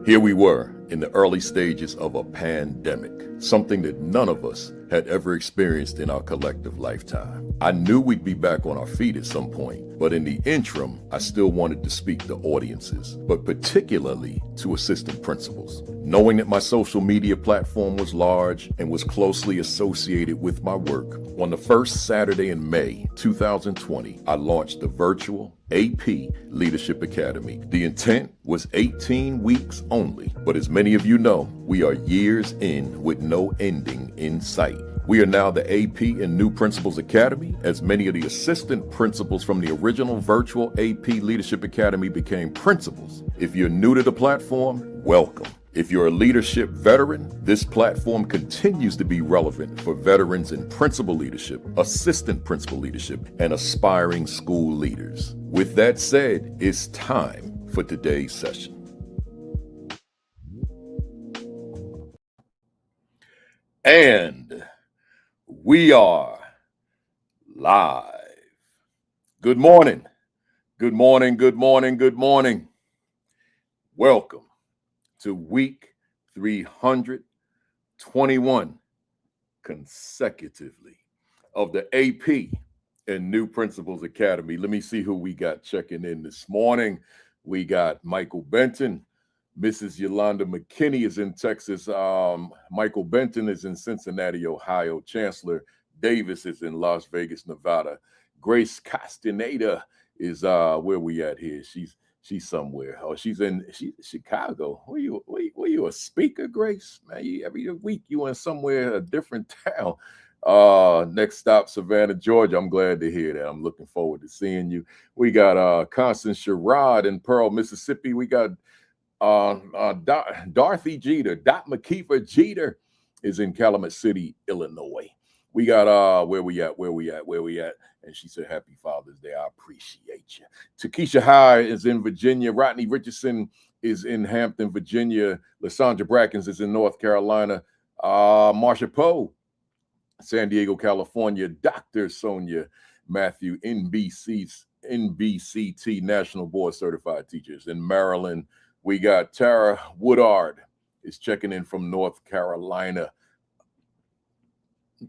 Here we were in the early stages of a pandemic, something that none of us had ever experienced in our collective lifetime. I knew we'd be back on our feet at some point, but in the interim, I still wanted to speak to audiences, but particularly to assistant principals. Knowing that my social media platform was large and was closely associated with my work, on the first Saturday in May 2020, I launched the virtual AP Leadership Academy. The intent was 18 weeks only, but as many of you know, we are years in with no ending in sight. We are now the AP and New Principals Academy, as many of the assistant principals from the original virtual AP Leadership Academy became principals. If you're new to the platform, welcome. If you're a leadership veteran, this platform continues to be relevant for veterans in principal leadership, assistant principal leadership, and aspiring school leaders. With that said, it's time for today's session. And we are live. Good morning. Good morning. Good morning. Good morning. Welcome to week 321 consecutively of the AP and New Principals Academy. Let me see who we got checking in this morning. We got Michael Benton. Mrs. Yolanda McKinney is in Texas. Michael Benton is in Cincinnati, Ohio. Chancellor Davis is in Las Vegas, Nevada. Grace Castaneda is where we at here. She's somewhere. Oh, she's Chicago. Were you a speaker, Grace? Man, every week you in somewhere, a different town. Next stop, Savannah, Georgia. I'm glad to hear that. I'm looking forward to seeing you. We got Constance Sherrod in Pearl, Mississippi. We got Dorothy Jeter. Dot McKeefer Jeter is in Calumet City, Illinois. We got where we at? And she said, Happy Father's Day. I appreciate you. Takesha High is in Virginia. Rodney Richardson is in Hampton, Virginia. Lysandra Brackens is in North Carolina. Marsha Poe, San Diego, California. Dr. Sonia Matthew, NBCT, National Board Certified Teachers. In Maryland, we got Tara Woodard is checking in from North Carolina.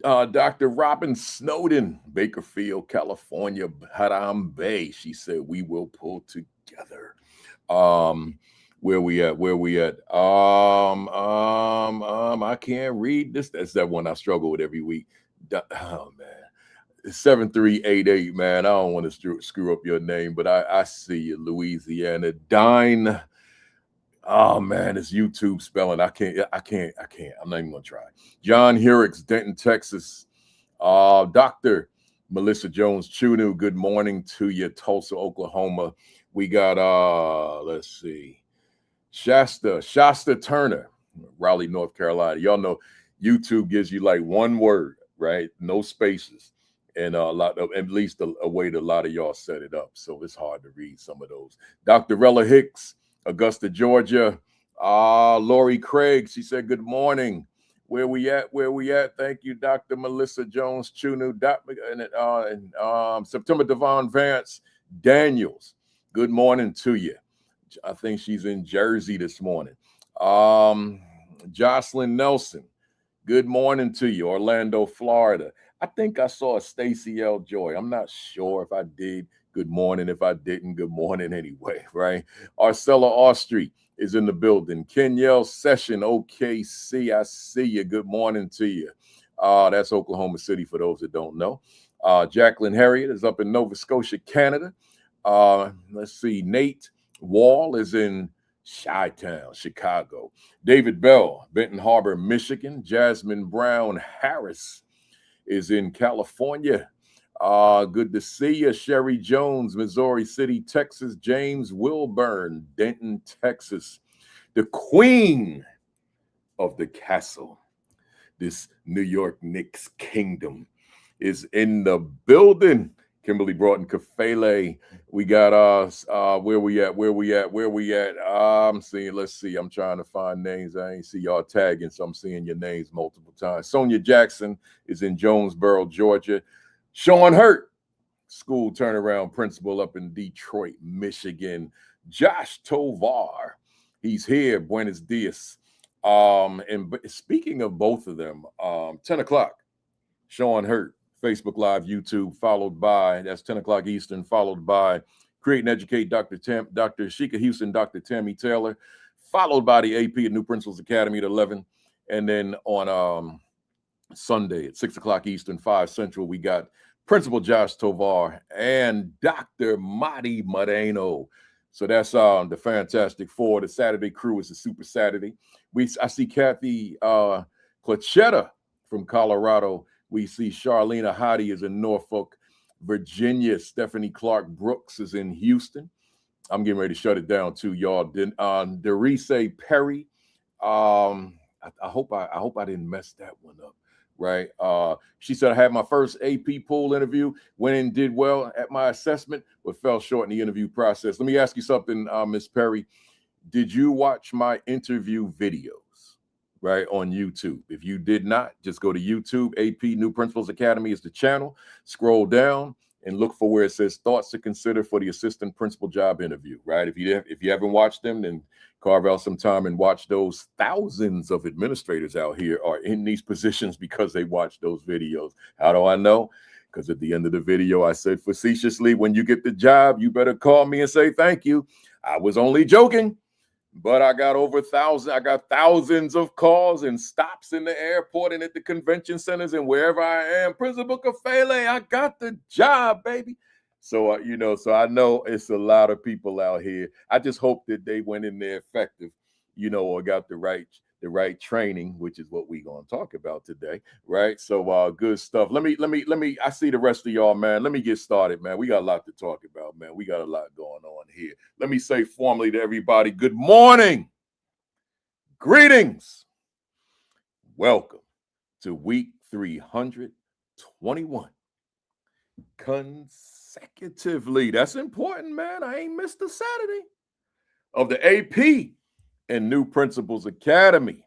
Dr. Robin Snowden, Bakerfield, California, Haram Bay. She said, we will pull together. Where we at? I can't read this. That's that one I struggle with every week. Oh, man. 7388, man. I don't want to screw up your name, but I see you, Louisiana. Dine. Oh man, it's YouTube spelling. I can't. I'm not even gonna try. John Herricks, Denton, Texas. Dr. Melissa Jones Chunu, good morning to you, Tulsa, Oklahoma. We got let's see, Shasta Turner, Raleigh, North Carolina. Y'all know YouTube gives you like one word, right? No spaces. And at least a way that a lot of y'all set it up. So it's hard to read some of those. Dr. Rella Hicks, Augusta, Georgia. Lori Craig, she said, good morning. Where we at? Thank you, Dr. Melissa Jones Chunu. September Devon Vance Daniels, good morning to you. I think she's in Jersey this morning. Jocelyn Nelson, good morning to you, Orlando, Florida. I think I saw Stacy L. Joy. I'm not sure if I did. Good morning. If I didn't, good morning anyway, right? Arcella Austri is in the building. Kenyelle Session, OKC, I see you. Good morning to you. That's Oklahoma City for those that don't know. Jacqueline Harriet is up in Nova Scotia, Canada. Let's see. Nate Wall is in Chi-Town, Chicago. David Bell, Benton Harbor, Michigan. Jasmine Brown Harris is in California. Good to see you. Sherry Jones, Missouri City, Texas. James Wilburn, Denton, Texas. The queen of the castle, this New York Knicks kingdom, is in the building. Kimberly Broughton Kafele. We got where we at? I'm seeing, let's see. I'm trying to find names. I ain't see y'all tagging, so I'm seeing your names multiple times. Sonia Jackson is in Jonesboro, Georgia. Sean Hurt, school turnaround principal up in Detroit, Michigan. Josh Tovar, He's here. Buenos dias. And speaking of both of them, 10 o'clock, Sean Hurt, Facebook Live, YouTube, followed by, that's 10 o'clock Eastern, followed by Create and Educate, Dr. Sheikah Houston, Dr. Tammy Taylor, followed by the AP at New Principals Academy at 11. And then on Sunday at 6 o'clock Eastern, 5 Central, we got Principal Josh Tovar and Dr. Madi Moreno. So that's the Fantastic Four. The Saturday crew is the Super Saturday. I see Kathy Clachetta from Colorado. We see Charlena Hottie is in Norfolk, Virginia. Stephanie Clark Brooks is in Houston. I'm getting ready to shut it down too, y'all. Derise Perry. I hope I didn't mess that one up. Right. She said, I had my first AP pool interview, went in, did well at my assessment, but fell short in the interview process. Let me ask you something, Miss Perry. Did you watch my interview videos, right, on YouTube? If you did not, just go to YouTube. AP New Principals Academy is the channel. Scroll down and look for where it says thoughts to consider for the assistant principal job interview, right? If you haven't watched them, then carve out some time and watch those. Thousands of administrators out here are in these positions because they watch those videos. How do I know? Because at the end of the video, I said facetiously, when you get the job, you better call me and say thank you. I was only joking, but I got over 1,000. I got thousands of calls and stops in the airport and at the convention centers and wherever I am. Principal Kafele, I got the job, baby. So, so I know it's a lot of people out here. I just hope that they went in there effective, or got the right training, which is what we're going to talk about today, right? So, good stuff. Let me, I see the rest of y'all, man. Let me get started, man. We got a lot to talk about, man. We got a lot going on here. Let me say formally to everybody, good morning. Greetings. Welcome to week 321. Consecutively. That's important, man. I ain't missed a Saturday of the AP and New Principals Academy.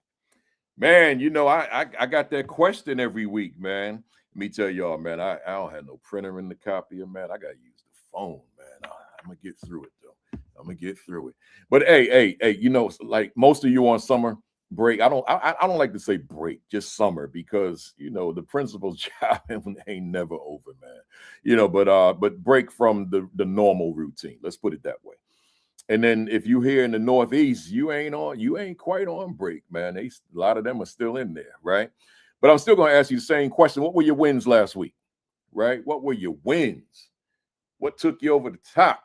Man, I got that question every week, man. Let me tell y'all, man, I don't have no printer in the copier, man. I got to use the phone, man. I'm going to get through it, though. I'm going to get through it. But, hey, like most of you on summer break, I don't like to say break, just summer, because the principal's job ain't never over, man. But break from the normal routine. Let's put it that way. And then if you here in the Northeast, you ain't quite on break, man. A lot of them are still in there, right? But I'm still going to ask you the same question. What were your wins last week, right? What were your wins? What took you over the top?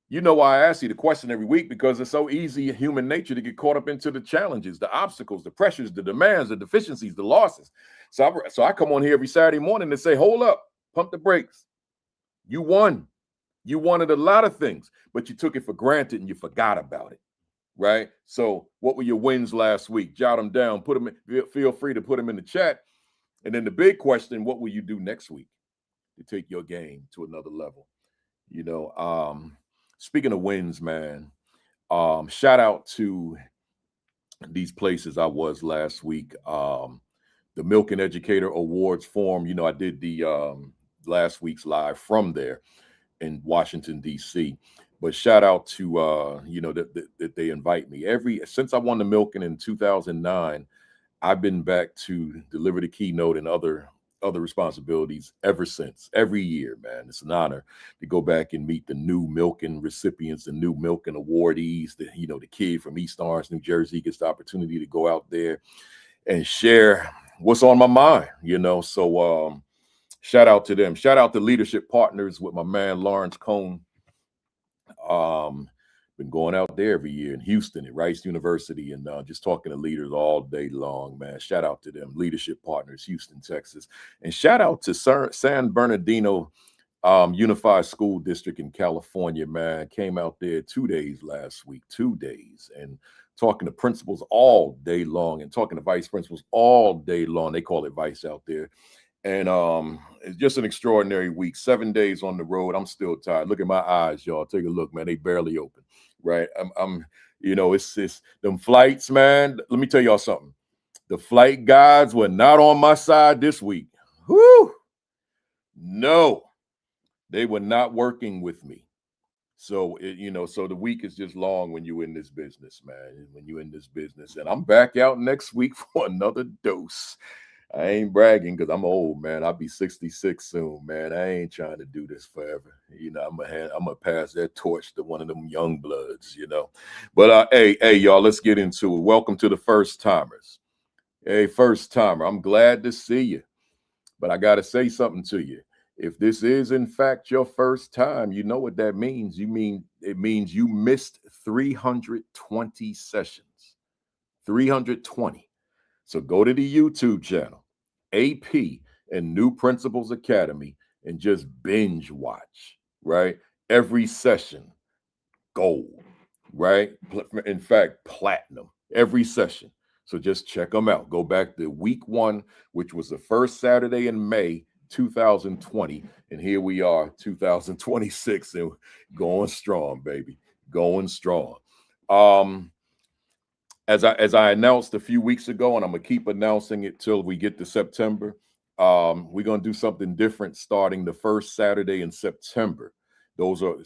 You know why I ask you the question every week? Because it's so easy in human nature to get caught up into the challenges, the obstacles, the pressures, the demands, the deficiencies, the losses. So I come on here every Saturday morning and say, hold up, pump the brakes. You won. You wanted a lot of things, but you took it for granted and you forgot about it, right? So what were your wins last week? Jot them down. Put them in, feel free to put them in the chat. And then the big question, what will you do next week to take your game to another level? Speaking of wins, man, shout out to these places I was last week. The Milk and Educator Awards Forum, I did the last week's live from there in Washington, D.C. But shout out to, that they invite me. Since I won the Milken in 2009, I've been back to deliver the keynote and other responsibilities ever since. Every year, man. It's an honor to go back and meet the new Milken recipients, the new Milken awardees. The kid from East Orange, New Jersey gets the opportunity to go out there and share what's on my mind, So shout out to them. Shout out to Leadership Partners with my man Lawrence Cohn. Been going out there every year in Houston at Rice University and just talking to leaders all day long, man. Shout out to them. Leadership Partners, Houston, Texas. And shout out to San Bernardino Unified School District in California, man. Came out there 2 days last week, 2 days, and talking to principals all day long and talking to vice principals all day long. They call it vice out there. And it's just an extraordinary week. 7 days on the road. I'm still tired. Look at my eyes, y'all. Take a look, man. They barely open, right? It's them flights, man. Let me tell y'all something. The flight guides were not on my side this week. Whew. No, they were not working with me. So so the week is just long when you're in this business, man. When you're in this business, and I'm back out next week for another dose. I ain't bragging because I'm old, man. I'll be 66 soon, man. I ain't trying to do this forever. I'm gonna pass that torch to one of them young bloods, But hey, y'all, let's get into it. Welcome to the first timers. Hey, first timer, I'm glad to see you. But I gotta say something to you. If this is in fact your first time, you know what that means. It means you missed 320 sessions. 320. So go to the YouTube channel, AP and New Principals Academy, and just binge watch, right? Every session, gold, right? In fact, platinum, every session. So just check them out. Go back to week 1, which was the first Saturday in May 2020. And here we are, 2026, and going strong, baby. Going strong. As I announced a few weeks ago, and I'm gonna keep announcing it till we get to September, we're gonna do something different starting the first Saturday in September.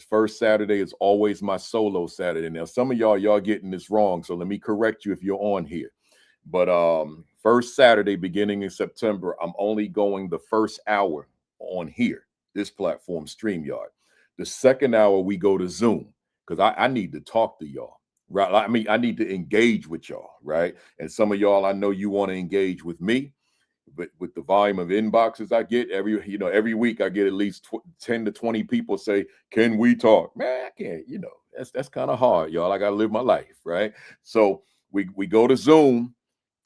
First Saturday is always my solo Saturday. Now, some of y'all getting this wrong, so let me correct you if you're on here. But first Saturday beginning in September, I'm only going the first hour on here, this platform, StreamYard. The second hour we go to Zoom because I need to talk to y'all. Right. I mean, I need to engage with y'all, right? And some of y'all, I know you want to engage with me, but with the volume of inboxes I get every week, I get at least 10 to 20 people say, "Can we talk?" Man, I can't. That's kind of hard, y'all. I got to live my life, right? So we go to Zoom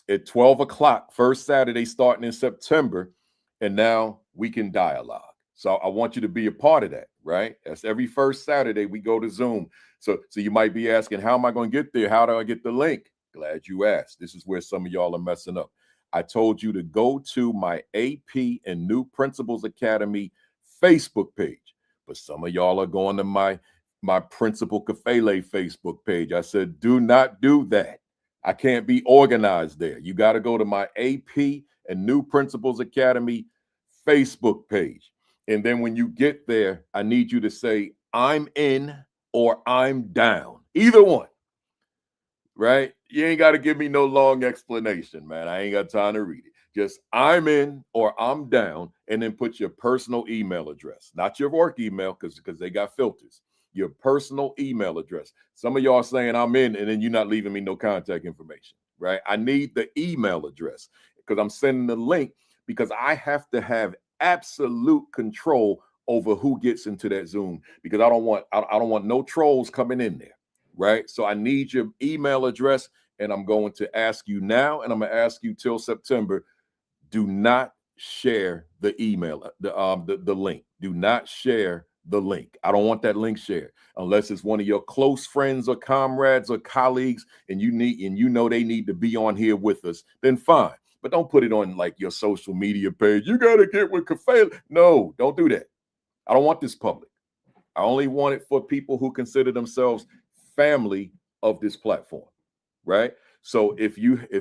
at 12 o'clock, first Saturday starting in September, and now we can dialogue. So I want you to be a part of that, right? That's every first Saturday we go to Zoom. So you might be asking, how am I going to get there? How do I get the link? Glad you asked. This is where some of y'all are messing up. I told you to go to my AP and New Principals Academy Facebook page, but some of y'all are going to my Principal Kafele Facebook page. I said, do not do that. I can't be organized there. You got to go to my AP and New Principals Academy Facebook page. And then when you get there, I need you to say, I'm in or I'm down. Either one, right? You ain't got to give me no long explanation, man. I ain't got time to read it. Just I'm in or I'm down, and then put your personal email address, not your work email, because they got filters. Your personal email address. Some of y'all saying I'm in, and then you're not leaving me no contact information, right? I need the email address because I'm sending the link because I have to have absolute control over who gets into that Zoom because I don't want no trolls coming in there, right? So I need your email address, and I'm going to ask you now, and I'm going to ask you till September. Do not share the email, the link. Do not share the link. I don't want that link shared unless it's one of your close friends or comrades or colleagues, and you know they need to be on here with us. Then fine, but don't put it on like your social media page. You got to get with Kafele. No, don't do that. I don't want this public. I only want it for people who consider themselves family of this platform, right? So if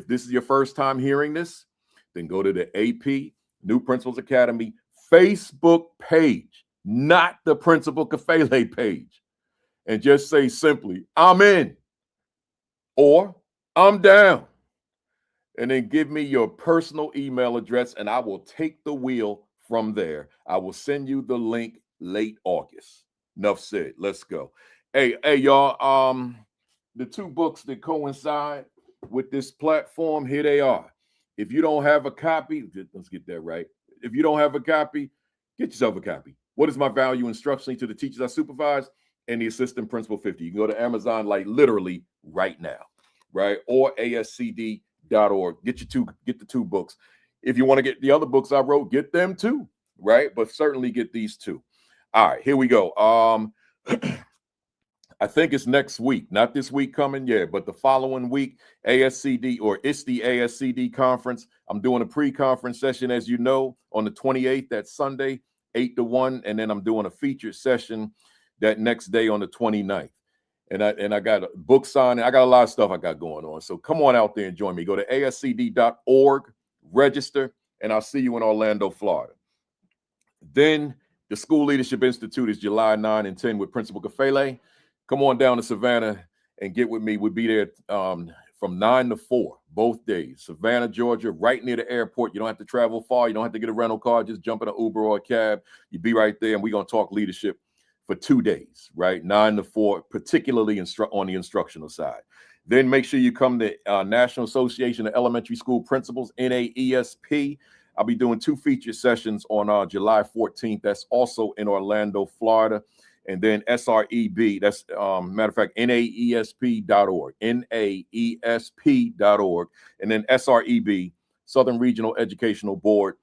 this is your first time hearing this, then go to the AP New Principals Academy Facebook page, not the Principal Kafele page, and just say simply, I'm in or I'm down. And then give me your personal email address, and I will take the wheel from there. I will send you the link late August. Enough said. Let's go. Hey, y'all. The two books that coincide with this platform, here they are. If you don't have a copy, let's get that right. If you don't have a copy, get yourself a copy. What is my value instructionally to the teachers I supervise and the assistant principal 50? You can go to Amazon like literally right now, right? Or ASCD.org. Get the two books. If you want to get the other books I wrote, get them too, right? But certainly get these two. All right, here we go. I think it's next week, not this week coming, but the following week, ASCD, or it's the ASCD conference. I'm doing a pre-conference session, as you know, on the 28th, that Sunday, 8 to 1, and then I'm doing a featured session that next day on the 29th. And I got a book signing. I got a lot of stuff I got going on. So come on out there and join me. Go to ascd.org, register, and I'll see you in Orlando, Florida. Then The School Leadership Institute is July 9 and 10 with Principal Kafele. Come on down to Savannah and get with me. We'll be there from 9 to 4, both days. Savannah, Georgia, right near the airport. You don't have to travel far. You don't have to get a rental car. Just jump in an Uber or a cab. You'll be right there, and we're going to talk leadership for 2 days, right? 9 to 4, particularly on the instructional side. Then make sure you come to National Association of Elementary School Principals, NAESP. I'll be doing 2 feature sessions on July 14th. That's also in Orlando, Florida. And then SREB, that's matter of fact, NAESP.org, NAESP.org. And then SREB, Southern Regional Educational Board,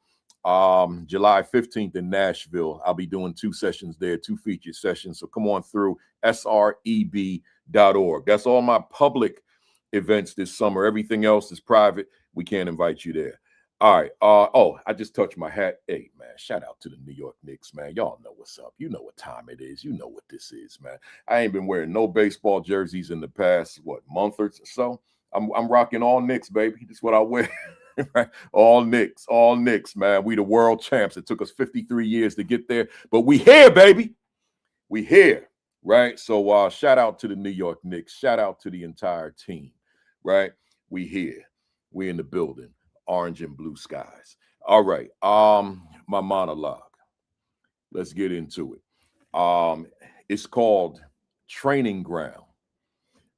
July 15th in Nashville. I'll be doing 2 sessions there, 2 feature sessions. So come on through SREB.org. That's all my public events this summer. Everything else is private. We can't invite you there. All right. I just touched my hat. Hey, man, shout out to the New York Knicks, man. Y'all know what's up. You know what time it is. You know what this is, man. I ain't been wearing no baseball jerseys in the past, month or so. I'm rocking all Knicks, baby. That's what I wear. Right? All Knicks, man. We the world champs. It took us 53 years to get there, but we here, baby. We here, right? So shout out to the New York Knicks. Shout out to the entire team, right? We here. We in the building. Orange and blue skies. All right. My monologue. Let's get into it. It's called Training Ground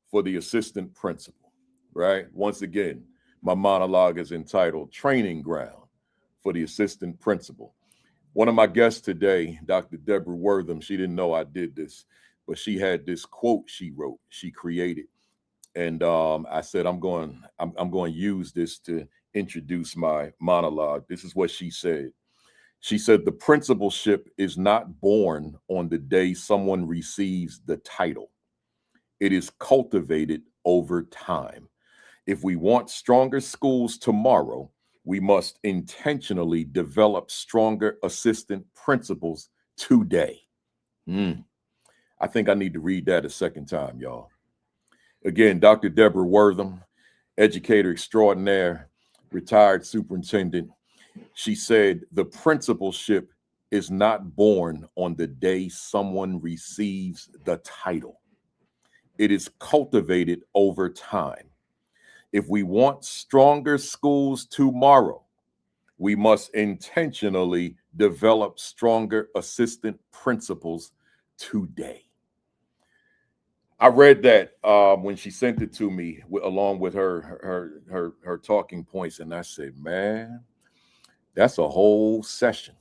for the Assistant Principal, right? Once again, my monologue is entitled Training Ground for the Assistant Principal. One of my guests today, Dr. Deborah Wortham, she didn't know I did this, but she had this quote she wrote, she created. And I said, I'm going to use this to introduce my monologue. This is what she said. She said, the principalship is not born on the day someone receives the title. It is cultivated over time. If we want stronger schools tomorrow, we must intentionally develop stronger assistant principals today. I think I need to read that a second time, y'all. Again, Dr. Deborah Wortham, educator extraordinaire, retired superintendent. She said, the principalship is not born on the day someone receives the title. It is cultivated over time. If we want stronger schools tomorrow, we must intentionally develop stronger assistant principals today. I read that when she sent it to me, along with her talking points, and I said, man, that's a whole session.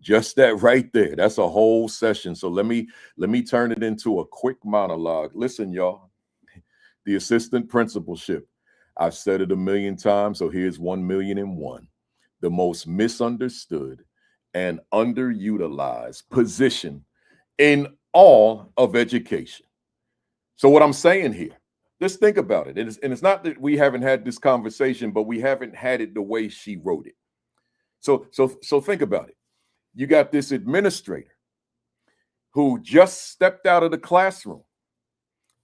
Just that right there. That's a whole session. So let me turn it into a quick monologue. Listen, y'all, the assistant principalship. I've said it 1,000,000 times, so here's 1,000,001. The most misunderstood and underutilized position in all of education. So what I'm saying here, just think about it. And it's not that we haven't had this conversation, but we haven't had it the way she wrote it. So think about it. You got this administrator who just stepped out of the classroom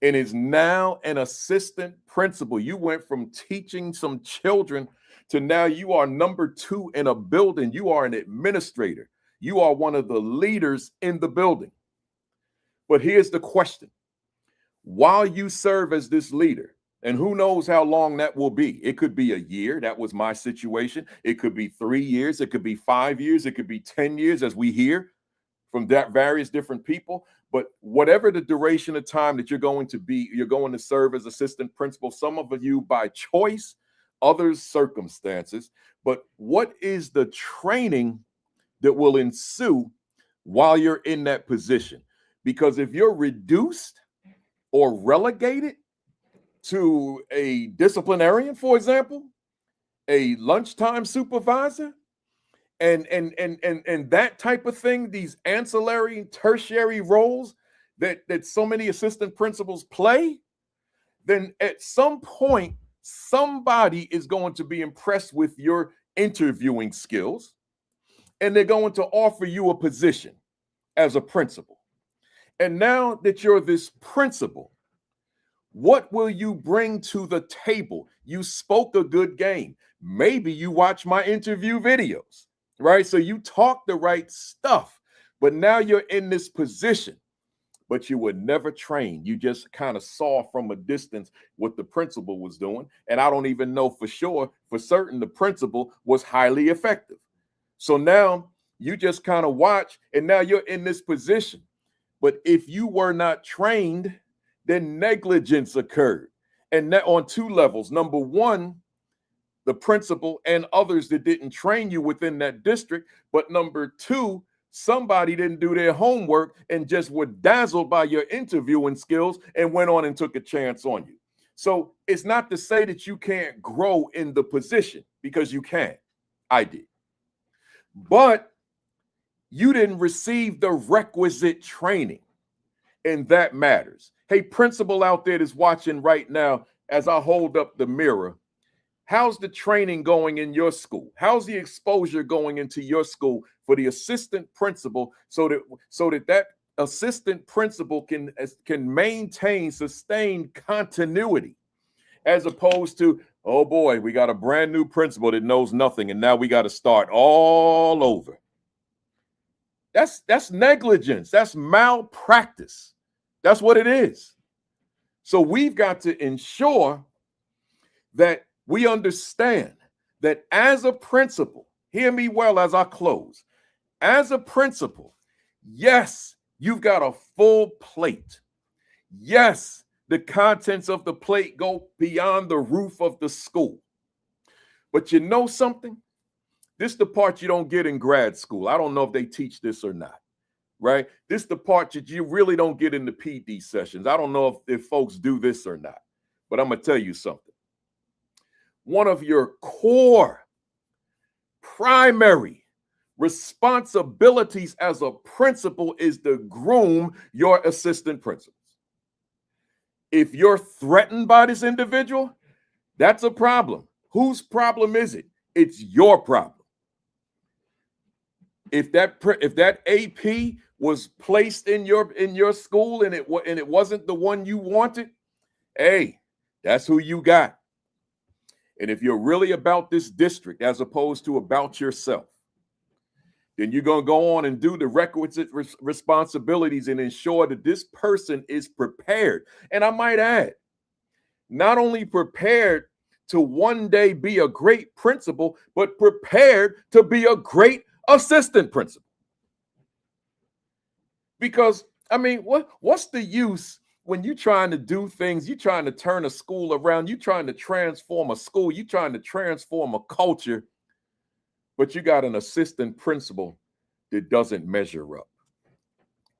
and is now an assistant principal. You went from teaching some children to now you are number 2 in a building. You are an administrator. You are one of the leaders in the building. But here's the question. While you serve as this leader, and who knows how long that will be. It could be a year. That was my situation. It could be 3 years. It could be 5 years. It could be 10 years, as we hear from that various different people. But whatever the duration of time that you're going to serve as assistant principal, some of you by choice, others circumstances. But what is the training that will ensue while you're in that position? Because if you're reduced or relegated to a disciplinarian, for example, a lunchtime supervisor, and that type of thing, these ancillary, tertiary roles that so many assistant principals play, then at some point, somebody is going to be impressed with your interviewing skills, and they're going to offer you a position as a principal. And now that you're this principal, what will you bring to the table? You spoke a good game. Maybe you watch my interview videos, right? So you talk the right stuff. But now you're in this position, but you were never trained. You just kind of saw from a distance what the principal was doing. And I don't even know for sure, for certain, the principal was highly effective. So now you just kind of watch, and now you're in this position. But if you were not trained, then negligence occurred. And that on two levels. Number one, the principal and others that didn't train you within that district. But number two, somebody didn't do their homework and just were dazzled by your interviewing skills and went on and took a chance on you. So it's not to say that you can't grow in the position, because you can. I did. But you didn't receive the requisite training, and that matters. Hey, principal out there that's watching right now, as I hold up the mirror, how's the training going in your school? How's the exposure going into your school for the assistant principal, so that assistant principal can maintain sustained continuity, as opposed to, oh boy, we got a brand new principal that knows nothing, and now we got to start all over. That's negligence. That's malpractice. That's what it is. So we've got to ensure that we understand that as a principal, hear me well as I close, as a principal, yes, you've got a full plate. Yes, the contents of the plate go beyond the roof of the school. But you know something? This is the part you don't get in grad school. I don't know if they teach this or not, right? This is the part that you really don't get in the PD sessions. I don't know if folks do this or not, but I'm going to tell you something. One of your core primary responsibilities as a principal is to groom your assistant principals. If you're threatened by this individual, that's a problem. Whose problem is it? It's your problem. If that AP was placed in your school and it wasn't the one you wanted, hey, that's who you got. And if you're really about this district as opposed to about yourself, then you're going to go on and do the requisite responsibilities and ensure that this person is prepared. And I might add, not only prepared to one day be a great principal, but prepared to be a great assistant principal. Because, I mean, what's the use when you're trying to do things, you're trying to turn a school around, you're trying to transform a school, you're trying to transform a culture, but you got an assistant principal that doesn't measure up.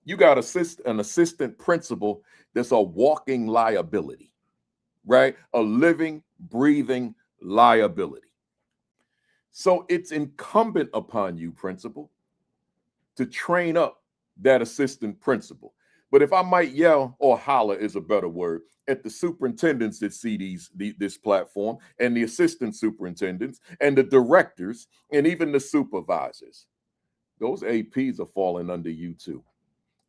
You got an assistant principal that's a walking liability, right? A living, breathing liability. So it's incumbent upon you, principal, to train up that assistant principal. But if I might yell, or holler is a better word, at the superintendents that see this platform, and the assistant superintendents, and the directors, and even the supervisors, those APs are falling under you too.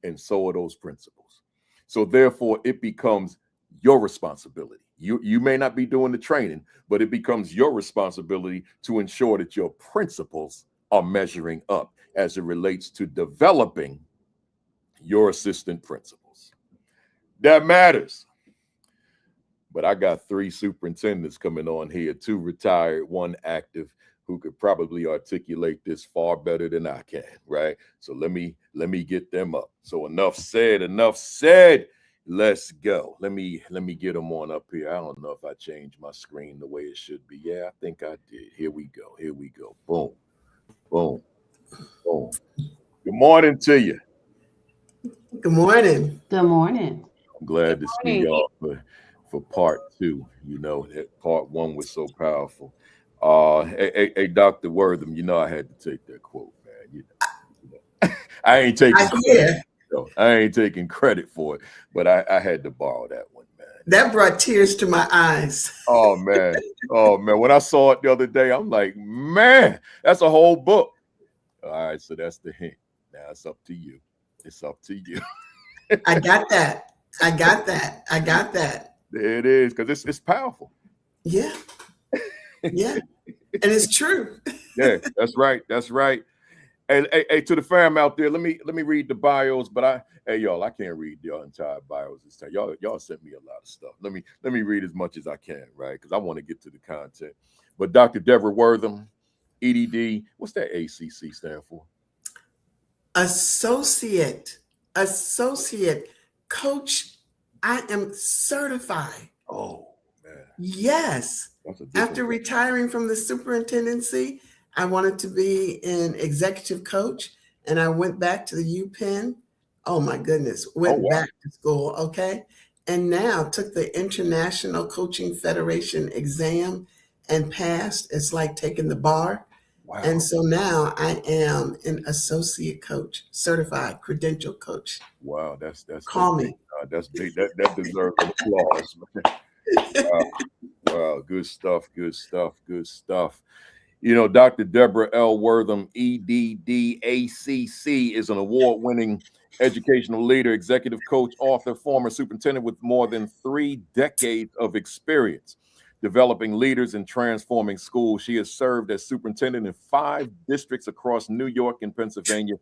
And so are those principals. So therefore, it becomes your responsibility. You may not be doing the training, but it becomes your responsibility to ensure that your principals are measuring up as it relates to developing your assistant principals. That matters. But I got 3 superintendents coming on here, 2 retired, 1 active, who could probably articulate this far better than I can, right? So let me get them up. So enough said. Let's go. Let me get them on up here. I don't know if I changed my screen the way it should be. Yeah, I think I did. Here we go. Boom, boom, boom. Good morning to you. Good morning. Good morning. I'm glad to see y'all for part 2. You know, that part 1 was so powerful. Hey, Dr. Wortham, you know I had to take that quote, man. You know. I ain't taking credit for it, but I had to borrow that one, man. That brought tears to my eyes. Oh man. When I saw it the other day, I'm like, man, that's a whole book. All right, so that's the hint. Now it's up to you. It's up to you. I got that. There it is, because it's powerful. Yeah. And it's true. Yeah, that's right. Hey, to the fam out there, let me read the bios. But y'all, I can't read your entire bios this time. Y'all sent me a lot of stuff. Let me read as much as I can, right? Because I want to get to the content. But Dr. Deborah Wortham, EDD, what's that ACC stand for? Associate coach. I am certified. Oh man, Yes. that's a After different. retiring from the superintendency, I wanted to be an executive coach, and I went back to the UPenn. Oh my goodness, Oh went wow, back to school, okay? And now took the International Coaching Federation exam and passed. It's like taking the bar. And wow, so now I am an associate coach, certified credential coach. wow. That's Call big. me. That's big. That deserves an applause. Wow, wow. Good stuff. Good stuff. Good stuff. You know, Dr. Deborah L. Wortham, EDDACC, is an award-winning educational leader, executive coach, author, former superintendent with more than 3 decades of experience developing leaders and transforming schools. She has served as superintendent in 5 districts across New York and Pennsylvania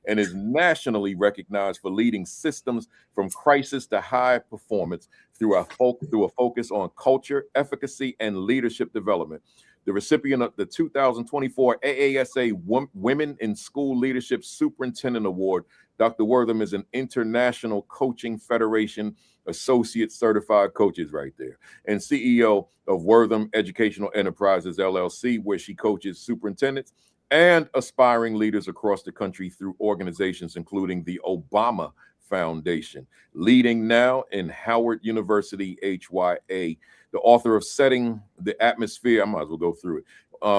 and is nationally recognized for leading systems from crisis to high performance through a focus on culture, efficacy, and leadership development. The recipient of the 2024 AASA Women in School Leadership Superintendent Award, Dr. Wortham is an International Coaching Federation Associate Certified Coaches right there, and CEO of Wortham Educational Enterprises, LLC, where she coaches superintendents and aspiring leaders across the country through organizations including the Obama Foundation, leading now in Howard University, HYA. The author of Setting the Atmosphere, I might as well go through it.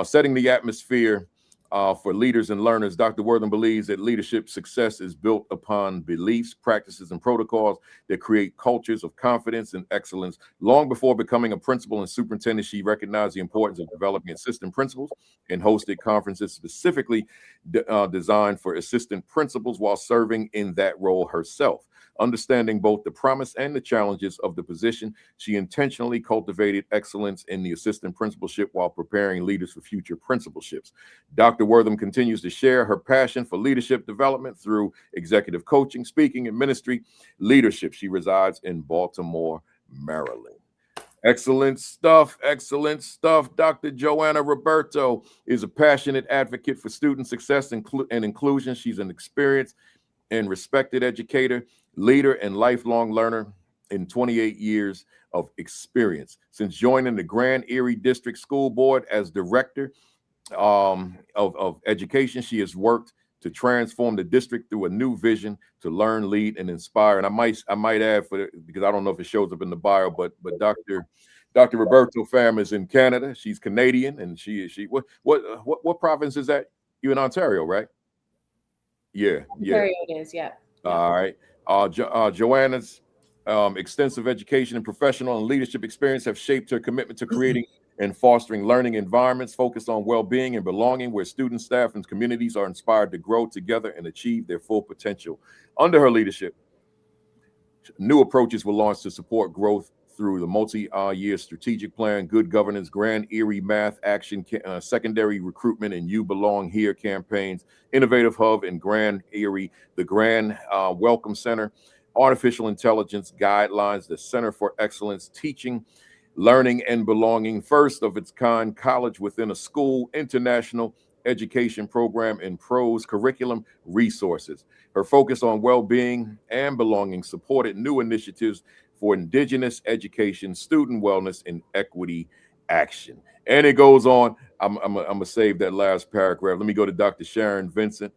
Setting the Atmosphere for Leaders and Learners. Dr. Wortham believes that leadership success is built upon beliefs, practices, and protocols that create cultures of confidence and excellence. Long before becoming a principal and superintendent, she recognized the importance of developing assistant principals and hosted conferences specifically designed for assistant principals while serving in that role herself. Understanding both the promise and the challenges of the position, she intentionally cultivated excellence in the assistant principalship while preparing leaders for future principalships. Dr. Wortham continues to share her passion for leadership development through executive coaching, speaking, and ministry leadership. She resides in Baltimore, Maryland. Excellent stuff. Excellent stuff. Dr. JoAnna Roberto is a passionate advocate for student success and inclusion. She's an experienced and respected educator, leader, and lifelong learner in 28 years of experience. Since joining the Grand Erie District School Board as director of education, she has worked to transform the district through a new vision to learn, lead, and inspire. And I might add, because I don't know if it shows up in the bio, but Dr. Roberto fam is in Canada. She's Canadian, and she what province is that? You in Ontario, right? Yeah, yeah. Ontario it is, yeah. All right. JoAnna's extensive education and professional and leadership experience have shaped her commitment to creating and fostering learning environments focused on well-being and belonging, where students, staff, and communities are inspired to grow together and achieve their full potential. Under her leadership, new approaches were launched to support growth through the multi-year strategic plan, good governance, Grand Erie Math Action, secondary recruitment, and You Belong Here campaigns, Innovative Hub in Grand Erie, the Grand Welcome Center, Artificial Intelligence Guidelines, the Center for Excellence Teaching, Learning and Belonging, first of its kind college within a school, international education program, and PROS curriculum resources. Her focus on well-being and belonging supported new initiatives for Indigenous education, student wellness, and equity action. And it goes on. I'm going to save that last paragraph. Let me go to Dr. Shannon Vincent.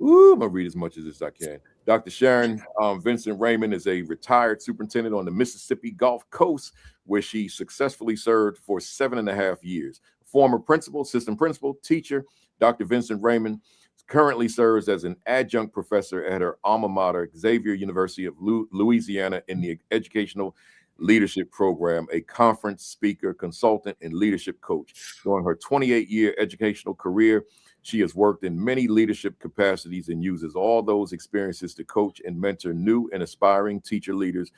Ooh, I'm going to read as much of this as I can. Dr. Shannon Vincent Raymond is a retired superintendent on the Mississippi Gulf Coast, where she successfully served for 7.5 years. Former principal, assistant principal, teacher, Dr. Vincent Raymond currently serves as an adjunct professor at her alma mater, Xavier University of Louisiana, in the Educational Leadership Program, a conference speaker, consultant, and leadership coach. During her 28-year educational career, she has worked in many leadership capacities and uses all those experiences to coach and mentor new and aspiring teacher leaders,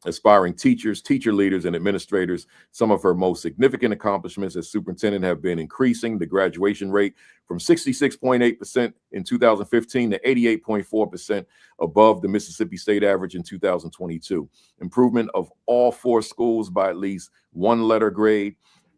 aspiring teachers, teacher leaders, and administrators. Some of her most significant accomplishments as superintendent have been increasing the graduation rate from 66.8% in 2015 to 88.4% above the Mississippi state average in 2022. Improvement of all 4 schools by at least 1 letter grade,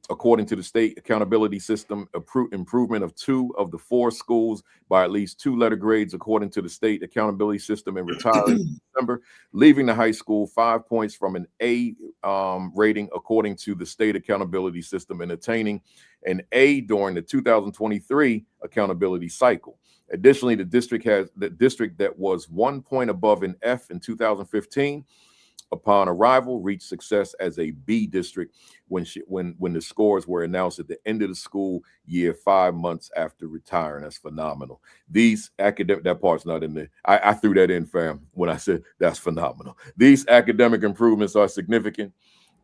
according to the state accountability system. Improvement of 2 of the 4 schools by at least 2 letter grades, according to the state accountability system, and retiring in December, leaving the high school 5 points from an A rating, according to the state accountability system, and attaining an A during the 2023 accountability cycle. Additionally, the district that was 1 point above an F in 2015 upon arrival reached success as a B district when the scores were announced at the end of the school year, 5 months after retiring. That's phenomenal. These academic, that part's not in there. I threw that in, fam, when I said that's phenomenal. These academic improvements are significant,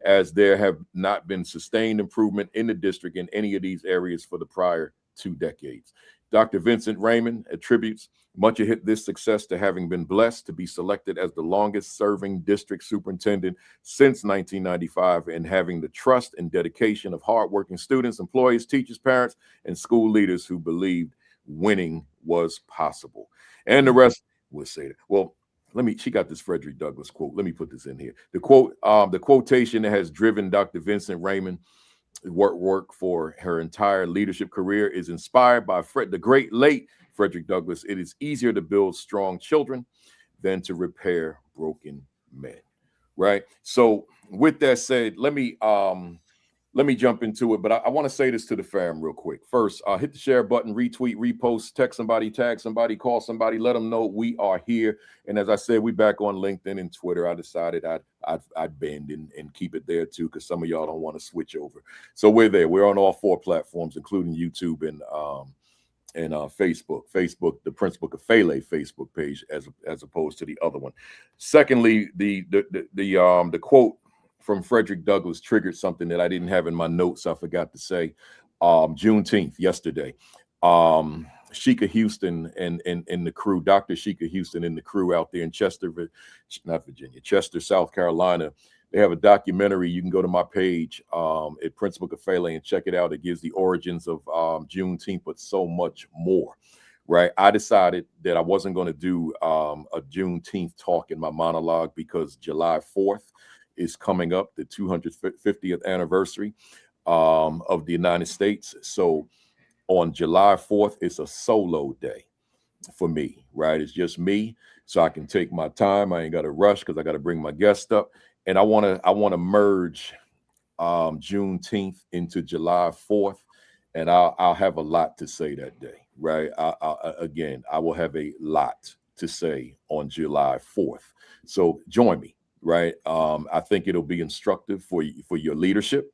as there have not been sustained improvement in the district in any of these areas for the prior 2 decades. Dr. Vincent Raymond attributes much of this success to having been blessed to be selected as the longest serving district superintendent since 1995, and having the trust and dedication of hardworking students, employees, teachers, parents, and school leaders who believed winning was possible. And the rest will say that. Well, she got this Frederick Douglass quote. Let me put this in here. The quote, the quotation that has driven Dr. Vincent Raymond work for her entire leadership career is inspired by the great late Frederick Douglass. It is easier to build strong children than to repair broken men. Right. So with that said, let me jump into it. But I want to say this to the fam real quick. First, hit the share button, retweet, repost, text somebody, tag somebody, call somebody, let them know we are here. And as I said, we back on LinkedIn and Twitter. I decided I'd bend and keep it there too, because some of y'all don't want to switch over. So we're there. We're on all 4 platforms, including YouTube and Facebook. Facebook, the Principal Kafele Facebook page, as opposed to the other one. Secondly, the quote from Frederick Douglass triggered something that I didn't have in my notes. I forgot to say. Juneteenth, yesterday. Sheikah Houston and the crew, Dr. Sheikah Houston and the crew out there in Chester, South Carolina. They have a documentary. You can go to my page at Principal Kafele and check it out. It gives the origins of Juneteenth, but so much more. Right. I decided that I wasn't going to do a Juneteenth talk in my monologue, because July 4th is coming up, the 250th anniversary of the United States. So on July 4th, it's a solo day for me, right? It's just me, so I can take my time. I ain't got to rush because I got to bring my guest up. And I want to merge Juneteenth into July 4th, and I'll have a lot to say that day, right? I will have a lot to say on July 4th. So join me, right? I think it'll be instructive for your leadership,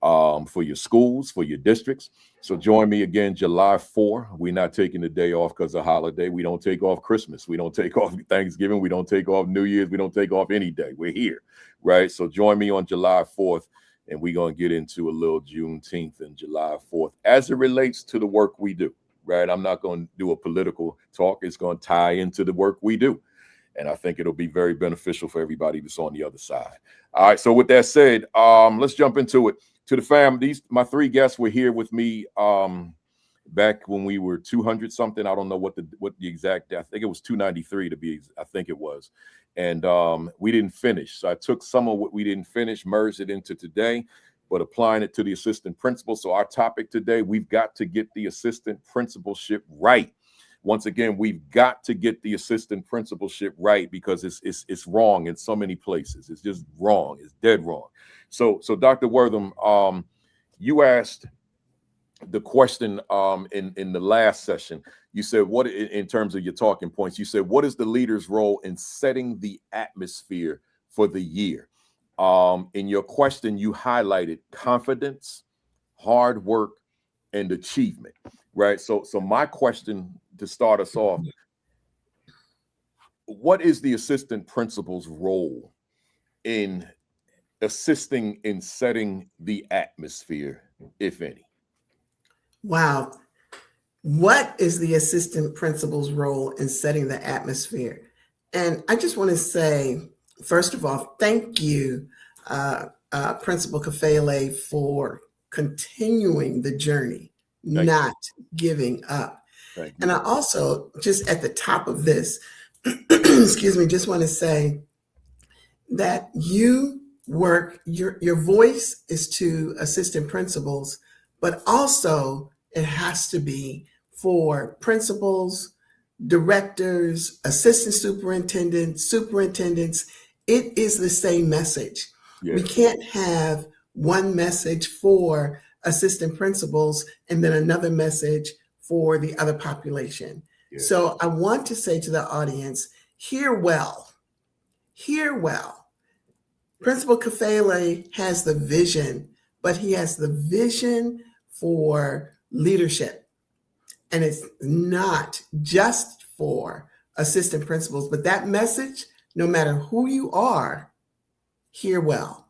for your schools, for your districts. So join me again, July 4. We're not taking the day off because of holiday. We don't take off Christmas. We don't take off Thanksgiving. We don't take off New Year's. We don't take off any day. We're here, right? So join me on July 4th, and we're going to get into a little Juneteenth and July 4th as it relates to the work we do, right? I'm not going to do a political talk. It's going to tie into the work we do. And I think it'll be very beneficial for everybody that's on the other side. All right. So with that said, let's jump into it. To the fam, my 3 guests were here with me back when we were 200 something. I don't know what the exact, I think it was 293 to be, I think it was. And we didn't finish. So I took some of what we didn't finish, merged it into today, but applying it to the assistant principal. So our topic today, we've got to get the assistant principalship right. Once again, we've got to get the assistant principalship right, because it's wrong in so many places. It's just wrong. It's dead wrong. So Dr. Wortham, you asked the question in the last session. You said, what, in terms of your talking points, you said, what is the leader's role in setting the atmosphere for the year? In your question, you highlighted confidence, hard work, and achievement, right? So my question to start us off, what is the assistant principal's role in assisting in setting the atmosphere, if any? Wow. What is the assistant principal's role in setting the atmosphere? And I just want to say, first of all, thank you, Principal Kafele, for continuing the journey, Thank not giving up. you. Thank And you. I also, just at the top of this, excuse me, just want to say that you work, your voice is to assistant principals, but also it has to be for principals, directors, assistant superintendents, superintendents. It is the same message. We Yes. can't have one message for assistant principals and then another message for the other population. Yes. So I want to say to the audience, hear well, hear well. Principal Kafele has the vision, but he has the vision for leadership. And it's not just for assistant principals, but that message, no matter who you are, hear well,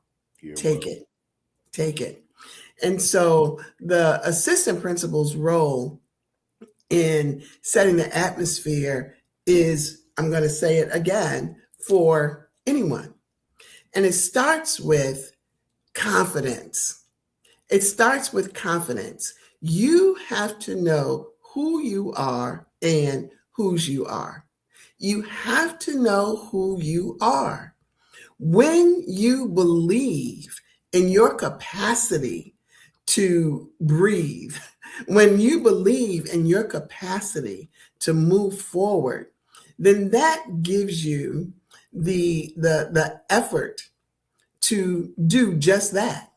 take it, take it. And so the assistant principal's role in setting the atmosphere is, I'm going to say it again, for anyone. And it starts with confidence. It starts with confidence. You have to know who you are and whose you are. You have to know who you are. When you believe in your capacity to breathe, when you believe in your capacity to move forward, then that gives you the effort to do just that.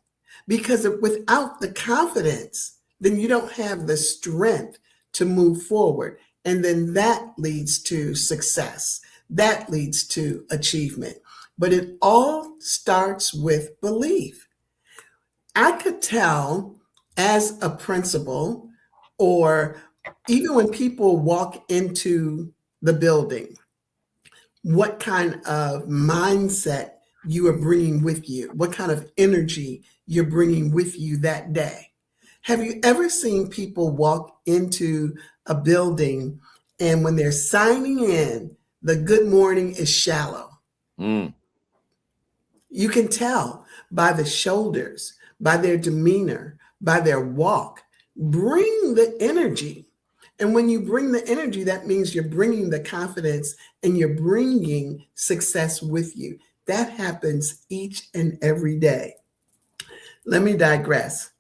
Because without the confidence, then you don't have the strength to move forward. And then that leads to success. That leads to achievement. But it all starts with belief. I could tell as a principal, or even when people walk into the building, what kind of mindset you are bringing with you, what kind of energy you're bringing with you that day. Have you ever seen people walk into a building and when they're signing in, the good morning is shallow? You can tell by the shoulders, by their demeanor, by their walk. Bring the energy. And when you bring the energy, that means you're bringing the confidence and you're bringing success with you. That happens each and every day. Let me digress.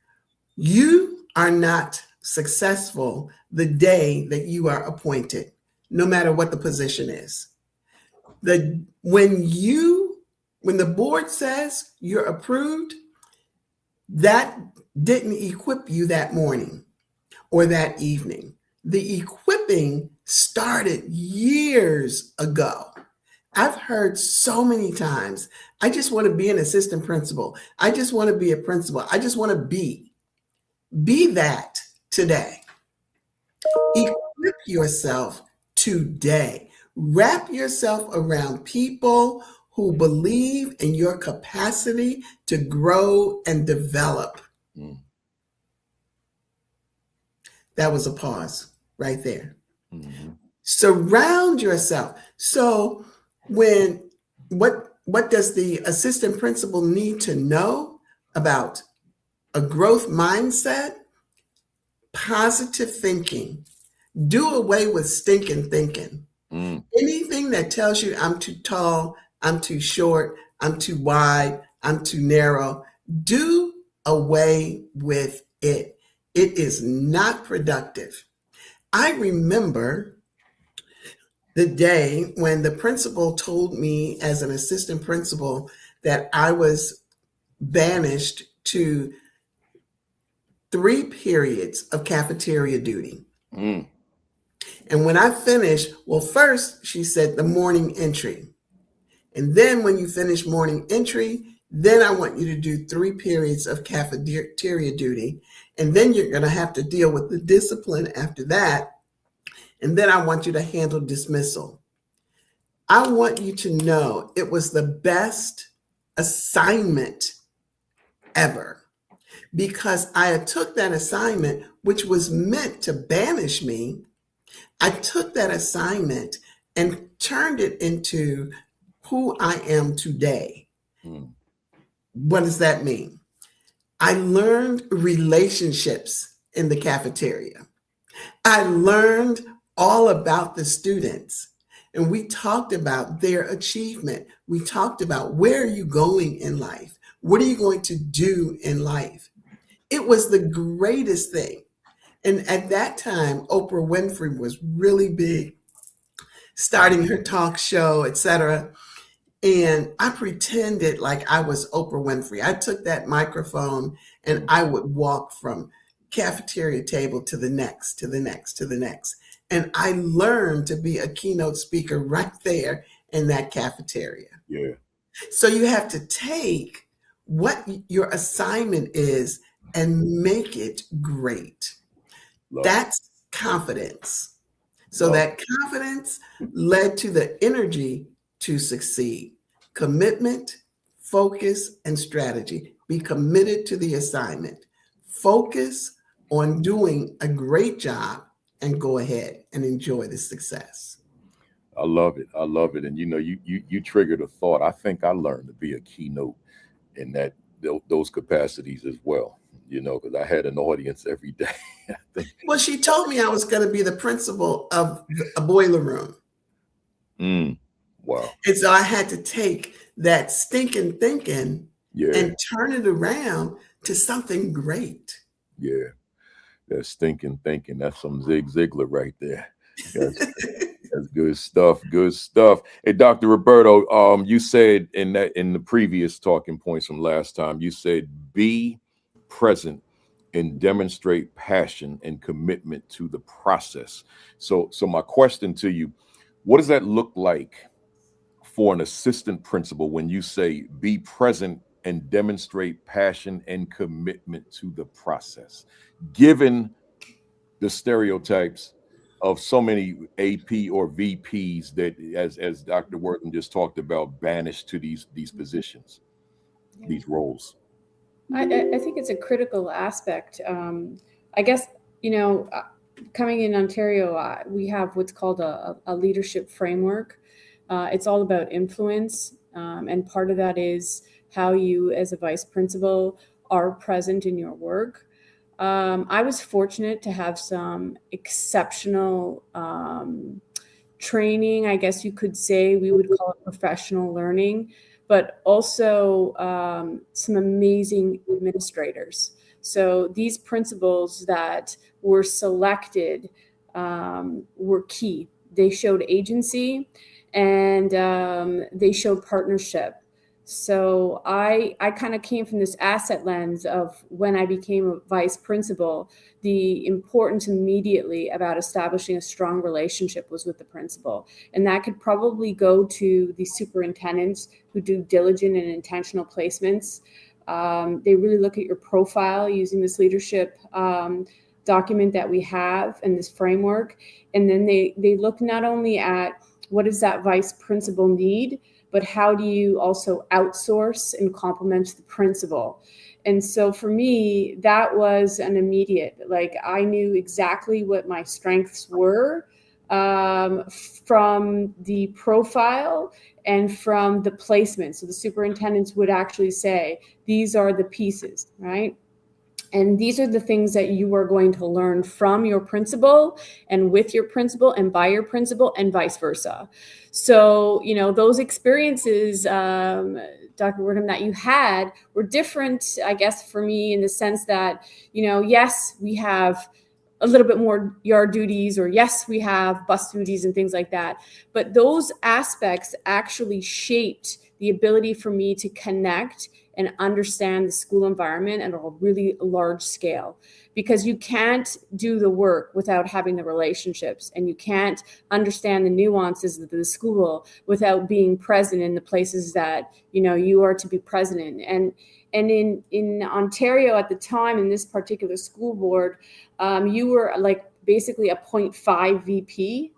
You are not successful the day that you are appointed, no matter what the position is. When the board says you're approved, that didn't equip you that morning or that evening. The equipping started years ago. I've heard so many times, I just want to be an assistant principal. I just want to be a principal. I just want to be. Be that today. Equip yourself today. Wrap yourself around people who believe in your capacity to grow and develop. That was a pause right there. Mm-hmm. Surround yourself. So what does the assistant principal need to know about a growth mindset? Positive thinking. Do away with stinking thinking. Anything that tells you I'm too tall, I'm too short, I'm too wide, I'm too narrow, do away with it. It is not productive. I remember the day when the principal told me as an assistant principal that I was banished to 3 periods of cafeteria duty. And when I finished, well, first she said the morning entry. And then when you finish morning entry, then I want you to do 3 periods of cafeteria duty. And then you're going to have to deal with the discipline after that. And then I want you to handle dismissal. I want you to know it was the best assignment ever, because I took that assignment, which was meant to banish me. I took that assignment and turned it into who I am today. Mm. What does that mean? I learned relationships in the cafeteria. I learned all about the students, and we talked about their achievement. We talked about, where are you going in life? What are you going to do in life? It was the greatest thing. And at that time, Oprah Winfrey was really big, starting her talk show, etc. And I pretended like I was Oprah Winfrey. I took that microphone and I would walk from cafeteria table to the next, to the next, to the next. And I learned to be a keynote speaker right there in that cafeteria. Yeah. So you have to take what your assignment is and make it great. Love That's confidence. So Love that confidence led to the energy to succeed. Commitment, focus, and strategy. Be committed to the assignment. Focus on doing a great job and go ahead and enjoy the success. I love it. I love it. And you triggered a thought. I think I learned to be a keynote in those capacities as well. Because I had an audience every day. I think. Well, she told me I was going to be the principal of a boiler room. Wow. And so I had to take that stinking thinking and turn it around to something great. Yeah. That stinking thinking. That's some Zig Ziglar right there. That's good stuff. Good stuff. Hey, Dr. Roberto, you said in the previous talking points from last time, you said be present and demonstrate passion and commitment to the process. So my question to you, what does that look like for an assistant principal when you say be present and demonstrate passion and commitment to the process, given the stereotypes of so many AP or VPs that, as Dr. Wortham just talked about, banished to these positions, these roles? I think it's a critical aspect. I guess, coming in Ontario, we have what's called a leadership framework. It's all about influence. And part of that is how you, as a vice principal, are present in your work. I was fortunate to have some exceptional training, I guess you could say. We would call it professional learning, but also some amazing administrators. So these principals that were selected were key. They showed agency and they showed partnership. So I kind of came from this asset lens of, when I became a vice principal, the importance immediately about establishing a strong relationship was with the principal. And that could probably go to the superintendents who do diligent and intentional placements. They really look at your profile using this leadership document that we have and this framework. And then they look not only at what does that vice principal need, but how do you also outsource and complement the principal? And so for me, that was an immediate, like, I knew exactly what my strengths were from the profile and from the placement. So the superintendents would actually say, these are the pieces, right? And these are the things that you are going to learn from your principal and with your principal and by your principal and vice versa. So, those experiences, Dr. Wortham, that you had were different, I guess, for me, in the sense that, yes, we have a little bit more yard duties, or yes, we have bus duties and things like that. But those aspects actually shaped the ability for me to connect and understand the school environment at a really large scale, because you can't do the work without having the relationships, and you can't understand the nuances of the school without being present in the places that you are to be present in. And in Ontario at the time, in this particular school board, you were like basically a 0.5 VP,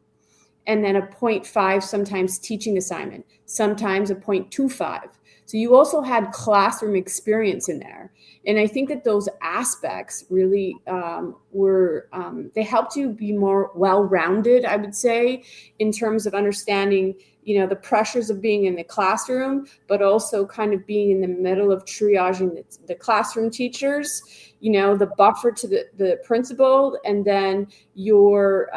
and then a 0.5 sometimes teaching assignment, sometimes a 0.25. So you also had classroom experience in there. And I think that those aspects really they helped you be more well-rounded, I would say, in terms of understanding the pressures of being in the classroom, but also kind of being in the middle of triaging the classroom teachers, the buffer to the principal, and then your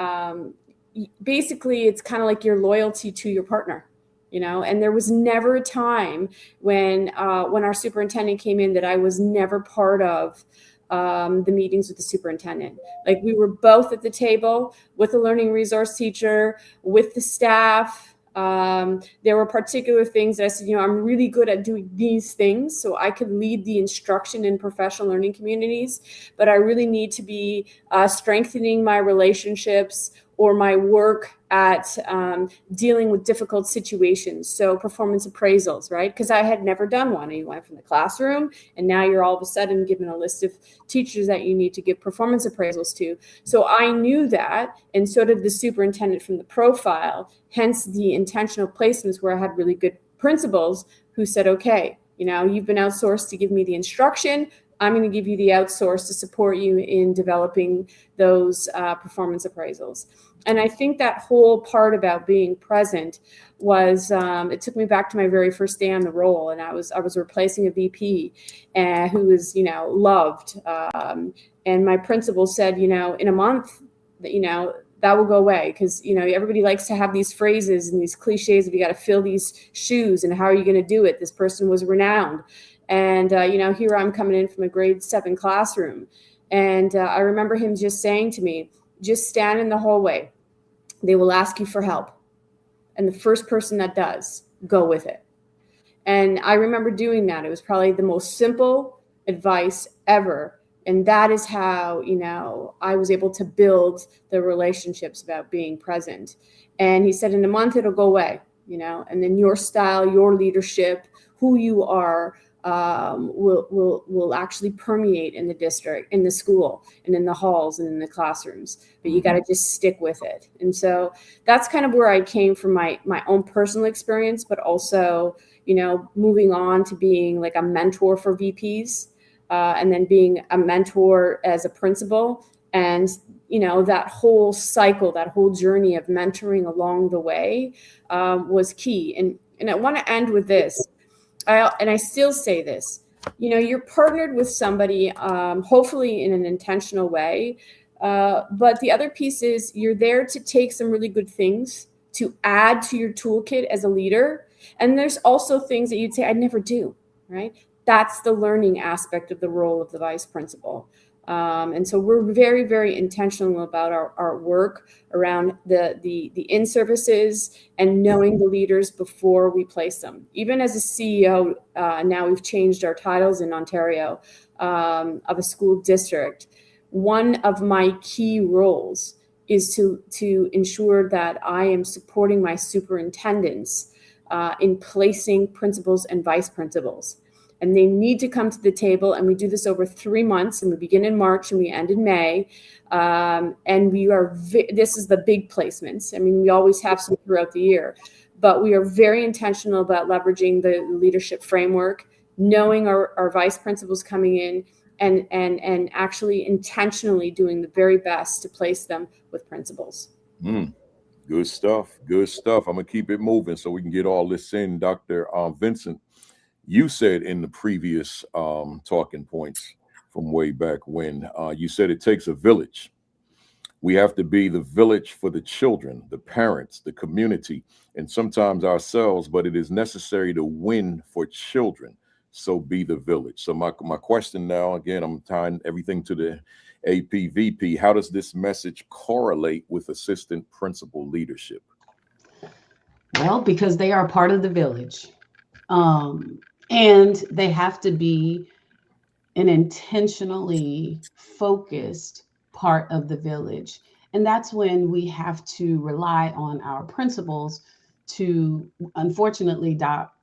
basically it's kind of like your loyalty to your partner. And there was never a time when our superintendent came in that I was never part of the meetings with the superintendent. Like, we were both at the table with the learning resource teacher, with the staff. There were particular things that I said, I'm really good at doing these things, so I could lead the instruction in professional learning communities, but I really need to be strengthening my relationships or my work at dealing with difficult situations. So performance appraisals, right? Because I had never done one. You went from the classroom, and now you're all of a sudden given a list of teachers that you need to give performance appraisals to. So I knew that, and so did the superintendent from the profile, hence the intentional placements where I had really good principals who said, okay, you've been outsourced to give me the instruction. I'm going to give you the outsource to support you in developing those performance appraisals. And I think that whole part about being present was, it took me back to my very first day on the role. And I was replacing a VP who was, loved. And my principal said, in a month, that will go away, because, everybody likes to have these phrases and these cliches of you got to fill these shoes, and how are you going to do it? This person was renowned. And, here I'm coming in from a grade 7 classroom. And I remember him just saying to me, just stand in the hallway. They will ask you for help. And the first person that does, go with it. And I remember doing that. It was probably the most simple advice ever. And that is how, I was able to build the relationships about being present. And he said, in a month, it'll go away, and then your style, your leadership, who you are, will actually permeate in the district, in the school, and in the halls, and in the classrooms. But you got to just stick with it. And so that's kind of where I came from, my own personal experience, but also, moving on to being like a mentor for VPs, and then being a mentor as a principal. And, that whole cycle, that whole journey of mentoring along the way was key. And I want to end with this. I still say this, you're partnered with somebody, hopefully in an intentional way. But the other piece is you're there to take some really good things to add to your toolkit as a leader. And there's also things that you'd say, I'd never do, right? That's the learning aspect of the role of the vice principal. And so we're very, very intentional about our work around the in-services and knowing the leaders before we place them. Even as a CEO, now we've changed our titles in Ontario of a school district. One of my key roles is to ensure that I am supporting my superintendents in placing principals and vice principals. And they need to come to the table, and we do this over 3 months, and we begin in March and we end in May. And we are, this is the big placements. I mean, we always have some throughout the year, but we are very intentional about leveraging the leadership framework, knowing our vice principals coming in, and actually intentionally doing the very best to place them with principals. Good stuff. Good stuff. I'm going to keep it moving so we can get all this in. Dr. Vincent, you said in the previous talking points from way back when, you said it takes a village. We have to be the village for the children, the parents, the community, and sometimes ourselves, but it is necessary to win for children. So be the village. So my question now, again, I'm tying everything to the APVP. How does this message correlate with assistant principal leadership? Well, because they are part of the village. And they have to be an intentionally focused part of the village. And that's when we have to rely on our principals to, unfortunately, Doc,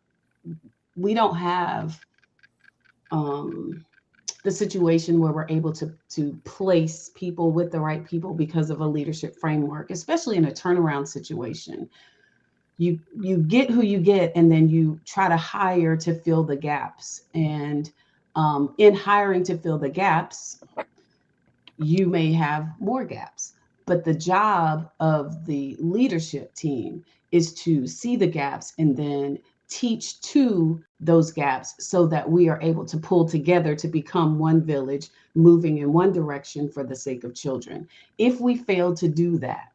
we don't have the situation where we're able to place people with the right people because of a leadership framework, especially in a turnaround situation. You get who you get, and then you try to hire to fill the gaps. And in hiring to fill the gaps, you may have more gaps. But the job of the leadership team is to see the gaps and then teach to those gaps so that we are able to pull together to become one village, moving in one direction for the sake of children. If we fail to do that,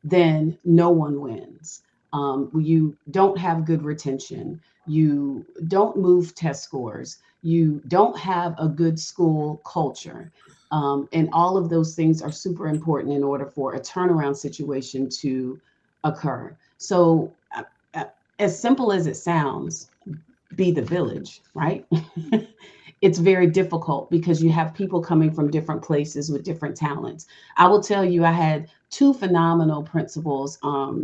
then no one wins. You don't have good retention. You don't move test scores. You don't have a good school culture. And all of those things are super important in order for a turnaround situation to occur. So, as simple as it sounds, be the village, right? It's very difficult because you have people coming from different places with different talents. I will tell you, I had two phenomenal principals,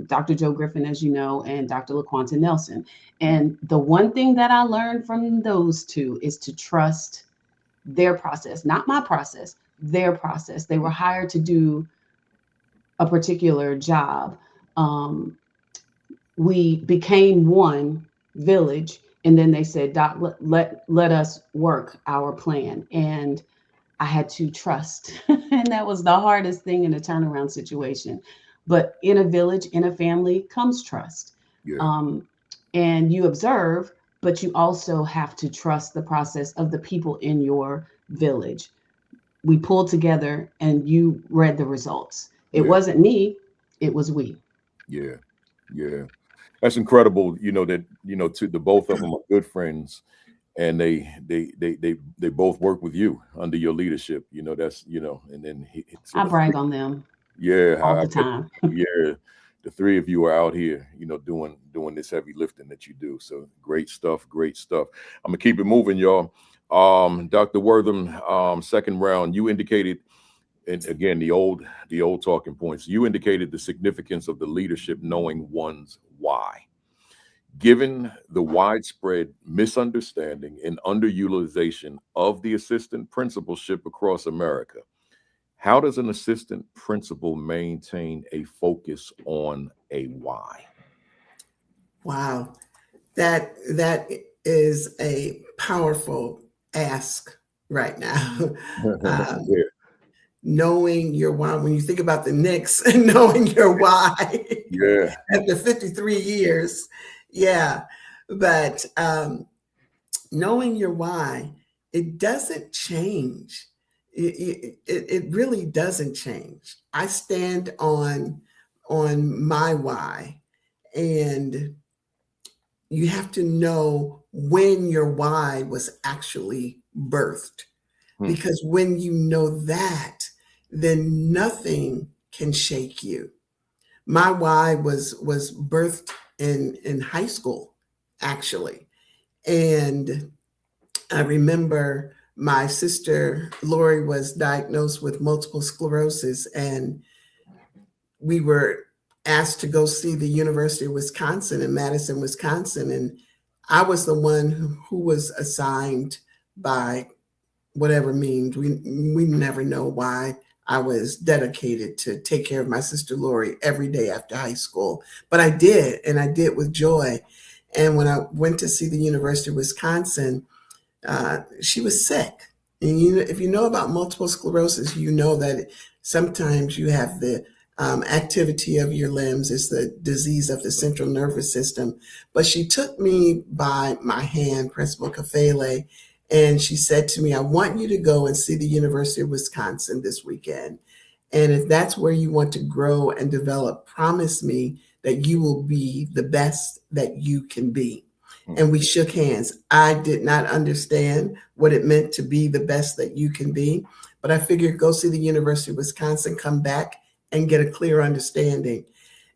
Dr. Joe Griffin, as you know, and Dr. LaQuanta Nelson. And the one thing that I learned from those two is to trust their process, not my process, their process. They were hired to do a particular job. We became one village, and then they said, Doc, let us work our plan. And I had to trust. And that was the hardest thing in a turnaround situation. But in a village, in a family, comes trust. Yeah. And you observe, but you also have to trust the process of the people in your village. We pulled together and you read the results. It wasn't me, it was we. Yeah. Yeah. That's incredible, that, to the both of them are good friends, and they both work with you under your leadership. That's, and then I brag on them. Yeah. All the time. Yeah. The three of you are out here, doing this heavy lifting that you do. So great stuff. Great stuff. I'm gonna keep it moving, y'all. Dr. Wortham, second round, you indicated, and again, the old talking points, you indicated the significance of the leadership knowing one's why. Given the widespread misunderstanding and underutilization of the assistant principalship across America, how does an assistant principal maintain a focus on a why? Wow, that is a powerful ask right now. Yeah. Knowing your why. When you think about the Knicks and knowing your why, Yeah. after 53 years, yeah. But knowing your why, it doesn't change. It really doesn't change. I stand on my why, and you have to know when your why was actually birthed. Because when you know that, then nothing can shake you. My why was birthed in high school, actually. And I remember my sister Lori was diagnosed with multiple sclerosis, and we were asked to go see the University of Wisconsin in Madison, Wisconsin. And I was the one who was assigned by whatever means. We never know why I was dedicated to take care of my sister Lori every day after high school. But I did, and I did with joy. And when I went to see the University of Wisconsin, she was sick. And if you know about multiple sclerosis, you know that sometimes you have the activity of your limbs. It's the disease of the central nervous system. But she took me by my hand, Principal Kafele, and she said to me, I want you to go and see the University of Wisconsin this weekend. And if that's where you want to grow and develop, promise me that you will be the best that you can be. And we shook hands. I did not understand what it meant to be the best that you can be, but I figured go see the University of Wisconsin, come back and get a clear understanding.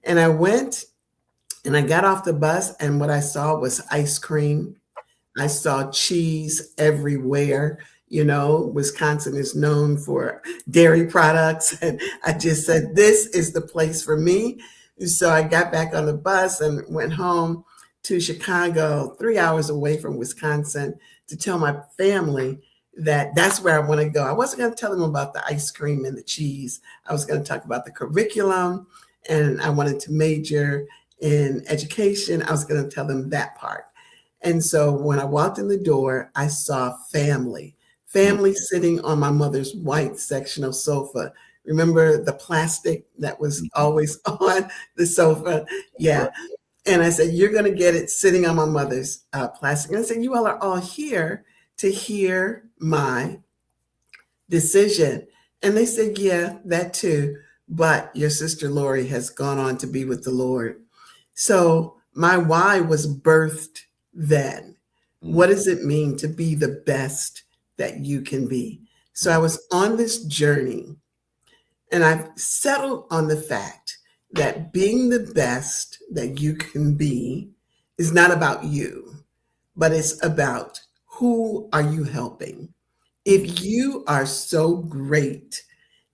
And I went and I got off the bus, and what I saw was ice cream. I saw cheese everywhere. Wisconsin is known for dairy products. And I just said, this is the place for me. So I got back on the bus and went home to Chicago, 3 hours away from Wisconsin, to tell my family that that's where I want to go. I wasn't going to tell them about the ice cream and the cheese. I was going to talk about the curriculum, and I wanted to major in education. I was going to tell them that part. And so when I walked in the door, I saw family sitting on my mother's white sectional sofa, Remember the plastic that was always on the sofa? Yeah. Right. And I said, you're going to get it sitting on my mother's plastic. And I said, you all are all here to hear my decision. And they said, yeah, that too. But your sister Lori has gone on to be with the Lord. So my why was birthed then. What does it mean to be the best that you can be? So I was on this journey, and I've settled on the fact that being the best that you can be is not about you, but it's about who are you helping. If you are so great,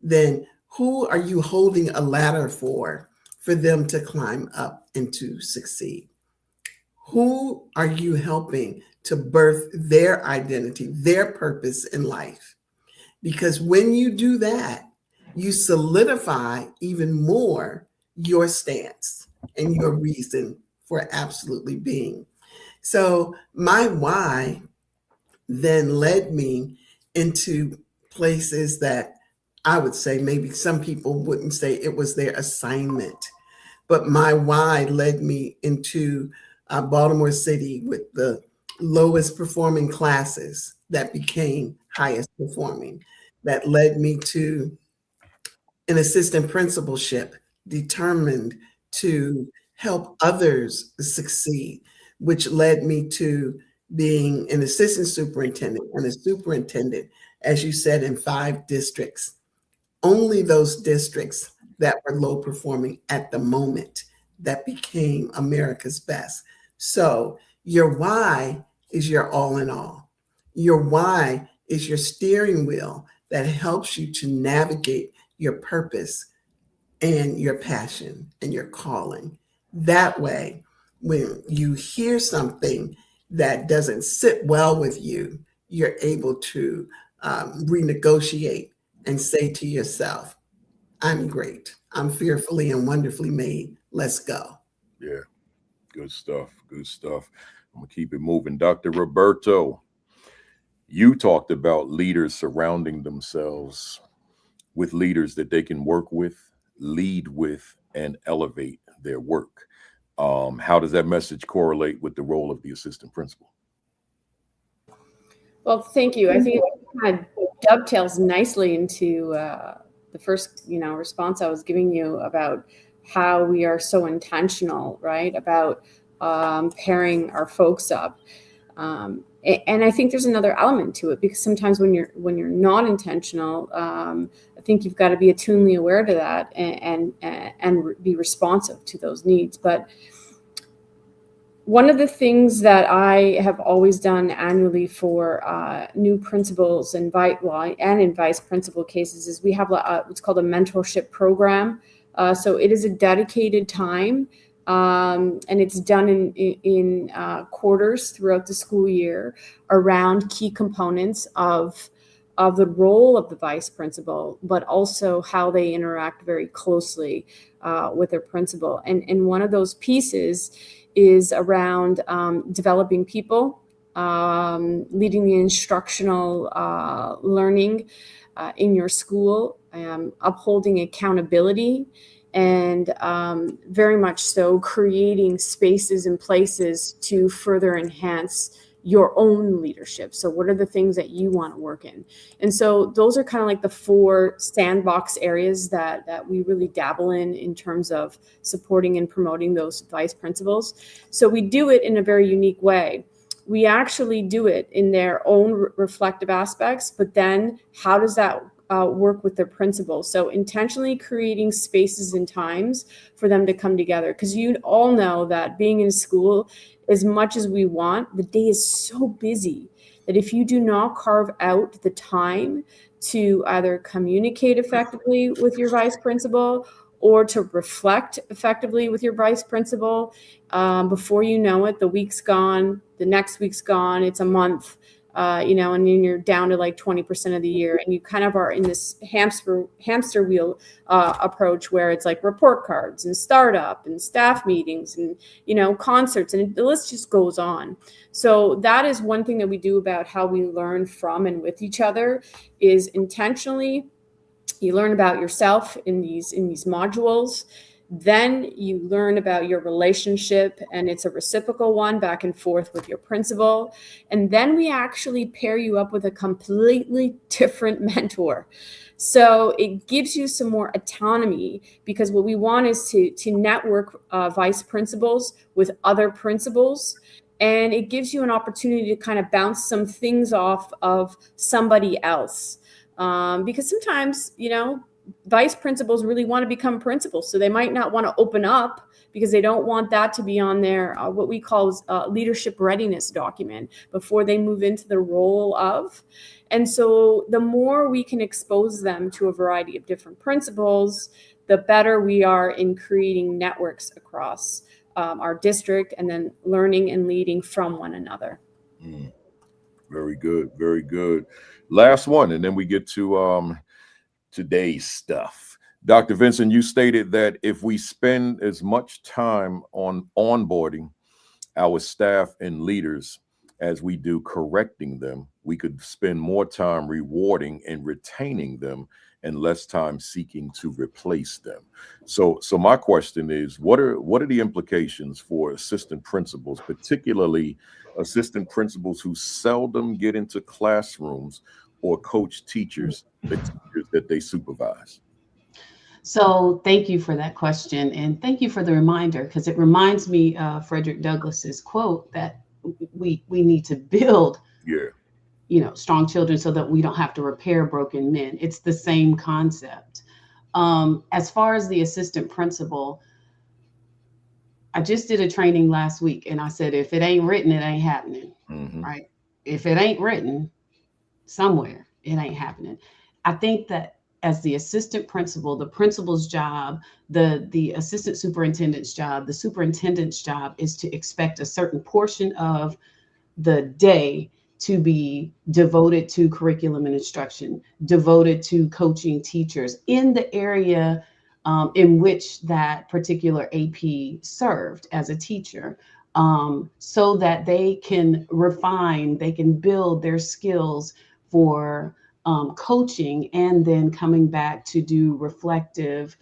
then who are you holding a ladder for them to climb up and to succeed? Who are you helping to birth their identity, their purpose in life? Because when you do that, you solidify even more your stance and your reason for absolutely being. So my why then led me into places that I would say maybe some people wouldn't say it was their assignment, but my why led me into Baltimore City with the lowest performing classes that became highest performing. That led me to an assistant principalship, determined to help others succeed, which led me to being an assistant superintendent and a superintendent, as you said, in 5 districts. Only those districts that were low performing at the moment that became America's best. So your why is your all in all. Your why is your steering wheel that helps you to navigate your purpose and your passion and your calling. That way, when you hear something that doesn't sit well with you, you're able to renegotiate and say to yourself, I'm great. I'm fearfully and wonderfully made. Let's go. Yeah. Good stuff. Good stuff. I'm going to keep it moving. Dr. Roberto, you talked about leaders surrounding themselves with leaders that they can work with, lead with, and elevate their work. How does that message correlate with the role of the assistant principal? Well, thank you. I think it kind of dovetails nicely into the first, response I was giving you about how we are so intentional, right, about pairing our folks up. And I think there's another element to it, because sometimes when you're not intentional, I think you've got to be attunely aware to that and be responsive to those needs. But one of the things that I have always done annually for new principals and in vice principal cases is we have what's called a mentorship program. So it is a dedicated time, and it's done in quarters throughout the school year around key components of the role of the vice principal, but also how they interact very closely with their principal. And one of those pieces is around developing people, leading the instructional learning in your school, upholding accountability, and very much so creating spaces and places to further enhance your own leadership. So what are the things that you want to work in? And so those are kind of like the 4 sandbox areas that we really dabble in terms of supporting and promoting those vice principals. So we do it in a very unique way. We actually do it in their own reflective aspects, but then how does that work with their principal? So intentionally creating spaces and times for them to come together, because you all know that being in school, as much as we want, the day is so busy that if you do not carve out the time to either communicate effectively with your vice principal or to reflect effectively with your vice principal, before you know it, the week's gone, the next week's gone, it's a month, and then you're down to like 20% of the year, and you kind of are in this hamster wheel approach where it's like report cards and startup and staff meetings and, concerts, and the list just goes on. So that is one thing that we do about how we learn from and with each other, is intentionally You learn about yourself in these modules. Then you learn about your relationship, and it's a reciprocal one back and forth with your principal. And then we actually pair you up with a completely different mentor. So it gives you some more autonomy, because what we want is to network vice principals with other principals. And it gives you an opportunity to kind of bounce some things off of somebody else. Because sometimes, vice principals really want to become principals. So they might not want to open up, because they don't want that to be on their what we call leadership readiness document before they move into the role of. And so the more we can expose them to a variety of different principals, the better we are in creating networks across our district, and then learning and leading from one another. Very good. Very good. Last one, and then we get to today's stuff. Dr. Vincent, you stated that if we spend as much time on onboarding our staff and leaders as we do correcting them, we could spend more time rewarding and retaining them and less time seeking to replace them. So my question is, what are the implications for assistant principals, particularly assistant principals who seldom get into classrooms or coach teachers, the teachers that they supervise? So thank you for that question, and thank you for the reminder, because it reminds me of Frederick Douglass's quote that we need to build strong children so that we don't have to repair broken men. It's the same concept. As far as the assistant principal, I just did a training last week, and I said, if it ain't written, it ain't happening. Right? If it ain't written somewhere, it ain't happening. I think that as the assistant principal, the principal's job, the assistant superintendent's job, the superintendent's job is to expect a certain portion of the day to be devoted to curriculum and instruction, devoted to coaching teachers in the area in which that particular AP served as a teacher, so that they can refine, they can build their skills for coaching, and then coming back to do reflective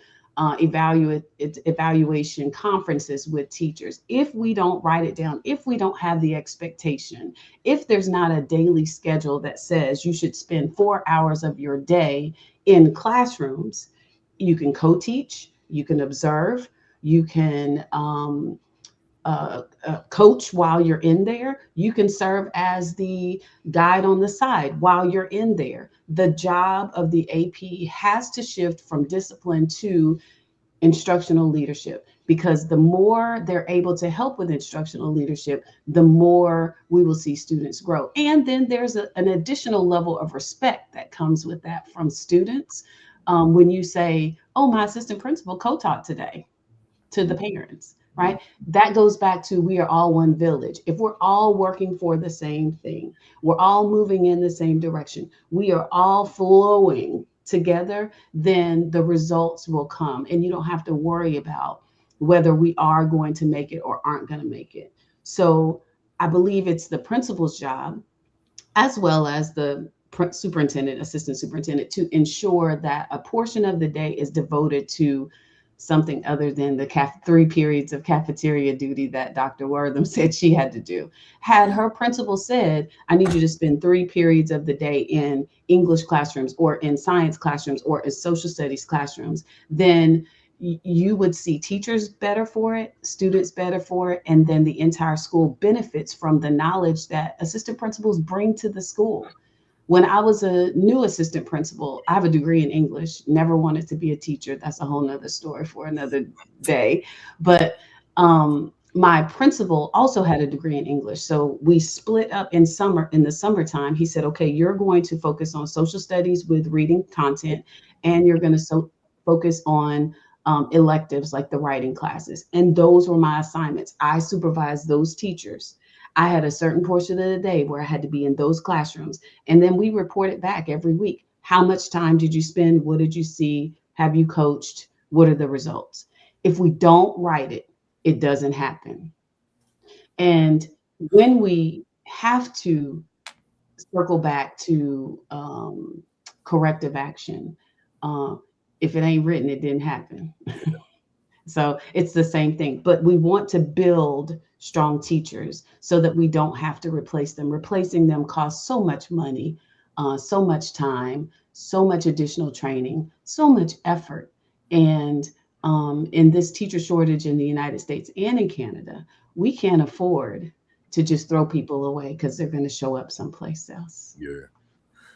evaluation conferences with teachers. If we don't write it down, if we don't have the expectation, if there's not a daily schedule that says you should spend 4 hours of your day in classrooms, you can co-teach, you can observe, you can coach while you're in there. You can serve as the guide on the side while you're in there. The job of the AP has to shift from discipline to instructional leadership, because the more they're able to help with instructional leadership, the more we will see students grow. And then there's an additional level of respect that comes with that from students. When you say, oh, my assistant principal co-taught today to the parents, right? That goes back to, we are all one village. If we're all working for the same thing, we're all moving in the same direction, we are all flowing together, then the results will come. And you don't have to worry about whether we are going to make it or aren't going to make it. So I believe it's the principal's job, as well as the superintendent, assistant superintendent, to ensure that a portion of the day is devoted to something other than the 3 periods of cafeteria duty that Dr. Wortham said she had to do. Had her principal said, I need you to spend 3 periods of the day in English classrooms, or in science classrooms, or in social studies classrooms, then you would see teachers better for it, students better for it, and then the entire school benefits from the knowledge that assistant principals bring to the school. When I was a new assistant principal, I have a degree in English, never wanted to be a teacher. That's a whole nother story for another day. But my principal also had a degree in English. So we split up in the summertime. He said, okay, you're going to focus on social studies with reading content, and you're going to focus on electives like the writing classes. And those were my assignments. I supervised those teachers. I had a certain portion of the day where I had to be in those classrooms. And then we reported back every week. How much time did you spend? What did you see? Have you coached? What are the results? If we don't write it, it doesn't happen. And when we have to circle back to corrective action, If it ain't written, it didn't happen. So it's the same thing, but we want to build strong teachers so that we don't have to replace them. Replacing them costs so much money, so much time, so much additional training, so much effort. And in this teacher shortage in the United States and in Canada, we can't afford to just throw people away because they're going to show up someplace else. Yeah.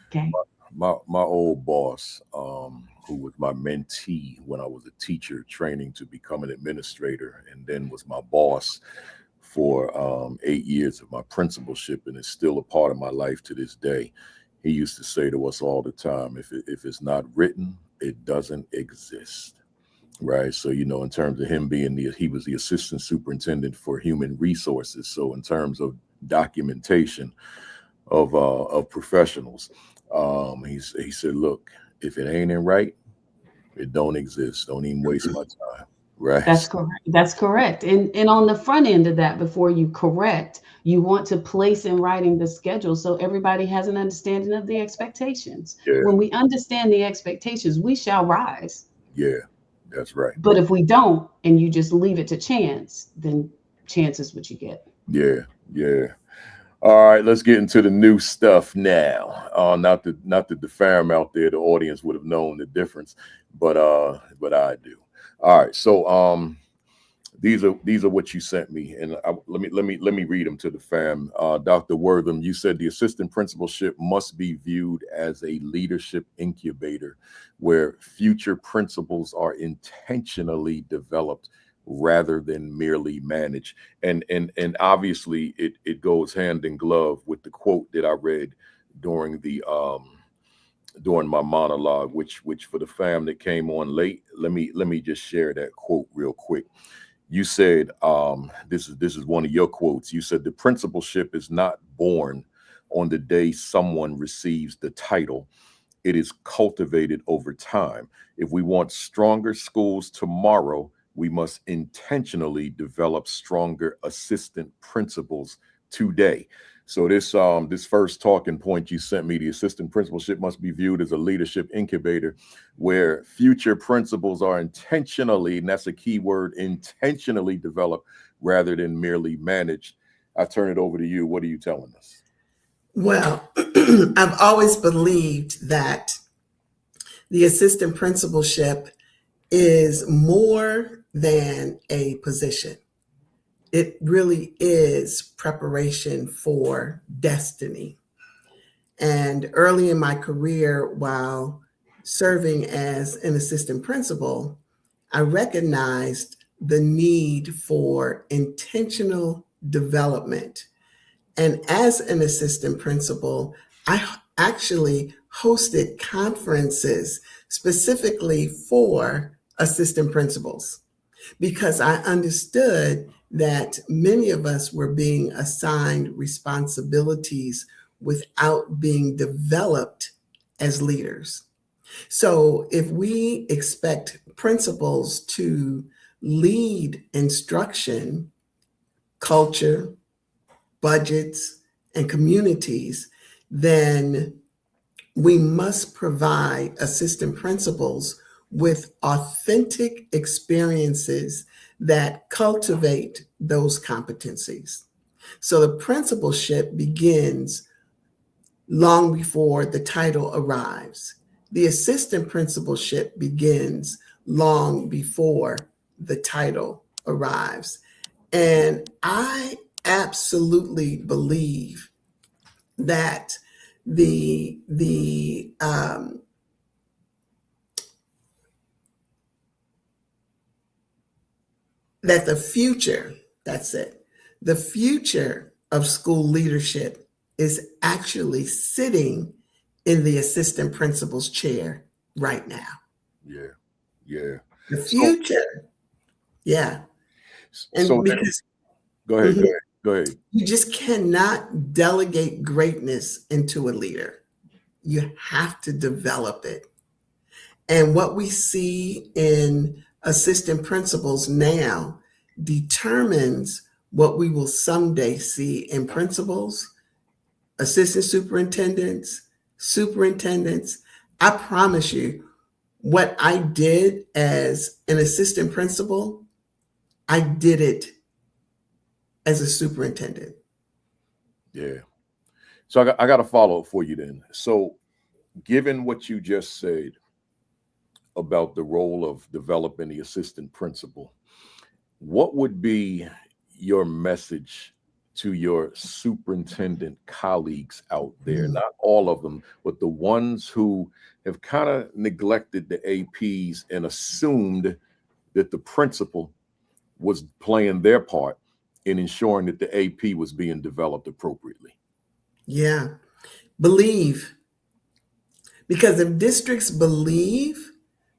Okay. My old boss, who was my mentee when I was a teacher training to become an administrator, and then was my boss for 8 years of my principalship, and is still a part of my life to this day. He used to say to us all the time, if it's not written, it doesn't exist. Right. So, in terms of him being he was the assistant superintendent for human resources. So in terms of documentation of professionals, he said, look, if it ain't in right, it don't exist. Don't even waste my time. Right. That's correct. That's correct. And on the front end of that, before you correct, you want to place in writing the schedule so everybody has an understanding of the expectations. Yeah. When we understand the expectations, we shall rise. Yeah, that's right. But if we don't, and you just leave it to chance, then chance is what you get. Yeah, yeah. All right, let's get into the new stuff now. Not that the fam out there, the audience would have known the difference, but I do. All right, so these are what you sent me, and let me read them to the fam. Dr. Wortham, you said the assistant principalship must be viewed as a leadership incubator where future principals are intentionally developed rather than merely managed. And obviously it goes hand in glove with the quote that I read during my monologue, which for the fam that came on late, let me just share that quote real quick. You said, this is one of your quotes. You said the principalship is not born on the day someone receives the title. It is cultivated over time. If we want stronger schools tomorrow, we must intentionally develop stronger assistant principals today. So this first talking point you sent me, the assistant principalship must be viewed as a leadership incubator where future principals are intentionally, and that's a key word, intentionally developed rather than merely managed. I turn it over to you. What are you telling us? Well, I've always believed that the assistant principalship is more than a position. It really is preparation for destiny. And early in my career, while serving as an assistant principal, I recognized the need for intentional development. And as an assistant principal, I actually hosted conferences specifically for assistant principals because I understood that many of us were being assigned responsibilities without being developed as leaders. So if we expect principals to lead instruction, culture, budgets, and communities, then we must provide assistant principals with authentic experiences that cultivate those competencies. So the principalship begins long before the title arrives. The assistant principalship begins long before the title arrives. And I absolutely believe that the future, that's it, the future of school leadership is actually sitting in the assistant principal's chair right now. Yeah, yeah. The future, yeah. And So because go ahead. You just cannot delegate greatness into a leader. You have to develop it. And what we see in assistant principals now determines what we will someday see in principals, assistant superintendents, superintendents. I promise you, What I did as an assistant principal, I did it as a superintendent. Yeah. So I got a follow up for you then. So, given what you just said about the role of developing the assistant principal, what would be your message to your superintendent colleagues out there? Not all of them, but the ones who have kind of neglected the APs and assumed that the principal was playing their part in ensuring that the AP was being developed appropriately. Yeah. Believe. Because if districts believe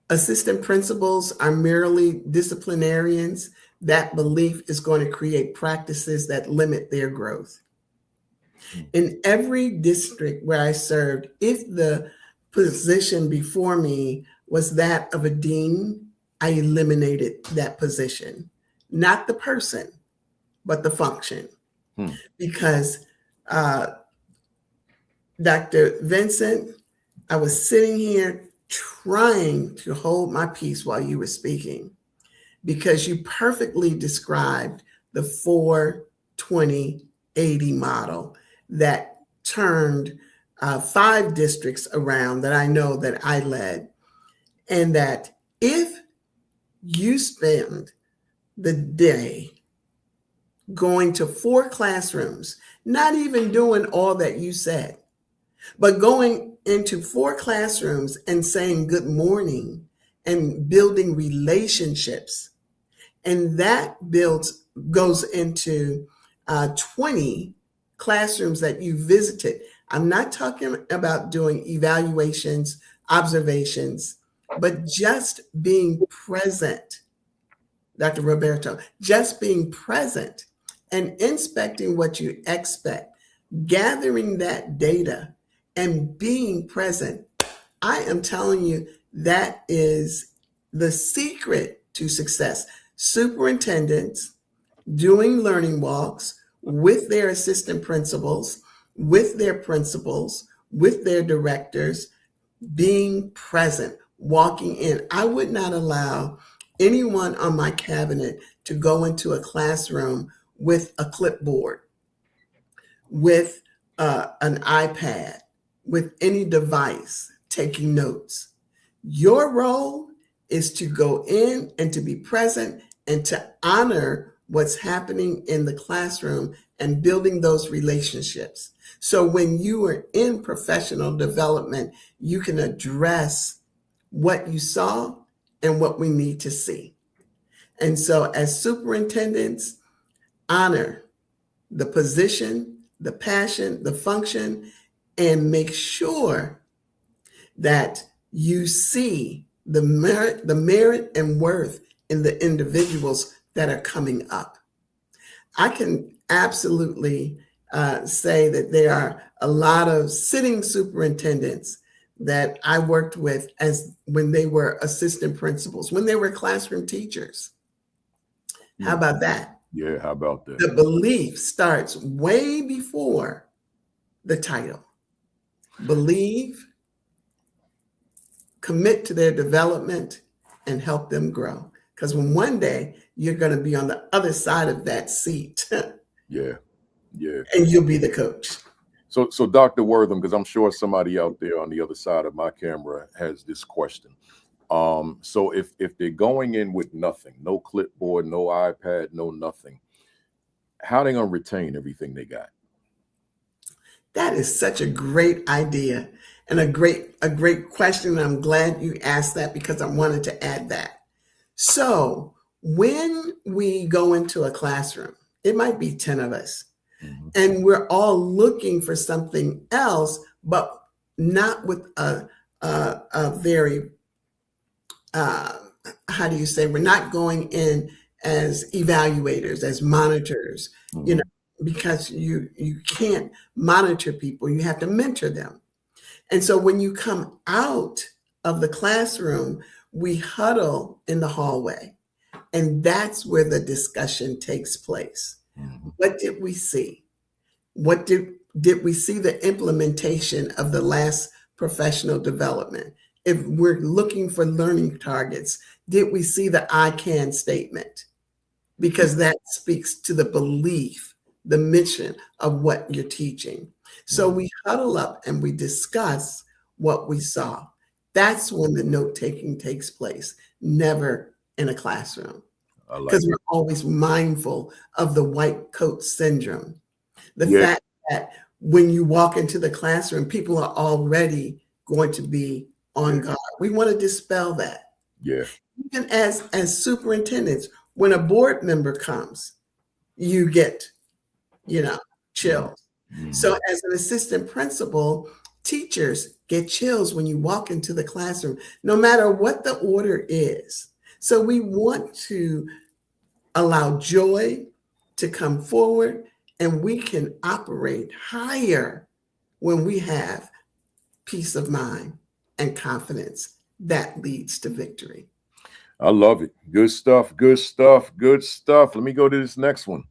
assistant principals are merely disciplinarians, that belief is going to create practices that limit their growth. In every district where I served, if the position before me was that of a dean, I eliminated that position. Not the person, but the function. Because Dr. Vincent, I was sitting here trying to hold my peace while you were speaking, because you perfectly described the 4-20-80 model that turned 5 districts around that I know that I led. And that if you spend the day going to 4 classrooms, not even doing all that you said, but going into 4 classrooms and saying good morning and building relationships, and that goes into 20 classrooms that you visited. I'm not talking about doing evaluations, observations, but just being present, Dr. Roberto, just being present and inspecting what you expect, gathering that data and being present. I am telling you, that is the secret to success. Superintendents doing learning walks with their assistant principals, with their principals, with their directors, being present, walking in. I would not allow anyone on my cabinet to go into a classroom with a clipboard, with an iPad, with any device taking notes. Your role is to go in and to be present and to honor what's happening in the classroom and building those relationships. So when you are in professional development, you can address what you saw and what we need to see. And so as superintendents, honor the position, the passion, the function, and make sure that you see the merit and worth in the individuals that are coming up. I can absolutely say that there are a lot of sitting superintendents that I worked with as when they were assistant principals, when they were classroom teachers. How about that? Yeah, how about that? The belief starts way before the title. Believe, commit to their development, and help them grow. Because when one day you're going to be on the other side of that seat. Yeah. And you'll be the coach. So Dr. Wortham, because I'm sure somebody out there on the other side of my camera has this question. So if they're going in with nothing, no clipboard, no iPad, no nothing, how are they going to retain everything they got? That is such a great idea and a great question. I'm glad you asked that because I wanted to add that. So when we go into a classroom, it might be 10 of us, and we're all looking for something else, but not with a very, how do you say, we're not going in as evaluators, as monitors, because you can't monitor people, you have to mentor them. And so when you come out of the classroom, we huddle in the hallway, and that's where the discussion takes place. What did we see? What did we see the implementation of the last professional development? if we're looking for learning targets, did we see the I can statement? Because that speaks to the belief, the mission of what you're teaching. So we huddle up and we discuss what we saw. That's when the note taking takes place, never in a classroom. Because we're always mindful of the white coat syndrome. The fact that when you walk into the classroom, people are already going to be on guard. We want to dispel that. Yeah. Even as superintendents, when a board member comes, you get, chills. Mm-hmm. So as an assistant principal, teachers get chills when you walk into the classroom, no matter what the order is. So we want to allow joy to come forward, and we can operate higher when we have peace of mind and confidence that leads to victory. I love it. Good stuff. Good stuff. Good stuff. Let me go to this next one.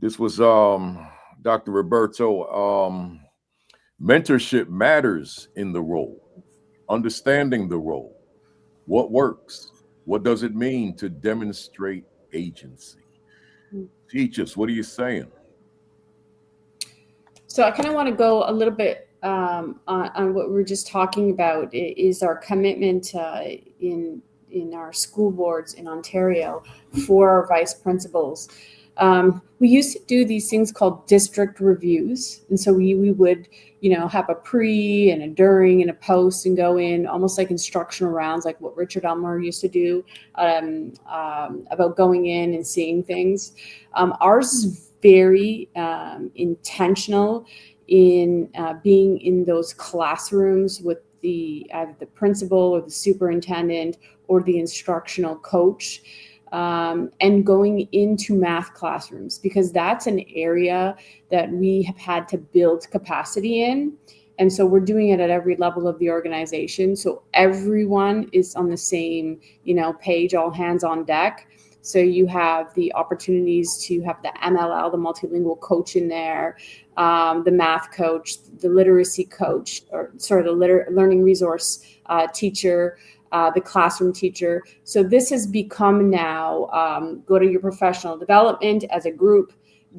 This was Dr. Roberto. Mentorship matters in the role. Understanding the role. What works? What does it mean to demonstrate agency? Teach us. What are you saying? So I kind of want to go a little bit on what we were just talking about, is our commitment in our school boards in Ontario for our vice principals. We used to do these things called district reviews. And so we would, have a pre and a during and a post and go in almost like instructional rounds, like what Richard Elmer used to do about going in and seeing things. Ours is very intentional in being in those classrooms with either the principal or the superintendent or the instructional coach. And going into math classrooms, because that's an area that we have had to build capacity in. And so we're doing it at every level of the organization. So everyone is on the same, page, all hands on deck. So you have the opportunities to have the MLL, the multilingual coach in there, the math coach, the literacy coach, the learning resource teacher, the classroom teacher. So this has become now, go to your professional development as a group,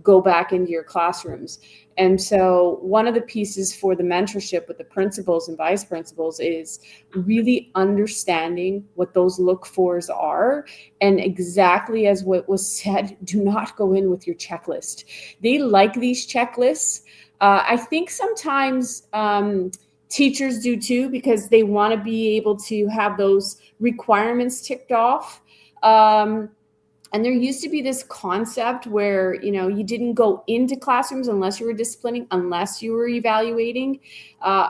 go back into your classrooms. And so one of the pieces for the mentorship with the principals and vice principals is really understanding what those look-fors are. And exactly as what was said, do not go in with your checklist. They like these checklists. I think sometimes teachers do too, because they want to be able to have those requirements ticked off. And there used to be this concept where, you didn't go into classrooms unless you were disciplining, unless you were evaluating,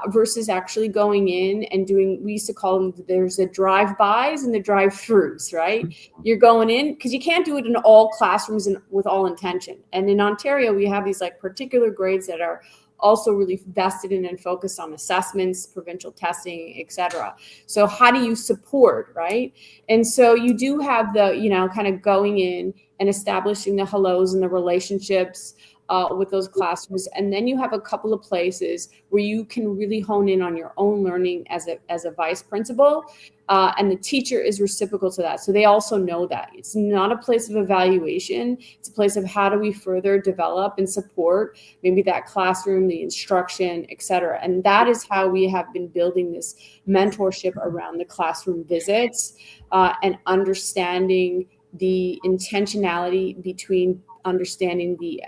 versus actually going in and doing, we used to call them, there's the drive-bys and the drive-throughs, right? You're going in, because you can't do it in all classrooms and with all intention. And in Ontario, we have these particular grades that are also really vested in and focused on assessments, provincial testing, et cetera. So how do you support, right? And so you do have the, kind of going in and establishing the hellos and the relationships with those classrooms. And then you have a couple of places where you can really hone in on your own learning as a vice principal. And the teacher is reciprocal to that. So they also know that it's not a place of evaluation. It's a place of how do we further develop and support maybe that classroom, the instruction, et cetera. And that is how we have been building this mentorship around the classroom visits and understanding the intentionality between understanding the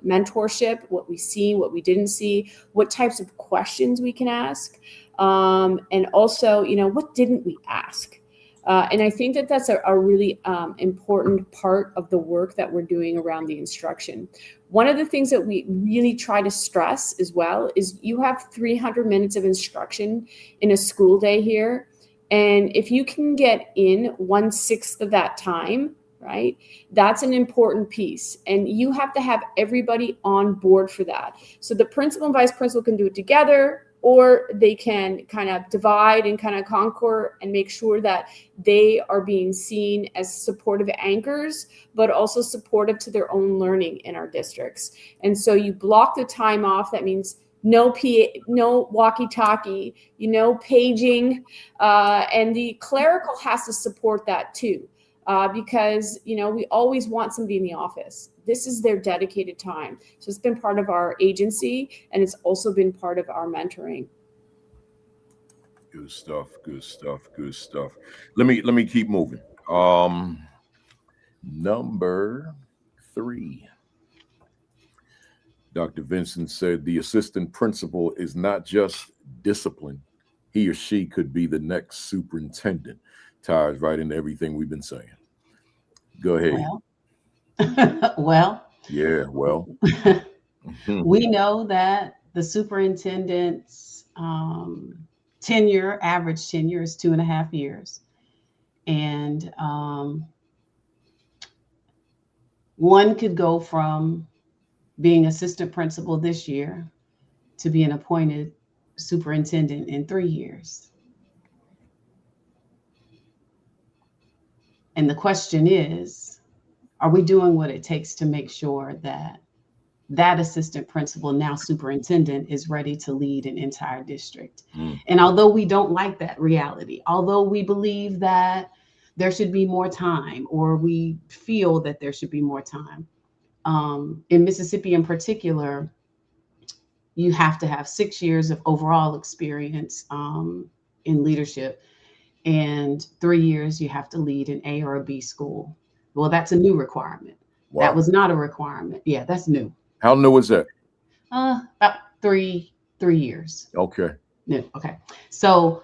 mentorship, what we see, what we didn't see, what types of questions we can ask. And also, what didn't we ask? And I think that that's a really important part of the work that we're doing around the instruction. One of the things that we really try to stress as well is you have 300 minutes of instruction in a school day here. And if you can get in 1/6 of that time, right, that's an important piece. And you have to have everybody on board for that. So the principal and vice principal can do it together, or they can kind of divide and kind of conquer and make sure that they are being seen as supportive anchors, but also supportive to their own learning in our districts. And so you block the time off. That means no walkie-talkie, paging, and the clerical has to support that too, because we always want somebody in the office. This is their dedicated time. So it's been part of our agency, and it's also been part of our mentoring. Good stuff. Good stuff. Good stuff. Let me keep moving. Number 3. Dr. Vincent said the assistant principal is not just discipline. He or she could be the next superintendent. Ties right into everything we've been saying. Go ahead. Well, yeah, well. We know that the superintendent's average tenure is 2.5 years. And one could go from being assistant principal this year to being appointed superintendent in 3 years. And the question is, are we doing what it takes to make sure that that assistant principal, now superintendent, is ready to lead an entire district? And although we don't like that reality, although we believe that there should be more time, or we feel that there should be more time, in Mississippi in particular, you have to have 6 years of overall experience in leadership, and 3 years you have to lead an A or a B school. Well, that's a new requirement. Wow. That was not a requirement. Yeah, that's new. How new is that? About 3 years. Okay. New. Okay. So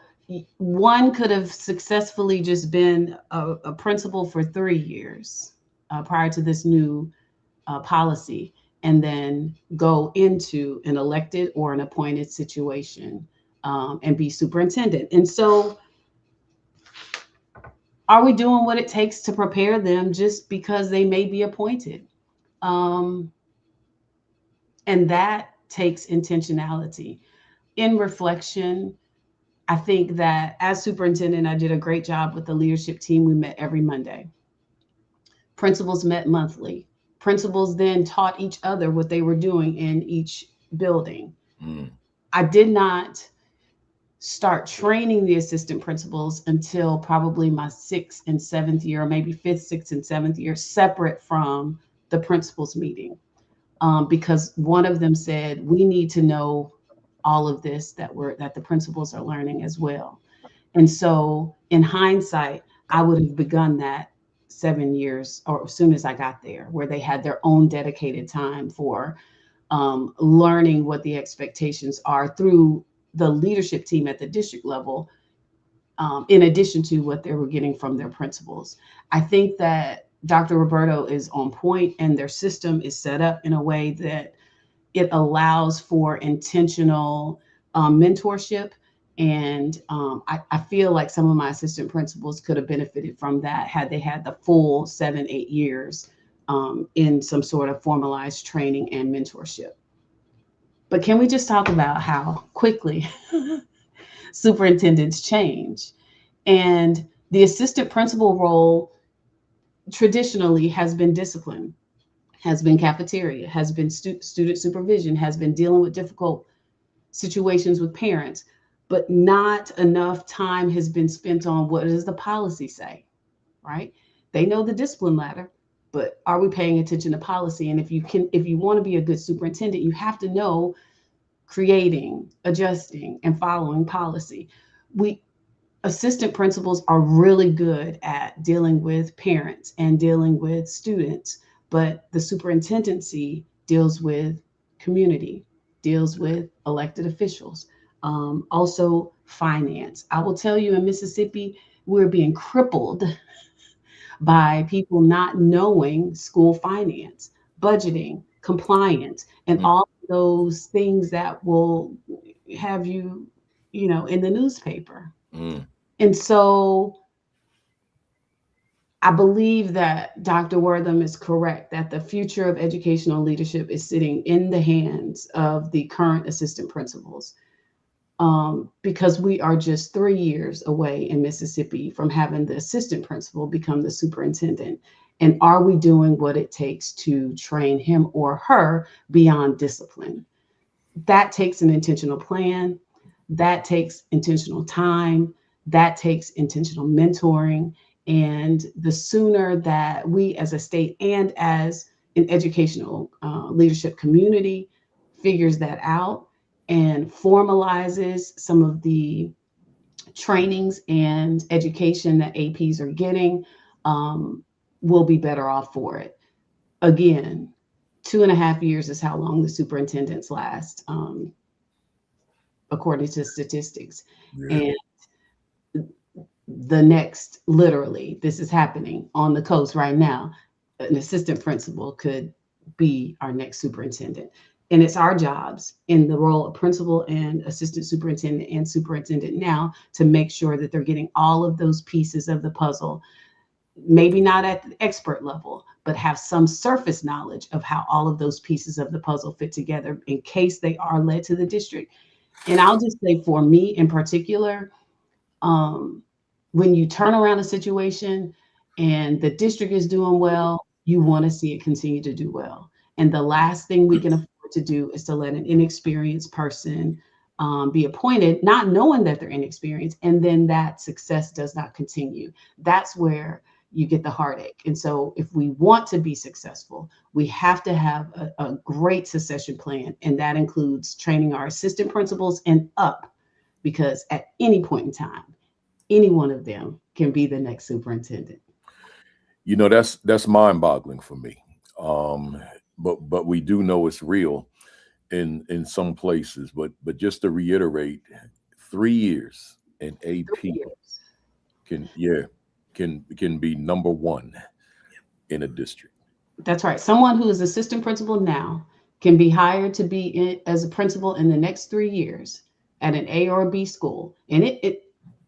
one could have successfully just been a principal for 3 years prior to this new policy, and then go into an elected or an appointed situation and be superintendent. And so are we doing what it takes to prepare them just because they may be appointed? And that takes intentionality. In reflection, I think that as superintendent, I did a great job with the leadership team. We met every Monday. Principals met monthly. Principals then taught each other what they were doing in each building. I did not start training the assistant principals until probably my 6th and 7th year, or maybe 5th, 6th, and 7th year, separate from the principals meeting, because one of them said, we need to know all of this that the principals are learning as well. And so in hindsight, I would have begun that 7 years, or as soon as I got there, where they had their own dedicated time for learning what the expectations are through the leadership team at the district level, in addition to what they were getting from their principals. I think that Dr. Roberto is on point, and their system is set up in a way that it allows for intentional mentorship. And I feel like some of my assistant principals could have benefited from that had they had the full 7-8 years in some sort of formalized training and mentorship. But can we just talk about how quickly superintendents change? And the assistant principal role traditionally has been discipline, has been cafeteria, has been student supervision, has been dealing with difficult situations with parents, but not enough time has been spent on what does the policy say, right? They know the discipline ladder, but are we paying attention to policy? And if you want to be a good superintendent, you have to know creating, adjusting, and following policy. Assistant principals are really good at dealing with parents and dealing with students, but the superintendency deals with community, deals with elected officials, also finance. I will tell you, in Mississippi, we're being crippled by people not knowing school finance, budgeting, compliance, and all those things that will have you, in the newspaper. And so I believe that Dr. Wortham is correct, that the future of educational leadership is sitting in the hands of the current assistant principals, because we are just 3 years away in Mississippi from having the assistant principal become the superintendent. And are we doing what it takes to train him or her beyond discipline? that takes an intentional plan, that takes intentional time, that takes intentional mentoring. And the sooner that we as a state and as an educational leadership community figures that out and formalizes some of the trainings and education that APs are getting, we'll be better off for it. Again, 2.5 years is how long the superintendents last, according to statistics. Yeah. And the next, literally, this is happening on the coast right now. An assistant principal could be our next superintendent. And it's our jobs in the role of principal and assistant superintendent and superintendent now to make sure that they're getting all of those pieces of the puzzle, maybe not at the expert level, but have some surface knowledge of how all of those pieces of the puzzle fit together in case they are led to the district. And I'll just say for me in particular, when you turn around a situation and the district is doing well, you want to see it continue to do well. And the last thing we can afford to do is to let an inexperienced person be appointed, not knowing that they're inexperienced, and then that success does not continue. That's where you get the heartache. And so if we want to be successful, we have to have a great succession plan. And that includes training our assistant principals and up, because at any point in time, any one of them can be the next superintendent. You know, that's mind-boggling for me. But we do know it's real in some places. But just to reiterate, 3 years in AP can be number one in a district. That's right. Someone who is assistant principal now can be hired to be as a principal in the next 3 years at an A or a B school. And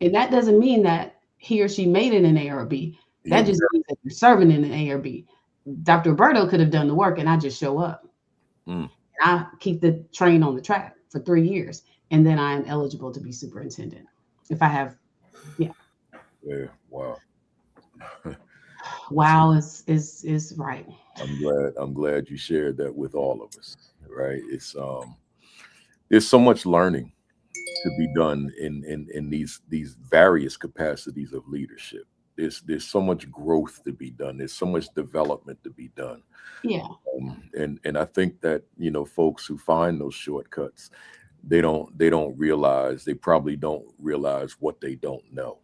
and that doesn't mean that he or she made it an A or a B. That just means that you're serving in an A or B. Dr. Roberto could have done the work and I just show up. I keep the train on the track for 3 years. And then I am eligible to be superintendent. If I have, Yeah, wow. Wow is right. I'm glad you shared that with all of us. Right. It's there's so much learning to be done in these various capacities of leadership. There's so much growth to be done. There's so much development to be done. Yeah. And I think that, you know, folks who find those shortcuts, they probably don't realize what they don't know.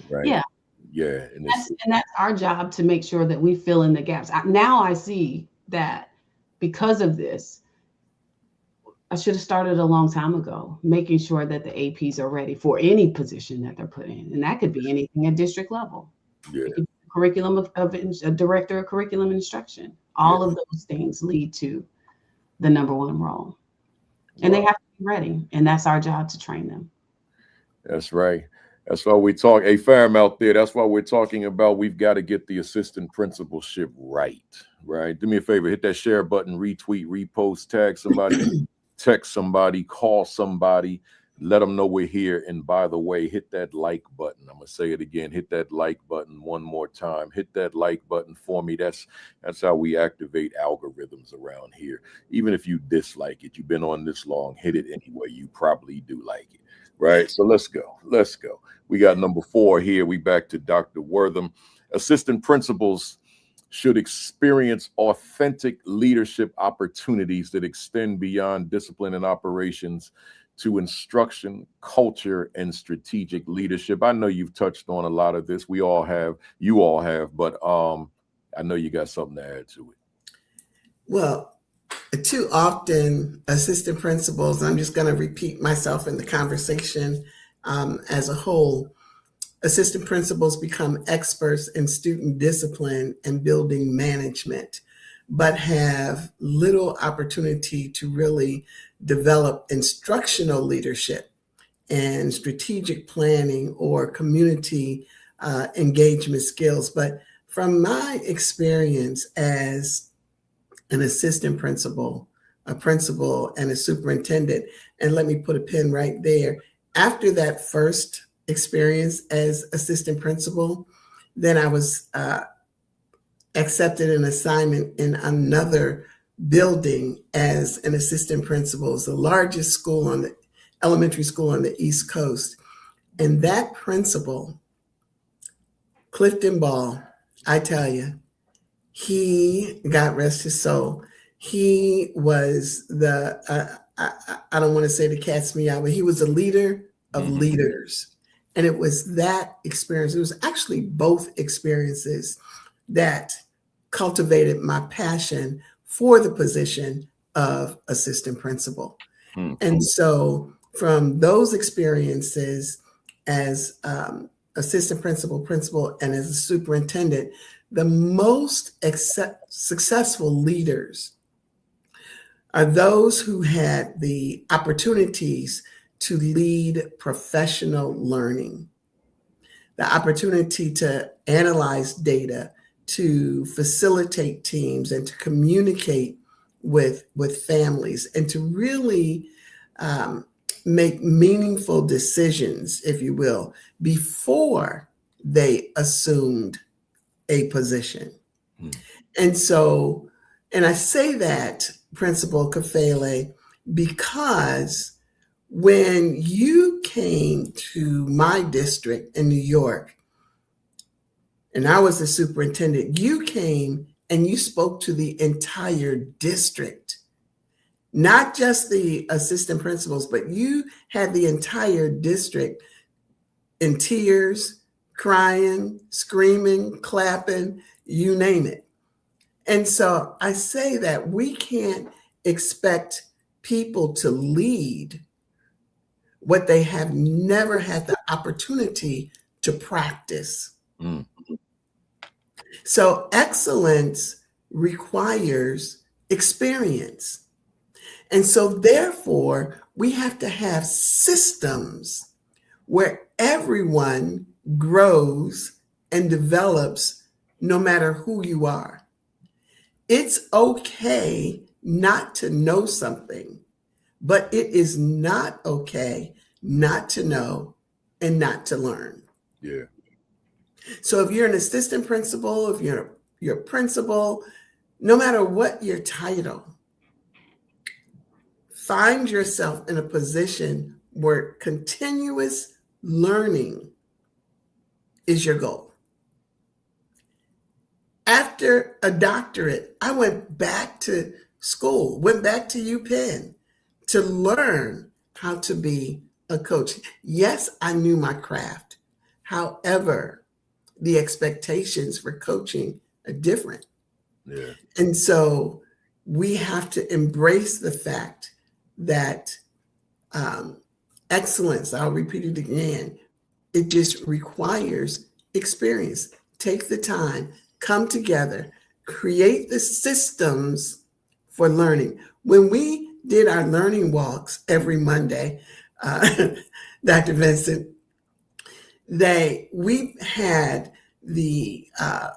Right. Yeah. Yeah. And that's our job, to make sure that we fill in the gaps. Now I see that because of this, I should have started a long time ago, making sure that the APs are ready for any position that they're put in. And that could be anything at district level. Yeah. It could be curriculum of a director of curriculum instruction. All of those things lead to the number one role. And they have to be ready. And that's our job, to train them. That's right. That's why we talk, a fam out there. That's why we're talking about we've got to get the assistant principalship right. Right. Do me a favor, hit that share button, retweet, repost, tag somebody, text somebody, call somebody, let them know we're here. And by the way, hit that like button. I'm gonna say it again. Hit that like button one more time. Hit that like button for me. That's how we activate algorithms around here. Even if you dislike it, you've been on this long, hit it anyway. You probably do like it. Right. So let's go. We got number 4 here. We back to Dr. Wortham. Assistant principals should experience authentic leadership opportunities that extend beyond discipline and operations to instruction, culture, and strategic leadership. I know you've touched on a lot of this. You all have, but I know you got something to add to it. Well, too often assistant principals, I'm just going to repeat myself in the conversation as a whole, assistant principals become experts in student discipline and building management, but have little opportunity to really develop instructional leadership and strategic planning or community engagement skills. But from my experience as an assistant principal, a principal, and a superintendent, and let me put a pin right there, after that first experience as assistant principal, then I was accepted an assignment in another building as an assistant principal. It's the largest school on the elementary school on the East Coast. And that principal, Clifton Ball, I tell you, he, God rest his soul, he was I don't want to say the cat's meow, but he was a leader of leaders. And it was that experience, it was actually both experiences that cultivated my passion for the position of assistant principal. And so from those experiences as assistant principal, and as a superintendent, the most successful leaders are those who had the opportunities to lead professional learning, the opportunity to analyze data, to facilitate teams, and to communicate with families, and to really make meaningful decisions, if you will, before they assumed a position. And so, and I say that, Principal Kafele, because when you came to my district in New York, and I was the superintendent, you came and you spoke to the entire district, not just the assistant principals, but you had the entire district in tears, crying, screaming, clapping, you name it. And so I say that we can't expect people to lead what they have never had the opportunity to practice. So excellence requires experience. And so therefore, we have to have systems where everyone grows and develops no matter who you are. It's okay not to know something, but it is not okay not to know and not to learn. Yeah. So if you're an assistant principal, if you're a principal, no matter what your title, find yourself in a position where continuous learning is your goal. After a doctorate, I went back to school, went back to UPenn to learn how to be a coach. Yes, I knew my craft. However, the expectations for coaching are different. Yeah. And so we have to embrace the fact that excellence, I'll repeat it again, it just requires experience. Take the time, come together, create the systems for learning. When we did our learning walks every Monday, Dr. Vincent, we had the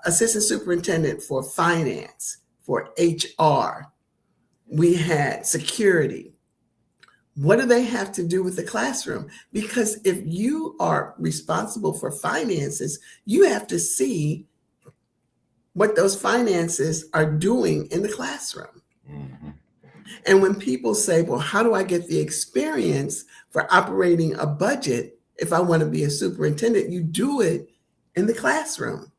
assistant superintendent for finance, for HR. We had security. What do they have to do with the classroom? Because if you are responsible for finances, you have to see what those finances are doing in the classroom. And when people say, well, how do I get the experience for operating a budget if I want to be a superintendent? You do it in the classroom.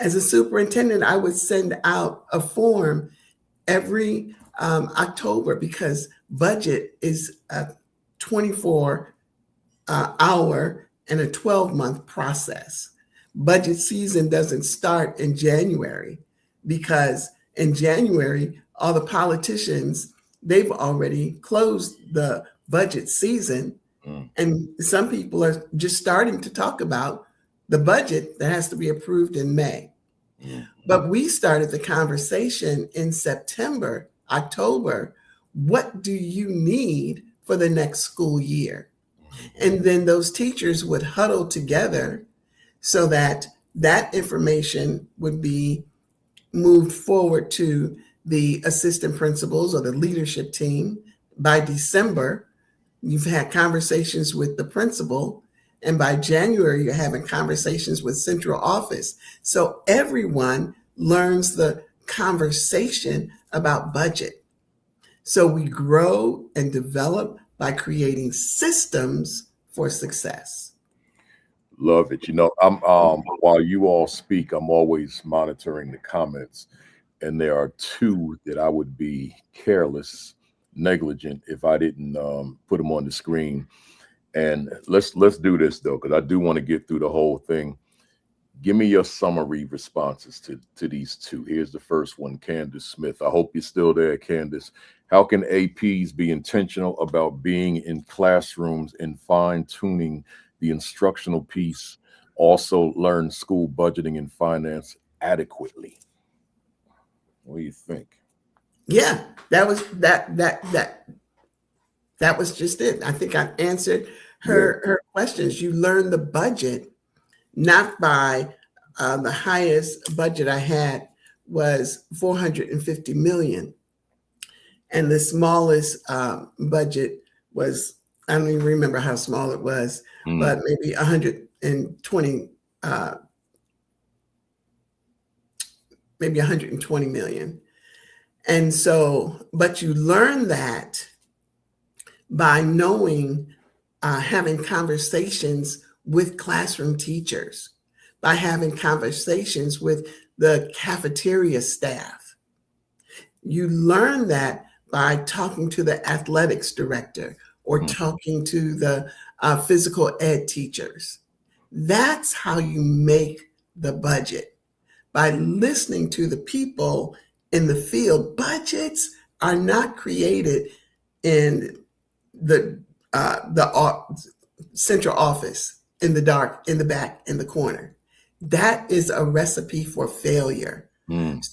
As a superintendent, I would send out a form every October, because budget is a 24-hour and a 12-month process. Budget season doesn't start in January, because in January, all the politicians, they've already closed the budget season. And some people are just starting to talk about the budget that has to be approved in May. But we started the conversation in September, October. What do you need for the next school year? And then those teachers would huddle together so that that information would be moved forward to the assistant principals or the leadership team. By December, you've had conversations with the principal, and by January, you're having conversations with central office. So everyone learns the conversation about budget. So we grow and develop by creating systems for success. Love it. I'm while you all speak, I'm always monitoring the comments, and there are two that I would be careless, negligent if I didn't put them on the screen. And let's do this though, because I do want to get through the whole thing. Give me your summary responses to these two. Here's the first one, Candace Smith. I hope you're still there, Candace. How can APs be intentional about being in classrooms and fine-tuning the instructional piece, also learn school budgeting and finance adequately? What do you think? Yeah, that was just it. I think I answered her questions. You learn the budget not by the highest budget I had was $450 million, and the smallest budget was, I don't even remember how small it was, but maybe 120, maybe 120 million. And so, but you learn that by knowing, having conversations with classroom teachers, by having conversations with the cafeteria staff. You learn that by talking to the athletics director or talking to the physical ed teachers. That's how you make the budget, by listening to the people in the field. Budgets are not created in the central office, in the dark, in the back, in the corner. That is a recipe for failure.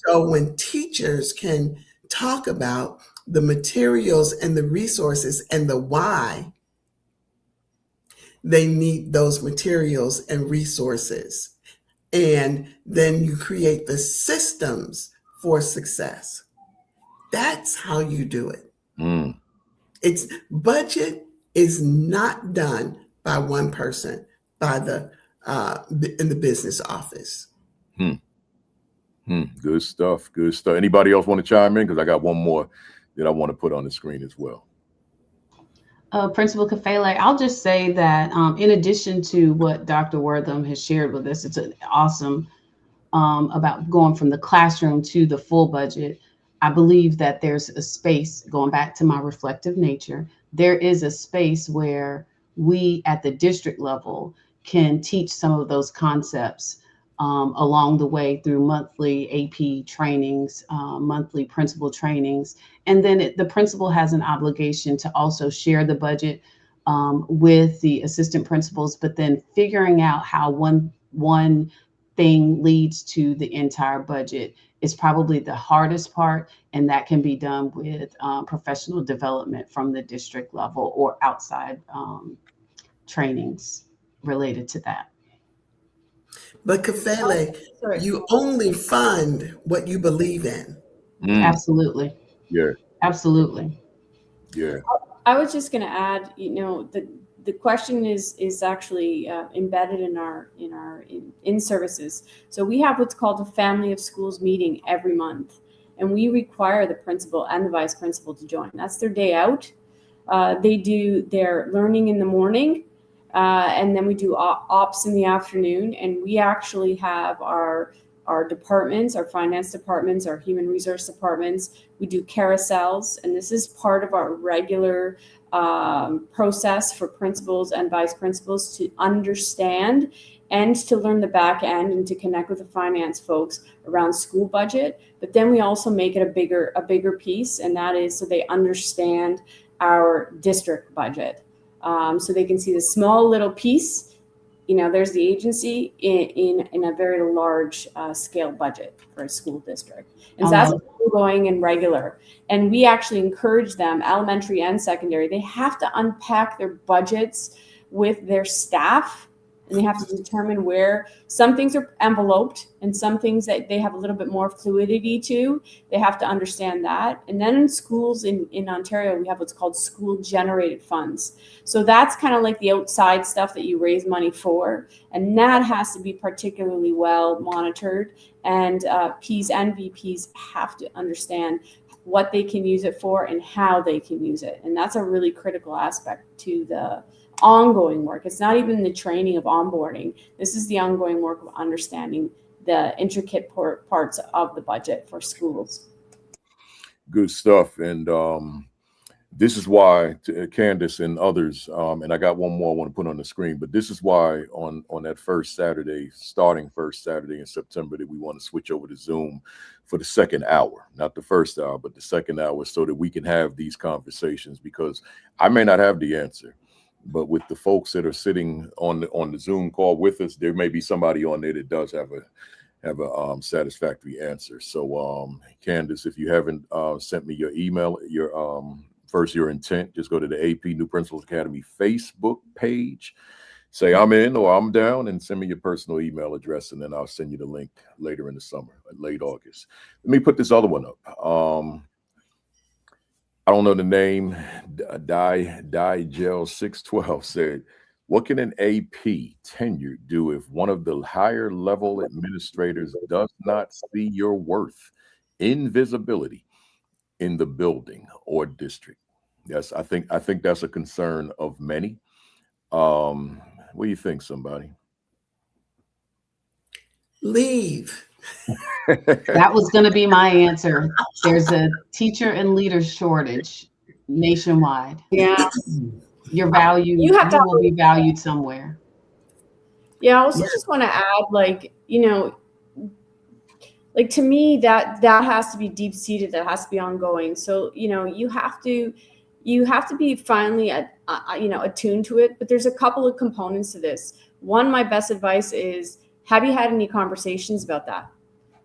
So when teachers can talk about the materials and the resources and the why they need those materials and resources, and then you create the systems for success. That's how you do it. It's budget is not done by one person, by the in the business office. Good stuff. Good stuff. Anybody else want to chime in? Because I got one more that I want to put on the screen as well. Principal Kafele, I'll just say that in addition to what Dr. Wortham has shared with us, it's awesome about going from the classroom to the full budget. I believe that there's a space, going back to my reflective nature, there is a space where we at the district level can teach some of those concepts along the way through monthly AP trainings, monthly principal trainings. And then the principal has an obligation to also share the budget with the assistant principals, but then figuring out how one thing leads to the entire budget is probably the hardest part. And that can be done with professional development from the district level or outside trainings related to that. But Kafele, you only fund what you believe in. Absolutely. Yeah. Absolutely. Yeah. I was just going to add, the question is actually embedded in our services. So we have what's called a family of schools meeting every month, and we require the principal and the vice principal to join. That's their day out. They do their learning in the morning. And then we do ops in the afternoon, and we actually have our departments, our finance departments, our human resource departments. We do carousels, and this is part of our regular process for principals and vice principals to understand and to learn the back end and to connect with the finance folks around school budget. But then we also make it a bigger piece, and that is so they understand our district budget. So they can see the small little piece, there's the agency in a very large scale budget for a school district. And so that's ongoing and regular. And we actually encourage them, elementary and secondary, they have to unpack their budgets with their staff And they have to determine where some things are enveloped and some things that they have a little bit more fluidity to. They have to understand that. And then in schools in Ontario, we have what's called school generated funds. So that's kind of like the outside stuff that you raise money for. And that has to be particularly well monitored. And Ps and VPs have to understand what they can use it for and how they can use it. And that's a really critical aspect to the ongoing work. It's not even the training of onboarding. This is the ongoing work of understanding the intricate parts of the budget for schools. Good stuff. And this is why, Candace and others, and I got one more I want to put on the screen, but this is why on that first Saturday, starting first Saturday in September, that we want to switch over to Zoom for the second hour, not the first hour, but the second hour, so that we can have these conversations, because I may not have the answer. But with the folks that are sitting on the Zoom call with us, there may be somebody on there that does have a satisfactory answer. So, Candace, if you haven't sent me your email, your intent, just go to the AP New Principals Academy Facebook page, say I'm in or I'm down, and send me your personal email address, and then I'll send you the link later in the summer, late August. Let me put this other one up. I don't know the name. Digel 612 said, what can an AP tenure do if one of the higher level administrators does not see your worth, invisibility in the building or district? Yes, I think that's a concern of many. What do you think, somebody? Leave. That was going to be my answer. There's a teacher and leader shortage nationwide. Yeah. Your value, you will be valued somewhere. Yeah, I also just want to add, like, like, to me, that has to be deep seated, that has to be ongoing. So, you have to be finally attuned to it. But there's a couple of components to this. One, my best advice is, have you had any conversations about that?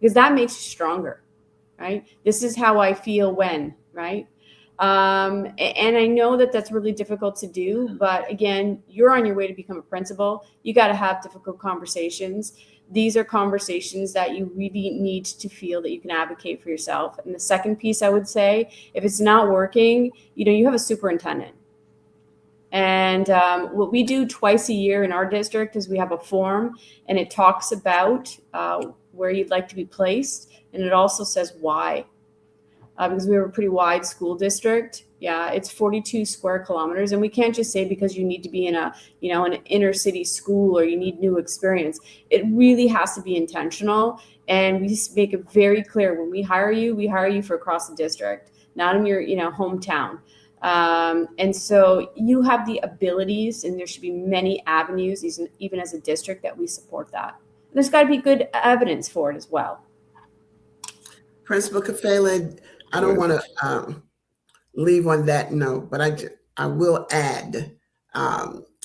Because that makes you stronger, right? This is how I feel when, right? And I know that that's really difficult to do, but again, you're on your way to become a principal. You got to have difficult conversations. These are conversations that you really need to feel that you can advocate for yourself. And the second piece, I would say, if it's not working, you have a superintendent. And what we do twice a year in our district is we have a form, and it talks about where you'd like to be placed. And it also says why. Because we have a pretty wide school district. Yeah, it's 42 square kilometers. And we can't just say because you need to be in an inner city school or you need new experience. It really has to be intentional. And we make it very clear, when we hire you for across the district, not in your hometown. And so you have the abilities, and there should be many avenues, even as a district, that we support that. And there's got to be good evidence for it as well. Principal Kafele, I don't want to leave on that note, but I will add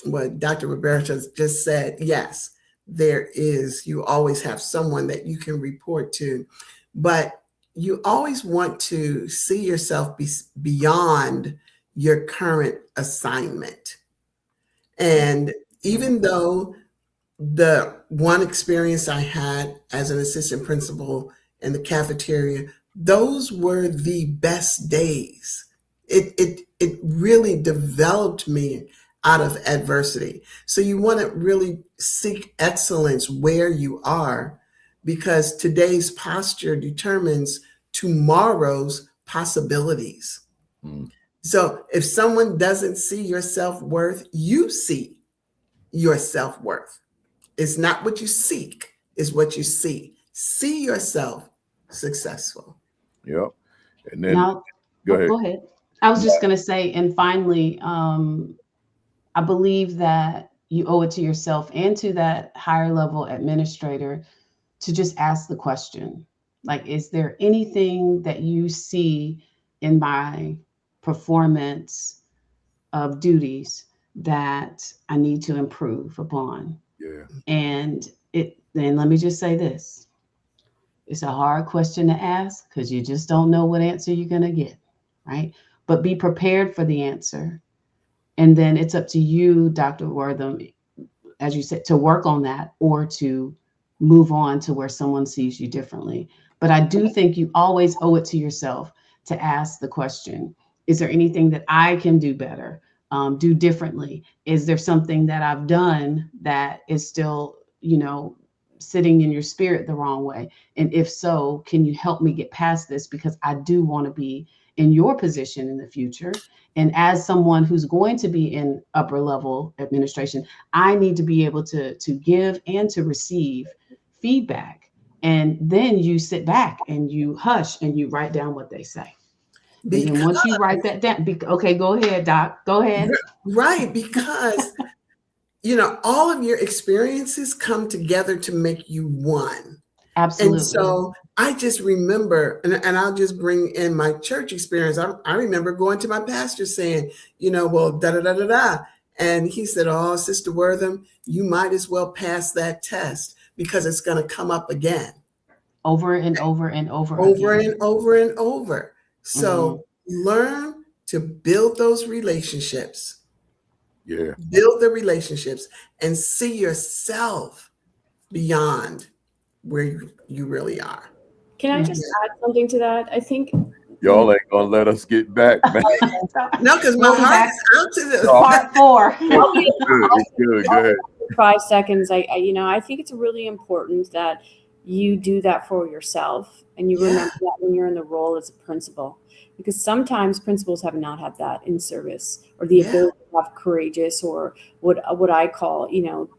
what Dr. Roberto just said. Yes, you always have someone that you can report to, but you always want to see yourself beyond your current assignment. And even though the one experience I had as an assistant principal in the cafeteria, those were the best days. It really developed me out of adversity. So you want to really seek excellence where you are, because today's posture determines tomorrow's possibilities. So if someone doesn't see your self-worth, you see your self-worth. It's not what you seek, it's what you see. See yourself successful. Yep. And then go ahead. I was just going to say, and finally, I believe that you owe it to yourself and to that higher level administrator to just ask the question, like, is there anything that you see in my performance of duties that I need to improve upon? Yeah. And then let me just say this. It's a hard question to ask because you just don't know what answer you're going to get, right? But be prepared for the answer. And then it's up to you, Dr. Wortham, as you said, to work on that or to move on to where someone sees you differently. But I do think you always owe it to yourself to ask the question, is there anything that I can do better, do differently? Is there something that I've done that is still, sitting in your spirit the wrong way? And if so, can you help me get past this? Because I do want to be in your position in the future. And as someone who's going to be in upper level administration, I need to be able to give and to receive feedback. And then you sit back and you hush and you write down what they say. And then once you write that down, okay, go ahead, Doc. Go ahead. Right, because all of your experiences come together to make you one. Absolutely. And so I just remember, and I'll just bring in my church experience. I remember going to my pastor saying, well, da-da-da-da-da. And he said, oh, Sister Wortham, you might as well pass that test because it's going to come up again. Over and over and over again. And over and over. So learn to build those relationships. Yeah. Build the relationships and see yourself beyond where you really are. Can I just add something to that? I think y'all ain't gonna let us get back, man. No, because my heart is out to this. Part 4. It's good. Go ahead. 5 seconds. I think it's really important that you do that for yourself and you remember that when you're in the role as a principal, because sometimes principals have not had that in service or the ability to have courageous or what I call,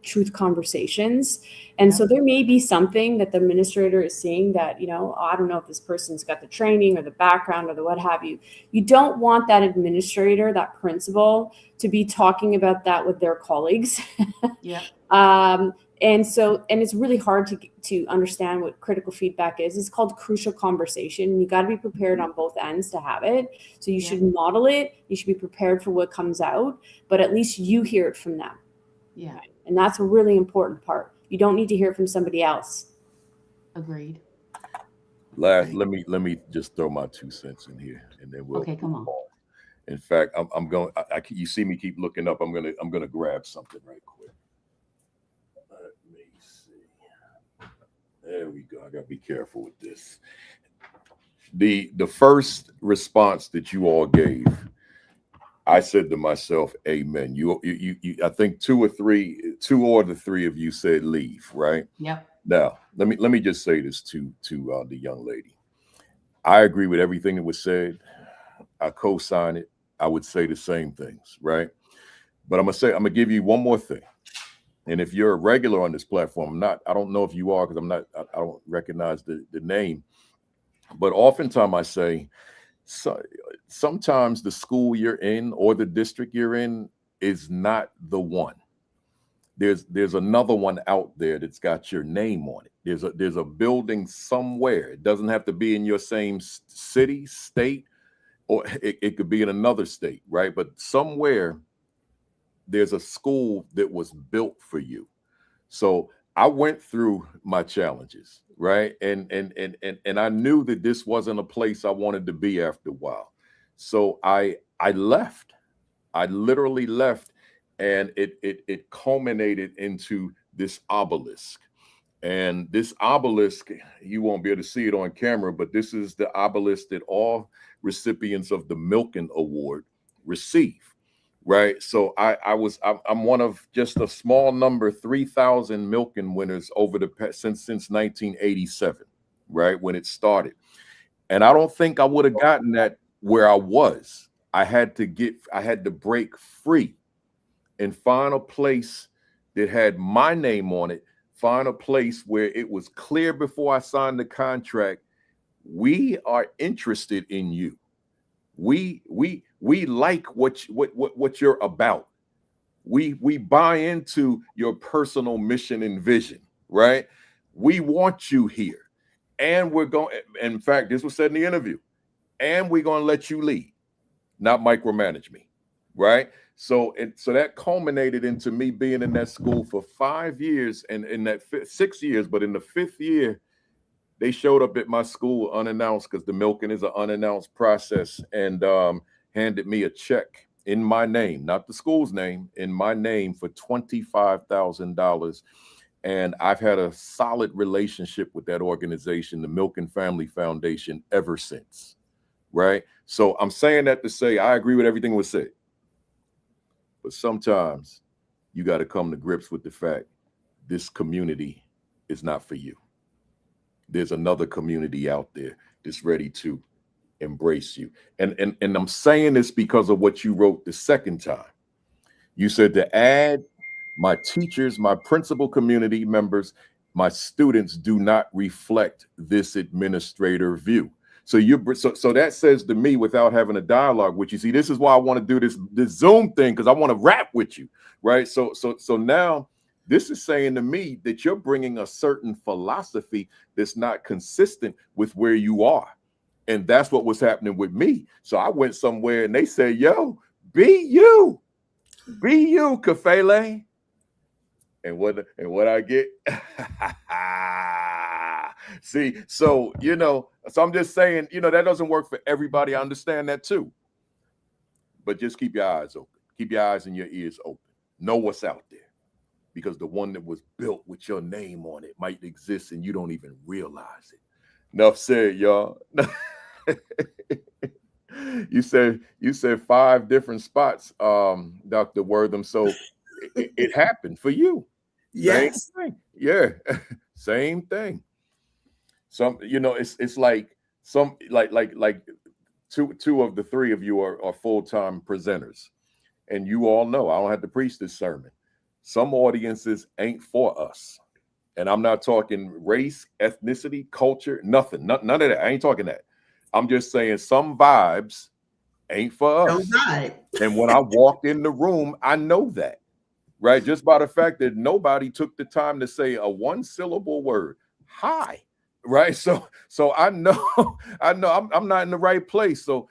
truth conversations. And so there may be something that the administrator is seeing that, I don't know if this person's got the training or the background or the what have you. You don't want that administrator, that principal, to be talking about that with their colleagues. Yeah. And it's really hard to understand what critical feedback is. It's called crucial conversation. You got to be prepared on both ends to have it. So you should model it. You should be prepared for what comes out, but at least you hear it from them. Yeah. And that's a really important part. You don't need to hear from somebody else. Agreed. Let me just throw my 2 cents in here, and then we'll. Okay, come on. In fact, I'm going. You see me keep looking up. I'm gonna grab something right quick. Let me see. There we go. I gotta be careful with this. The first response that you all gave, I said to myself, "Amen." You I think two or the three of you said leave, right? Yep. Now, let me just say this to the young lady. I agree with everything that was said. I co-sign it. I would say the same things, right? But I'm gonna give you one more thing. And if you're a regular on this platform, I don't know if you are, because I don't recognize the name. But oftentimes I say, sometimes the school you're in or the district you're in is not the one. There's another one out there that's got your name on it. There's a building somewhere. It doesn't have to be in your same city, state, or it could be in another state, right? But somewhere there's a school that was built for you. So I went through my challenges, right? And I knew that this wasn't a place I wanted to be after a while. So I left. I literally left, and it culminated into this obelisk. And this obelisk, you won't be able to see it on camera, but this is the obelisk that all recipients of the Milken Award receive, right? So I'm one of just a small number, 3,000 Milken winners over since 1987, right, when it started. And I don't think I would have gotten that where I was. I had to break free and find a place that had my name on it. Find a place where it was clear before I signed the contract, we are interested in you. We like what you're about. We buy into your personal mission and vision, right? We want you here. And we're going, in fact, this was said in the interview, and we're going to let you lead, not micromanage me, right? So that culminated into me being in that school for 5 years, and in that 6 years, but in the 5th year, they showed up at my school unannounced, because the Milken is an unannounced process, and handed me a check in my name, not the school's name, in my name for $25,000. And I've had a solid relationship with that organization, the Milk and Family Foundation, ever since. Right. So I'm saying that to say I agree with everything was said. But sometimes you got to come to grips with the fact this community is not for you. There's another community out there that's ready to embrace you. And I'm saying this because of what you wrote the second time. You said to add my teachers, my principal community members, my students do not reflect this administrator view. So so that says to me, without having a dialogue with you, see, this is why I want to do this Zoom thing, because I want to rap with you, right? So now this is saying to me that you're bringing a certain philosophy that's not consistent with where you are. And that's what was happening with me. So I went somewhere and they said, yo, be you, Kafele. And what I get? See, so, so I'm just saying, that doesn't work for everybody. I understand that too. But just keep your eyes open. Keep your eyes and your ears open. Know what's out there. Because the one that was built with your name on it might exist and you don't even realize it. Enough said, y'all. You said 5 different spots, Dr. Wortham. So it happened for you. Yes. Same thing. Yeah. Same thing. Some, it's like two of the 3 of you are full-time presenters. And you all know, I don't have to preach this sermon. Some audiences ain't for us. And I'm not talking race, ethnicity, culture, nothing. None of that. I ain't talking that. I'm just saying some vibes ain't for us. And when I walked in the room, I know that, right? Just by the fact that nobody took the time to say a 1-syllable word, hi, right? So I know I'm not in the right place. So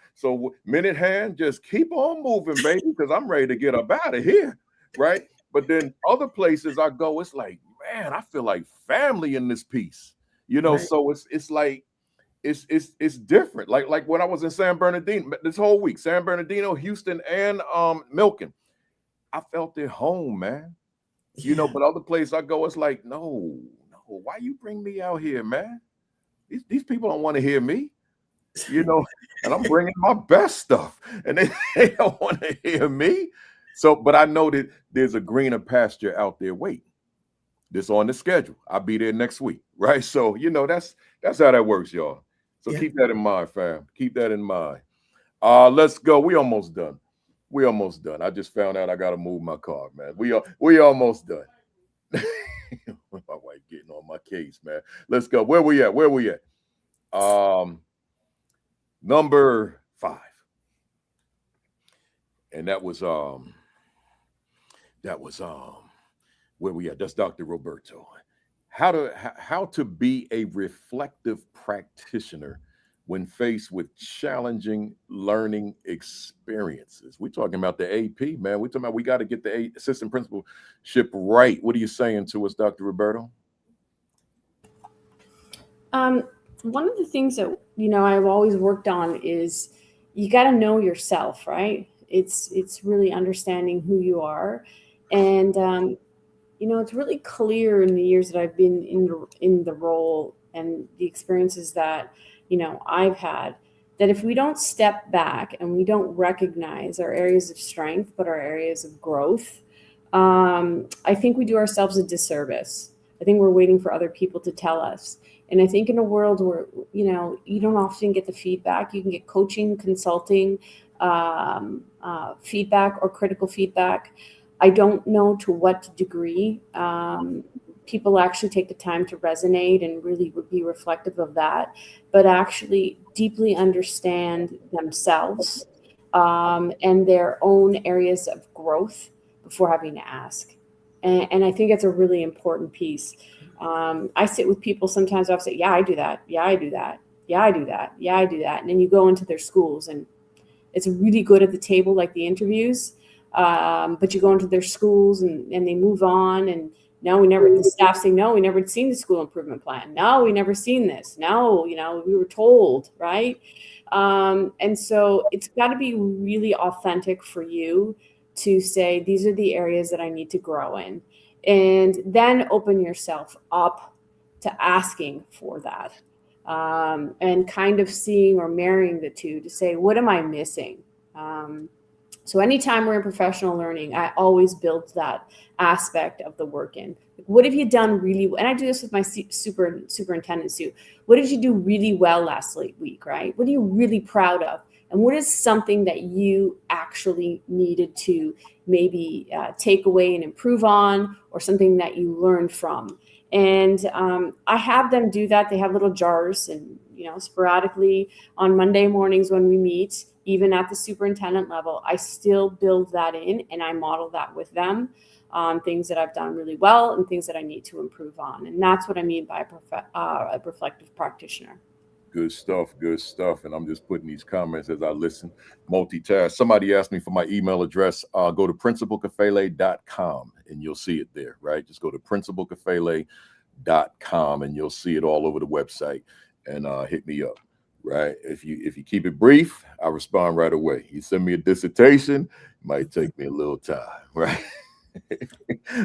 minute hand, just keep on moving, baby, because I'm ready to get up out of here, right? But then other places I go, it's like, man, I feel like family in this piece, right. So it's like, it's different. Like when I was in San Bernardino this whole week, San Bernardino, Houston, and Milken, I felt at home, man. Yeah. But other places I go, it's like, no, why you bring me out here, man? These people don't want to hear me, and I'm bringing my best stuff, and they don't want to hear me. So, but I know that there's a greener pasture out there waiting. This on the schedule. I'll be there next week, right? So, that's how that works, y'all. So Keep that in mind, fam. Keep that in mind. Let's go. We almost done. I just found out I got to move my car, man. We almost done. My wife getting on my case, man. Let's go. Where we at? Number 5. And that was where we at? That's Dr. Roberto. How to be a reflective practitioner when faced with challenging learning experiences. We're talking about the AP, man. We're talking about we got to get the assistant principalship right. What are you saying to us, Dr. Roberto? One of the things that, I've always worked on is you got to know yourself, right? It's really understanding who you are. And, it's really clear in the years that I've been in the role and the experiences that, I've had, that if we don't step back and we don't recognize our areas of strength, but our areas of growth, I think we do ourselves a disservice. I think we're waiting for other people to tell us. And I think in a world where, you don't often get the feedback, you can get coaching, consulting, feedback or critical feedback. I don't know to what degree people actually take the time to resonate and really be reflective of that, but actually deeply understand themselves and their own areas of growth before having to ask. And I think it's a really important piece. I sit with people sometimes, I'll say, yeah, I do that. Yeah, I do that. Yeah, I do that. Yeah, I do that. And then you go into their schools and it's really good at the table, like the interviews. But you go into their schools and they move on, and no, the staff saying, no, we never had seen the school improvement plan. No, we never seen this. No, we were told, right? And so it's got to be really authentic for you to say, these are the areas that I need to grow in. And then open yourself up to asking for that, and kind of seeing or marrying the two to say, what am I missing? So anytime we're in professional learning, I always build that aspect of the work in. What have you done really well? And I do this with my superintendents too. What did you do really well last week, right? What are you really proud of? And what is something that you actually needed to maybe take away and improve on, or something that you learned from? And I have them do that. They have little jars, and sporadically on Monday mornings when we meet, even at the superintendent level, I still build that in, and I model that with them on things that I've done really well and things that I need to improve on. And that's what I mean by a reflective practitioner. Good stuff. Good stuff. And I'm just putting these comments as I listen. Multitask. Somebody asked me for my email address. Go to principalkafele.com and you'll see it there, right? Just go to principalkafele.com and you'll see it all over the website, and hit me up. Right. If you keep it brief, I respond right away. You send me a dissertation, it might take me a little time. Right.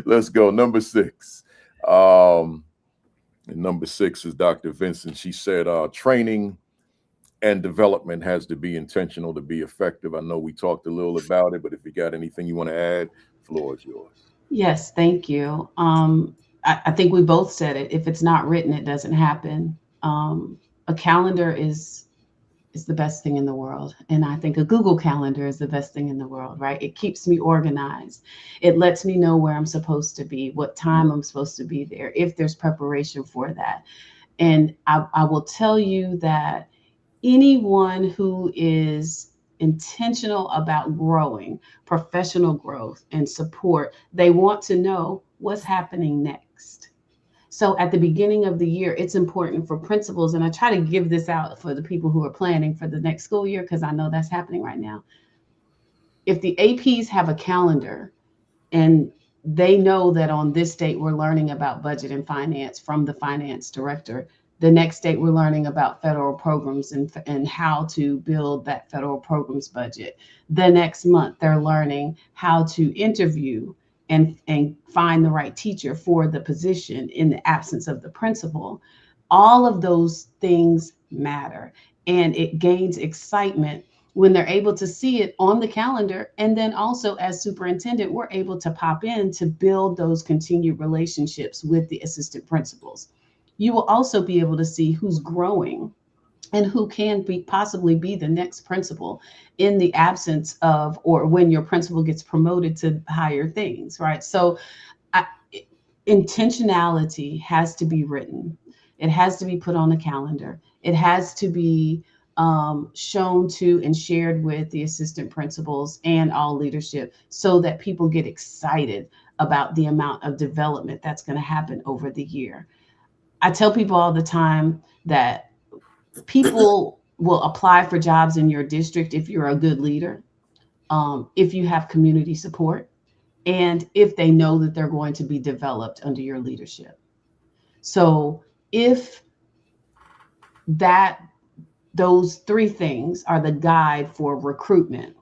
Let's go. Number 6. And number 6 is Dr. Vincent. She said training and development has to be intentional to be effective. I know we talked a little about it, but if you got anything you want to add, floor is yours. Yes, thank you. I think we both said it. If it's not written, it doesn't happen. A calendar is the best thing in the world. And I think a Google Calendar is the best thing in the world, right? It keeps me organized. It lets me know where I'm supposed to be, what time I'm supposed to be there, if there's preparation for that. And I will tell you that anyone who is intentional about growing, professional growth and support, they want to know what's happening next. So at the beginning of the year, it's important for principals, and I try to give this out for the people who are planning for the next school year, because I know that's happening right now. If the APs have a calendar and they know that on this date we're learning about budget and finance from the finance director, the next date we're learning about federal programs and how to build that federal programs budget. The next month they're learning how to interview and find the right teacher for the position in the absence of the principal. All of those things matter, and it gains excitement when they're able to see it on the calendar. And then also, as superintendent, we're able to pop in to build those continued relationships with the assistant principals. You will also be able to see who's growing and who can possibly be the next principal in the absence of, or when your principal gets promoted to higher things, right? So intentionality has to be written. It has to be put on the calendar. It has to be shown to and shared with the assistant principals and all leadership, so that people get excited about the amount of development that's going to happen over the year. I tell people all the time that people will apply for jobs in your district if you're a good leader, if you have community support, and if they know that they're going to be developed under your leadership. So if those 3 things are the guide for recruitment,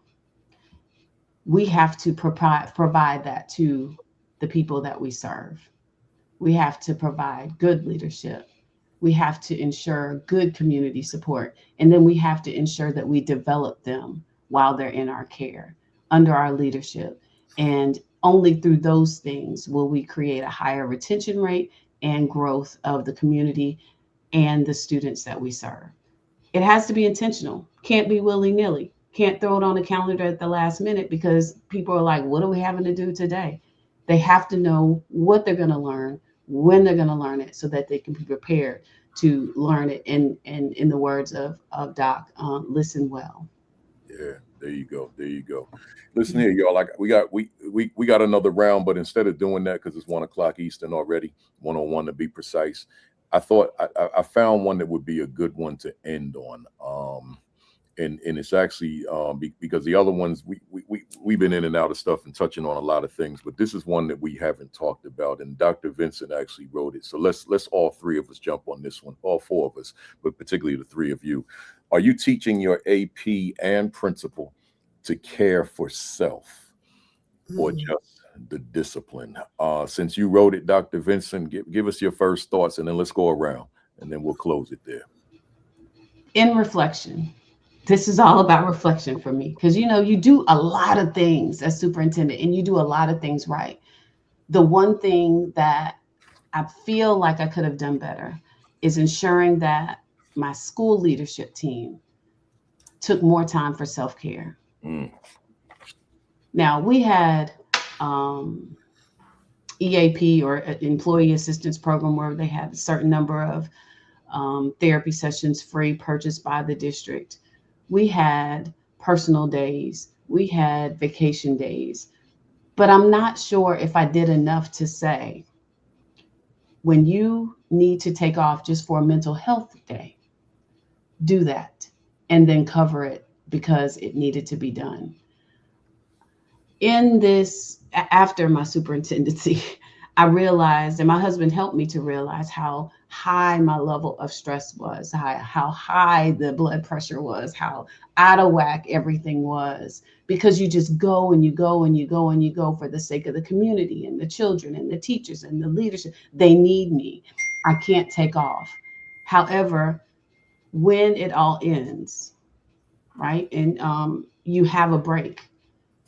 we have to provide that to the people that we serve. We have to provide good leadership. We have to ensure good community support. And then we have to ensure that we develop them while they're in our care, under our leadership. And only through those things will we create a higher retention rate and growth of the community and the students that we serve. It has to be intentional. Can't be willy-nilly. Can't throw it on the calendar at the last minute, because people are like, what are we having to do today? They have to know what they're going to learn, when they're going to learn it, so that they can be prepared to learn it. And in the words of Doc, listen well. Yeah, there you go. There you go. Listen here, y'all. Like we got another round, but instead of doing that, because it's 1 o'clock Eastern already, 1:01 to be precise, I thought I found one that would be a good one to end on. And it's actually because the other ones we've been in and out of stuff and touching on a lot of things, but this is one that we haven't talked about, and Dr. Vincent actually wrote it. So let's all 3 of us jump on this one, all 4 of us, but particularly the 3 of you. Are you teaching your AP and principal to care for self or just the discipline? Since you wrote it, Dr. Vincent, give us your first thoughts, and then let's go around, and then we'll close it there. In reflection, this is all about reflection for me, because, you know, you do a lot of things as superintendent and you do a lot of things right. The one thing that I feel like I could have done better is ensuring that my school leadership team took more time for self-care. Now, we had EAP, or Employee Assistance Program, where they had a certain number of therapy sessions free, purchased by the district. We had personal days. We had vacation days. But I'm not sure if I did enough to say, when you need to take off just for a mental health day, do that and then cover it because it needed to be done. In this, after my superintendency, I realized, and my husband helped me to realize, how high my level of stress was, how high the blood pressure was, how out of whack everything was, because you just go and you go and you go and you go for the sake of the community and the children and the teachers and the leadership. They need me. I can't take off. However, when it all ends, right, and you have a break,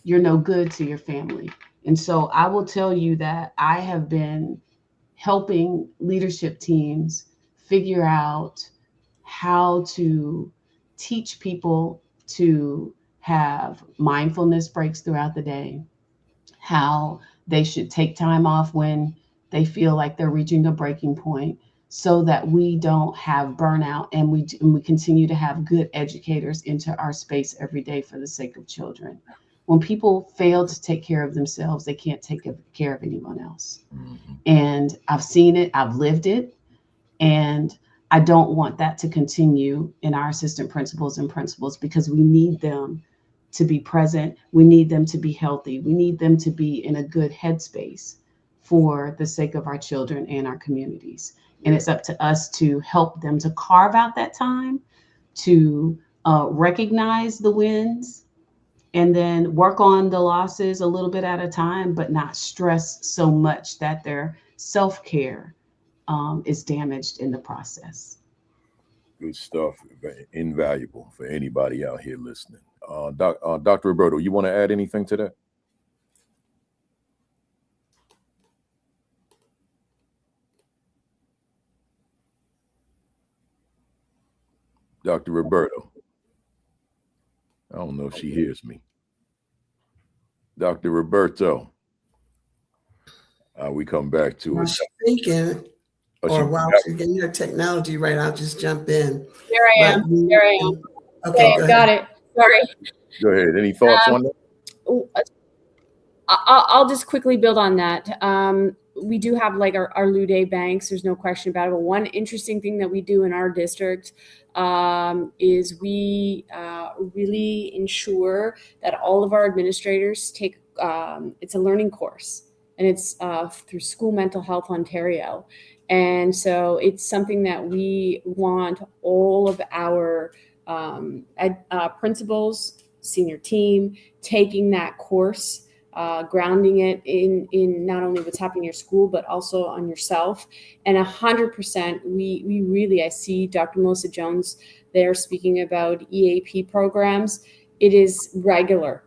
you're no good to your family. And so I will tell you that I have been helping leadership teams figure out how to teach people to have mindfulness breaks throughout the day, how they should take time off when they feel like they're reaching a breaking point, so that we don't have burnout and we continue to have good educators into our space every day for the sake of children. When people fail to take care of themselves, they can't take care of anyone else. And I've seen it, I've lived it, and I don't want that to continue in our assistant principals and principals, because we need them to be present. We need them to be healthy. We need them to be in a good headspace for the sake of our children and our communities. And it's up to us to help them to carve out that time, to recognize the wins, and then work on the losses a little bit at a time, but not stress so much that their self-care is damaged in the process. Good stuff. Invaluable for anybody out here listening. Dr. Roberto, you want to add anything to that? Dr. Roberto. I don't know if she hears me. Dr. Roberto. We come back to it. She's thinking, or while she's getting her technology right, I'll just jump in. Here I am. Here I am. Okay, got it. Sorry. Go ahead. Any thoughts on that? I'll just quickly build on that. We do have like our Lou Day banks. There's no question about it. But one interesting thing that we do in our district is we really ensure that all of our administrators take, it's a learning course, and it's through School Mental Health Ontario. And so it's something that we want all of our principals, senior team, taking that course, grounding it in not only what's happening in your school, but also on yourself. And 100%, we really, I see Dr. Melissa Jones there speaking about EAP programs. It is regular.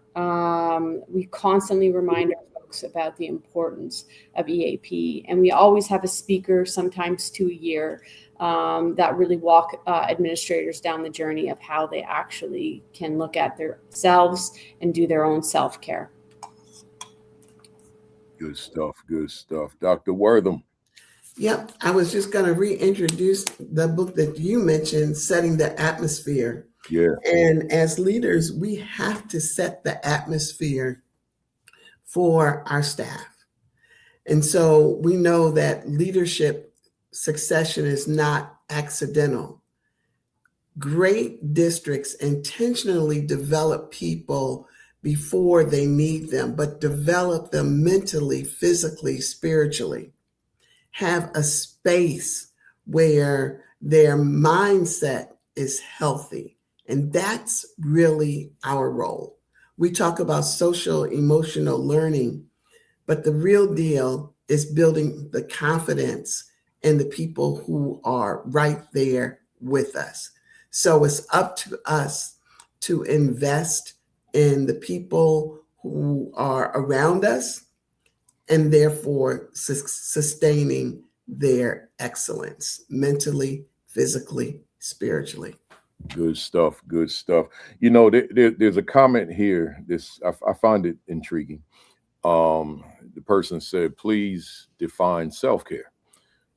We constantly remind our folks about the importance of EAP. And we always have a speaker, sometimes 2 a year, that really walk administrators down the journey of how they actually can look at themselves and do their own self-care. Good stuff. Good stuff. Dr. Wortham. Yep. I was just going to reintroduce the book that you mentioned, Setting the Atmosphere. Yeah. And as leaders, we have to set the atmosphere for our staff. And so we know that leadership succession is not accidental. Great districts intentionally develop people before they need them, but develop them mentally, physically, spiritually. Have a space where their mindset is healthy And that's really our role. We talk about social emotional learning, but the real deal is building the confidence in the people who are right there with us. So it's up to us to invest in the people who are around us and therefore sustaining their excellence mentally, physically, spiritually. Good stuff. Good stuff. You know, there's a comment here. I find it intriguing. The person said, "Please define self-care.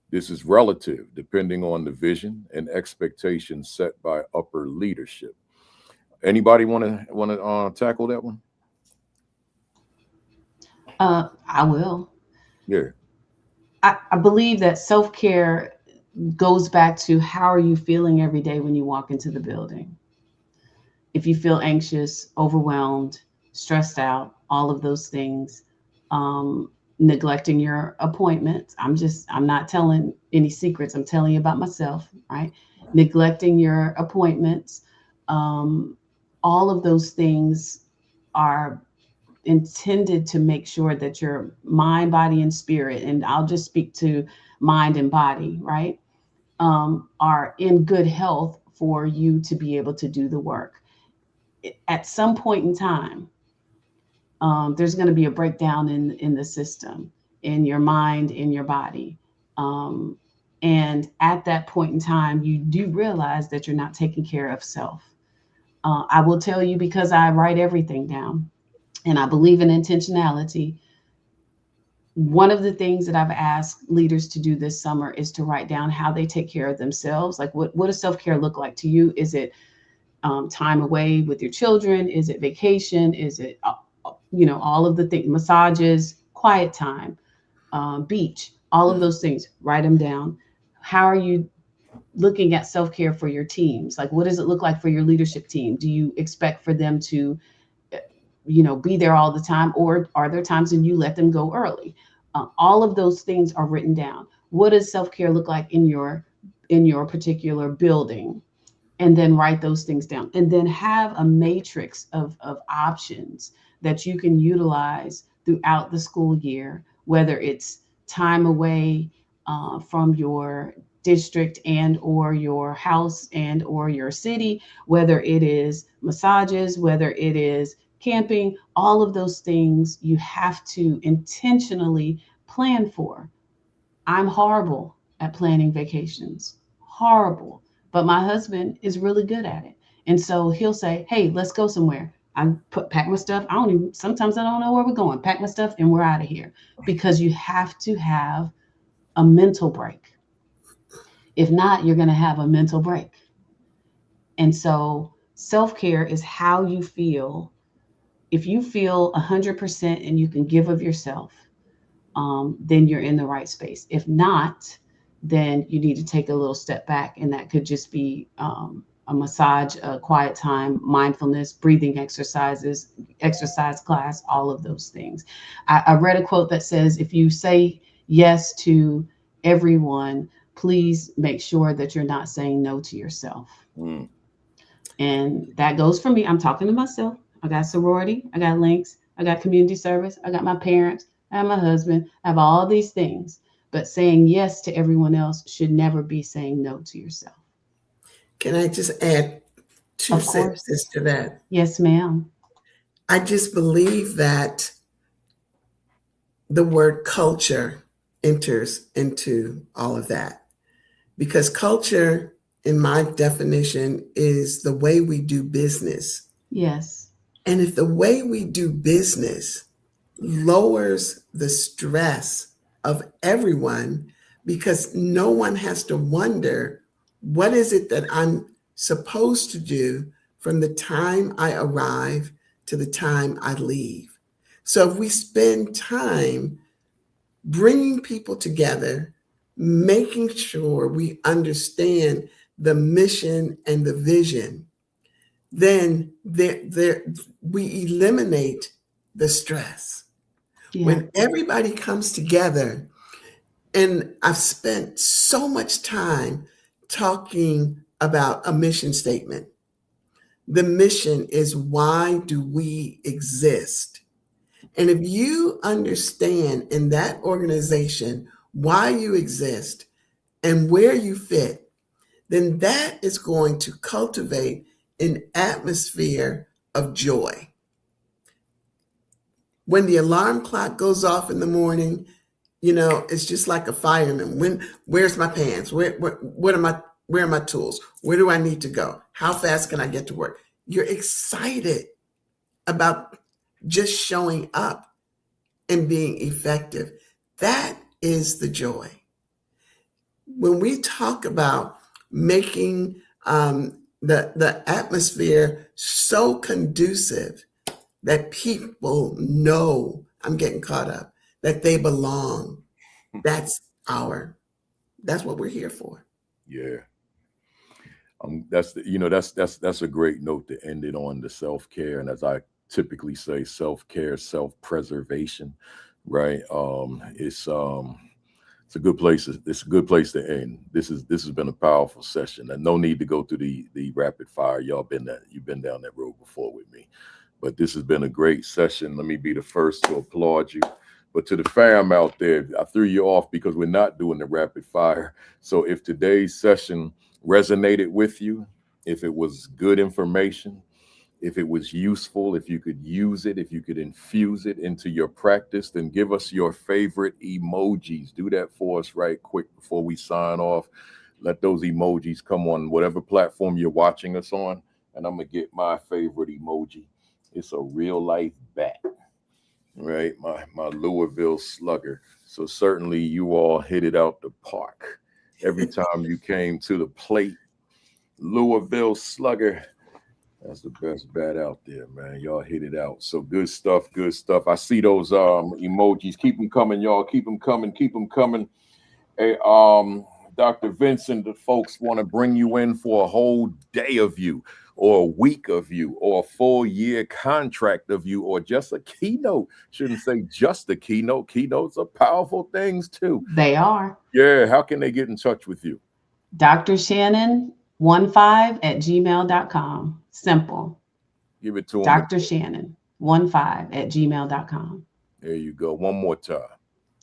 This is relative, depending on the vision and expectations set by upper leadership." Anybody want to tackle that one? I will. Yeah. I believe that self-care goes back to how are you feeling every day when you walk into the building. If you feel anxious, overwhelmed, stressed out, all of those things, neglecting your appointments. I'm not telling any secrets. I'm telling you about myself, right? Neglecting your appointments. All of those things are intended to make sure that your mind, body, and spirit, and I'll just speak to mind and body, right, are in good health for you to be able to do the work. At some point in time, there's going to be a breakdown in the system, in your mind, in your body. And at that point in time, you do realize that you're not taking care of self. I will tell you, because I write everything down and I believe in intentionality. One of the things that I've asked leaders to do this summer is to write down how they take care of themselves. Like, what does self-care look like to you? Is it time away with your children? Is it vacation? Is it, all of the things, massages, quiet time, beach, all of those things, write them down. How are you looking at self-care for your teams? Like, what does it look like for your leadership team? Do you expect for them to, be there all the time? Or are there times when you let them go early? All of those things are written down. What does self-care look like in your particular building? And then write those things down, and then have a matrix of options that you can utilize throughout the school year, whether it's time away from your district and or your house and or your city, whether it is massages, whether it is camping. All of those things you have to intentionally plan for. I'm horrible at planning vacations, horrible. But my husband is really good at it. And so he'll say, "Hey, let's go somewhere." Pack my stuff. Sometimes I don't know where we're going. Pack my stuff and we're out of here. Because you have to have a mental break. If not, you're going to have a mental break. And so self-care is how you feel. If you feel 100% and you can give of yourself, then you're in the right space. If not, then you need to take a little step back. And that could just be a massage, a quiet time, mindfulness, breathing exercises, exercise class, all of those things. I read a quote that says, if you say yes to everyone, please make sure that you're not saying no to yourself. And that goes for me. I'm talking to myself. I got sorority, I got links, I got community service, I got my parents, I have my husband, I have all these things. But saying yes to everyone else should never be saying no to yourself. Can I just add two sentences to that? Yes, ma'am. I just believe that the word culture enters into all of that, because culture, in my definition, is the way we do business. Yes. And if the way we do business lowers the stress of everyone, because no one has to wonder, what is it that I'm supposed to do from the time I arrive to the time I leave? So if we spend time bringing people together, making sure we understand the mission and the vision, then we eliminate the stress. Yeah. When everybody comes together, and I've spent so much time talking about a mission statement. The mission is, why do we exist? And if you understand in that organization why you exist and where you fit, then that is going to cultivate an atmosphere of joy. When the alarm clock goes off in the morning, it's just like a fireman. Where's my pants? Where are my tools? Where do I need to go? How fast can I get to work? You're excited about just showing up and being effective. That is the joy. When we talk about making the atmosphere so conducive that people know, I'm getting caught up, that they belong, that's what we're here for. Yeah. That's a great note to end it on, the self-care. And as I typically say, self-care, self-preservation, right? It's a good place. It's a good place to end. This has been a powerful session, and no need to go through the rapid fire. You've been down that road before with me, but this has been a great session. Let me be the first to applaud you. But to the fam out there, I threw you off because we're not doing the rapid fire. So if today's session resonated with you, if it was good information, if it was useful, if you could use it, if you could infuse it into your practice, then give us your favorite emojis. Do that for us right quick before we sign off. Let those emojis come on whatever platform you're watching us on. And I'm going to get my favorite emoji. It's a real life bat, right? My Louisville Slugger. So certainly you all hit it out the park. Every time you came to the plate, Louisville Slugger. That's the best bat out there, man. Y'all hit it out. So good stuff, good stuff. I see those emojis. Keep them coming, y'all. Keep them coming. Keep them coming. Hey, Dr. Vincent, the folks want to bring you in for a whole day of you, or a week of you, or a full year contract of you, or just a keynote. Shouldn't say just a keynote. Keynotes are powerful things too. They are. Yeah. How can they get in touch with you? Dr. Shannon 15@gmail.com. Simple. Give it to them. Dr. Shannon 15@gmail.com. There you go. One more time.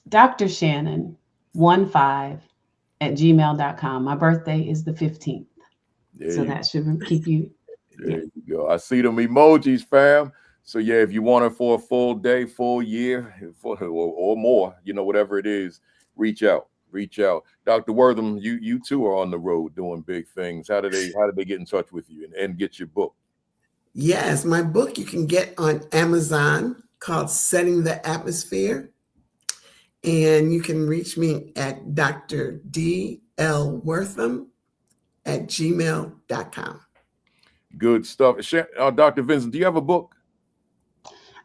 Dr. Shannon 15@gmail.com. My birthday is the 15th. So that should keep you. There you go. I see them emojis, fam. So yeah, if you want it for a full day, full year, or more, whatever it is, reach out. Dr. Wortham, you too are on the road doing big things. How did they get in touch with you and get your book? Yes, my book you can get on Amazon, called Setting the Atmosphere. And you can reach me at Dr. D.L. Wortham@gmail.com. Good stuff. Dr. Vincent, do you have a book?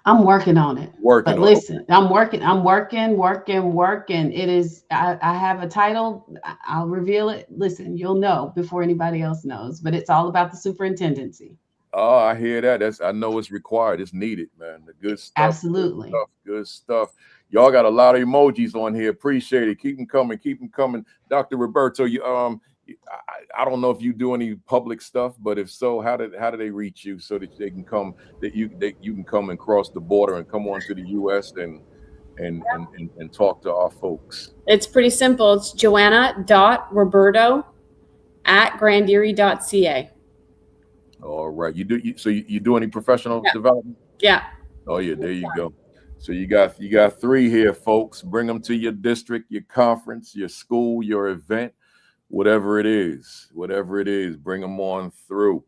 I'm working on it. Listen, I'm working. It is, I have a title. I'll reveal it. Listen, you'll know before anybody else knows, but it's all about the superintendency. Oh, I hear that. I know it's required. It's needed, man. The good stuff. Absolutely. Good stuff. Y'all got a lot of emojis on here. Appreciate it. Keep them coming. Dr. Roberto, I don't know if you do any public stuff, but if so, how do they reach you so that they can come, that you can come and cross the border and come on to the US and talk to our folks? It's pretty simple. It's JoAnna.Roberto@granderie.ca. All right. You do any professional development? Yeah. Oh yeah, there you go. So you got 3 here, folks. Bring them to your district, your conference, your school, your event, whatever it is, bring them on through.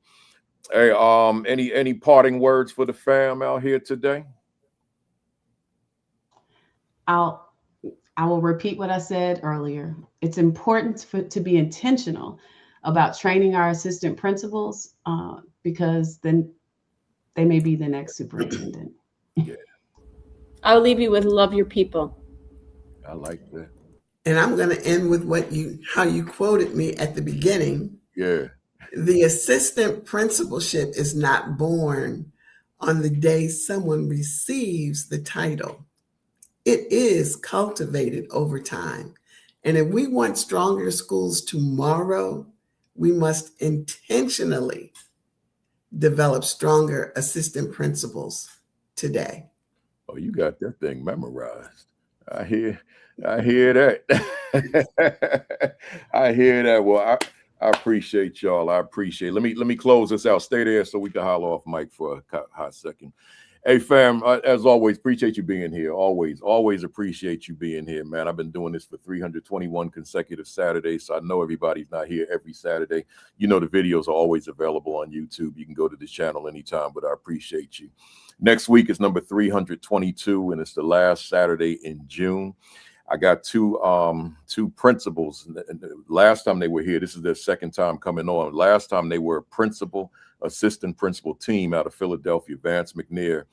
Hey, any parting words for the fam out here today? I will repeat what I said earlier. It's important to be intentional about training our assistant principals, because then they may be the next superintendent. Yeah. I'll leave you with love your people. I like that. And I'm going to end with how you quoted me at the beginning. Yeah. The assistant principalship is not born on the day someone receives the title. It is cultivated over time. And if we want stronger schools tomorrow, we must intentionally develop stronger assistant principals today. Oh, you got that thing memorized. I hear that. I hear that. Well, I appreciate y'all. I appreciate. Let me close this out. Stay there so we can holler off mic for a hot second. Hey, fam, as always, appreciate you being here. Always appreciate you being here, man. I've been doing this for 321 consecutive Saturdays, so I know everybody's not here every Saturday. You know, the videos are always available on YouTube. You can go to the channel anytime, but I appreciate you. Next week is number 322, and it's the last Saturday in June. I got two principals. Last time they were here, this is their second time coming on. Last time they were assistant principal team out of Philadelphia, Vance McNair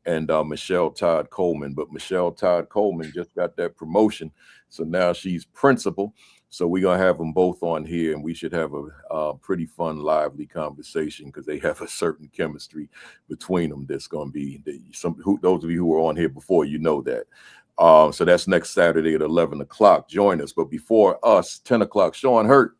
and Michelle Todd Coleman. But Michelle Todd Coleman just got that promotion, so now she's principal. So we're going to have them both on here, and we should have a pretty fun, lively conversation because they have a certain chemistry between them that's going to be, those of you who were on here before, you know that. So that's next Saturday at 11 o'clock. Join us. But before us, 10 o'clock, Sean Hurt.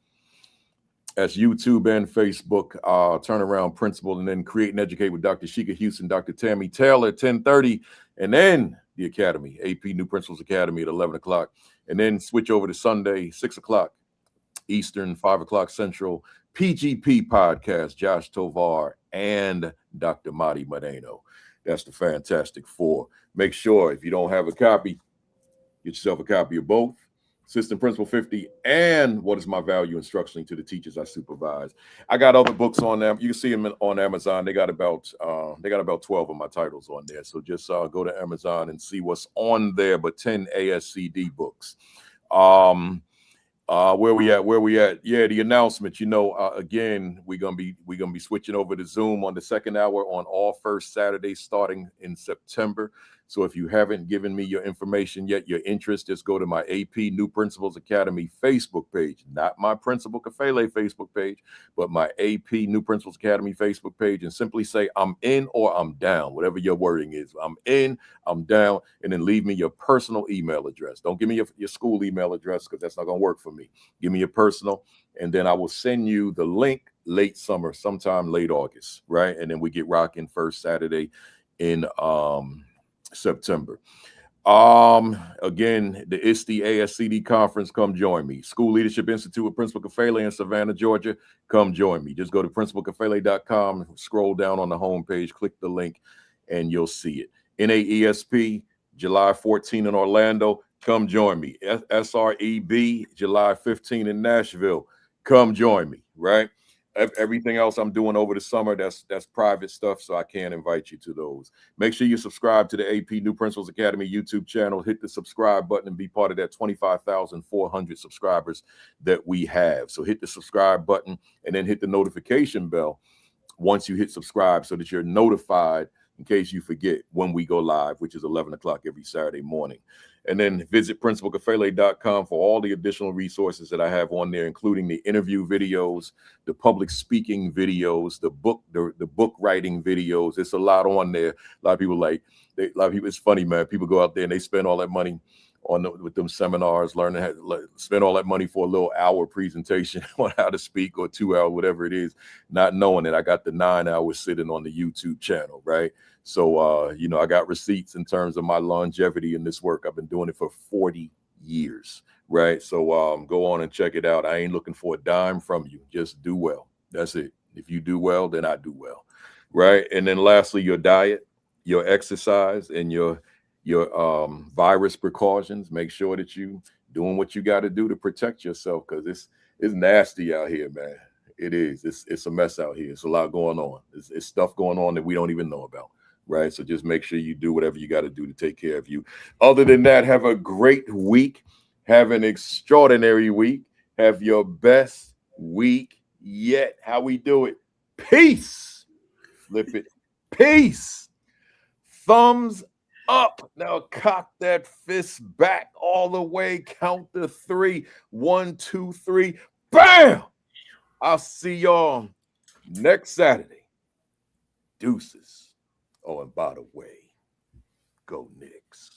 That's YouTube and Facebook, Turnaround Principal, and then Create and Educate with Dr. Sheikah Houston, Dr. Tammy Taylor at 10:30, and then the Academy, AP New Principals Academy at 11 o'clock, and then switch over to Sunday, 6 o'clock Eastern, 5 o'clock Central, PGP Podcast, Josh Tovar and Dr. Madi Moreno. That's the Fantastic Four. Make sure if you don't have a copy, get yourself a copy of both. Assistant Principal 50 and What is My Value Instructionally to the Teachers I Supervise. I got other books on them. You can see them on Amazon. They got about 12 of my titles on there. So just go to Amazon and see what's on there. But 10 ASCD books. Where we at? Yeah, the announcement. You know, again, we're gonna be switching over to Zoom on the second hour on all first Saturdays starting in September. So if you haven't given me your information yet, your interest, just go to my AP New Principals Academy Facebook page, not my Principal Kafele Facebook page, but my AP New Principals Academy Facebook page, and simply say I'm in or I'm down, whatever your wording is. I'm in, I'm down, and then leave me your personal email address. Don't give me your school email address because that's not going to work for me. Give me your personal, and then I will send you the link late summer, sometime late August, right? And then we get rocking first Saturday in September. Again, the ISTE ASCD conference, come join me. School Leadership Institute with Principal Kafele in Savannah, Georgia. Come join me. Just go to principalkafele.com, scroll down on the homepage, click the link, and you'll see it. NAESP, July 14 in Orlando. Come join me. SREB, July 15 in Nashville. Come join me, right? Everything else I'm doing over the summer, that's private stuff, so I can't invite you to those. Make sure you subscribe to the AP New Principals Academy YouTube channel. Hit the subscribe button and be part of that 25,400 subscribers that we have. So hit the subscribe button and then hit the notification bell once you hit subscribe so that you're notified in case you forget when we go live, which is 11 o'clock every Saturday morning. And then visit principalkafele.com for all the additional resources that I have on there, including the interview videos, the public speaking videos, the book writing videos. It's a lot on there. A lot of people it's funny, man. People go out there and they spend all that money with them seminars, learning how to spend all that money for a little hour presentation on how to speak, or 2 hours, whatever it is, not knowing that I got the 9 hours sitting on the YouTube channel, right? So, you know, I got receipts in terms of my longevity in this work. I've been doing it for 40 years, right? So go on and check it out. I ain't looking for a dime from you. Just do well. That's it. If you do well, then I do well, right? And then lastly, your diet, your exercise, and your virus precautions. Make sure that you doing what you got to do to protect yourself, because it's nasty out here, man. It is. It's a mess out here. It's a lot going on. It's stuff going on that we don't even know about, right? So just make sure you do whatever you got to do to take care of you. Other than that, have a great week. Have an extraordinary week. Have your best week yet. How we do it. Peace. Flip it. Peace. Thumbs up. Now cock that fist back all the way. Count to 3. 1, 2, 3. Bam! I'll see y'all next Saturday. Deuces. Oh, and by the way, go Knicks.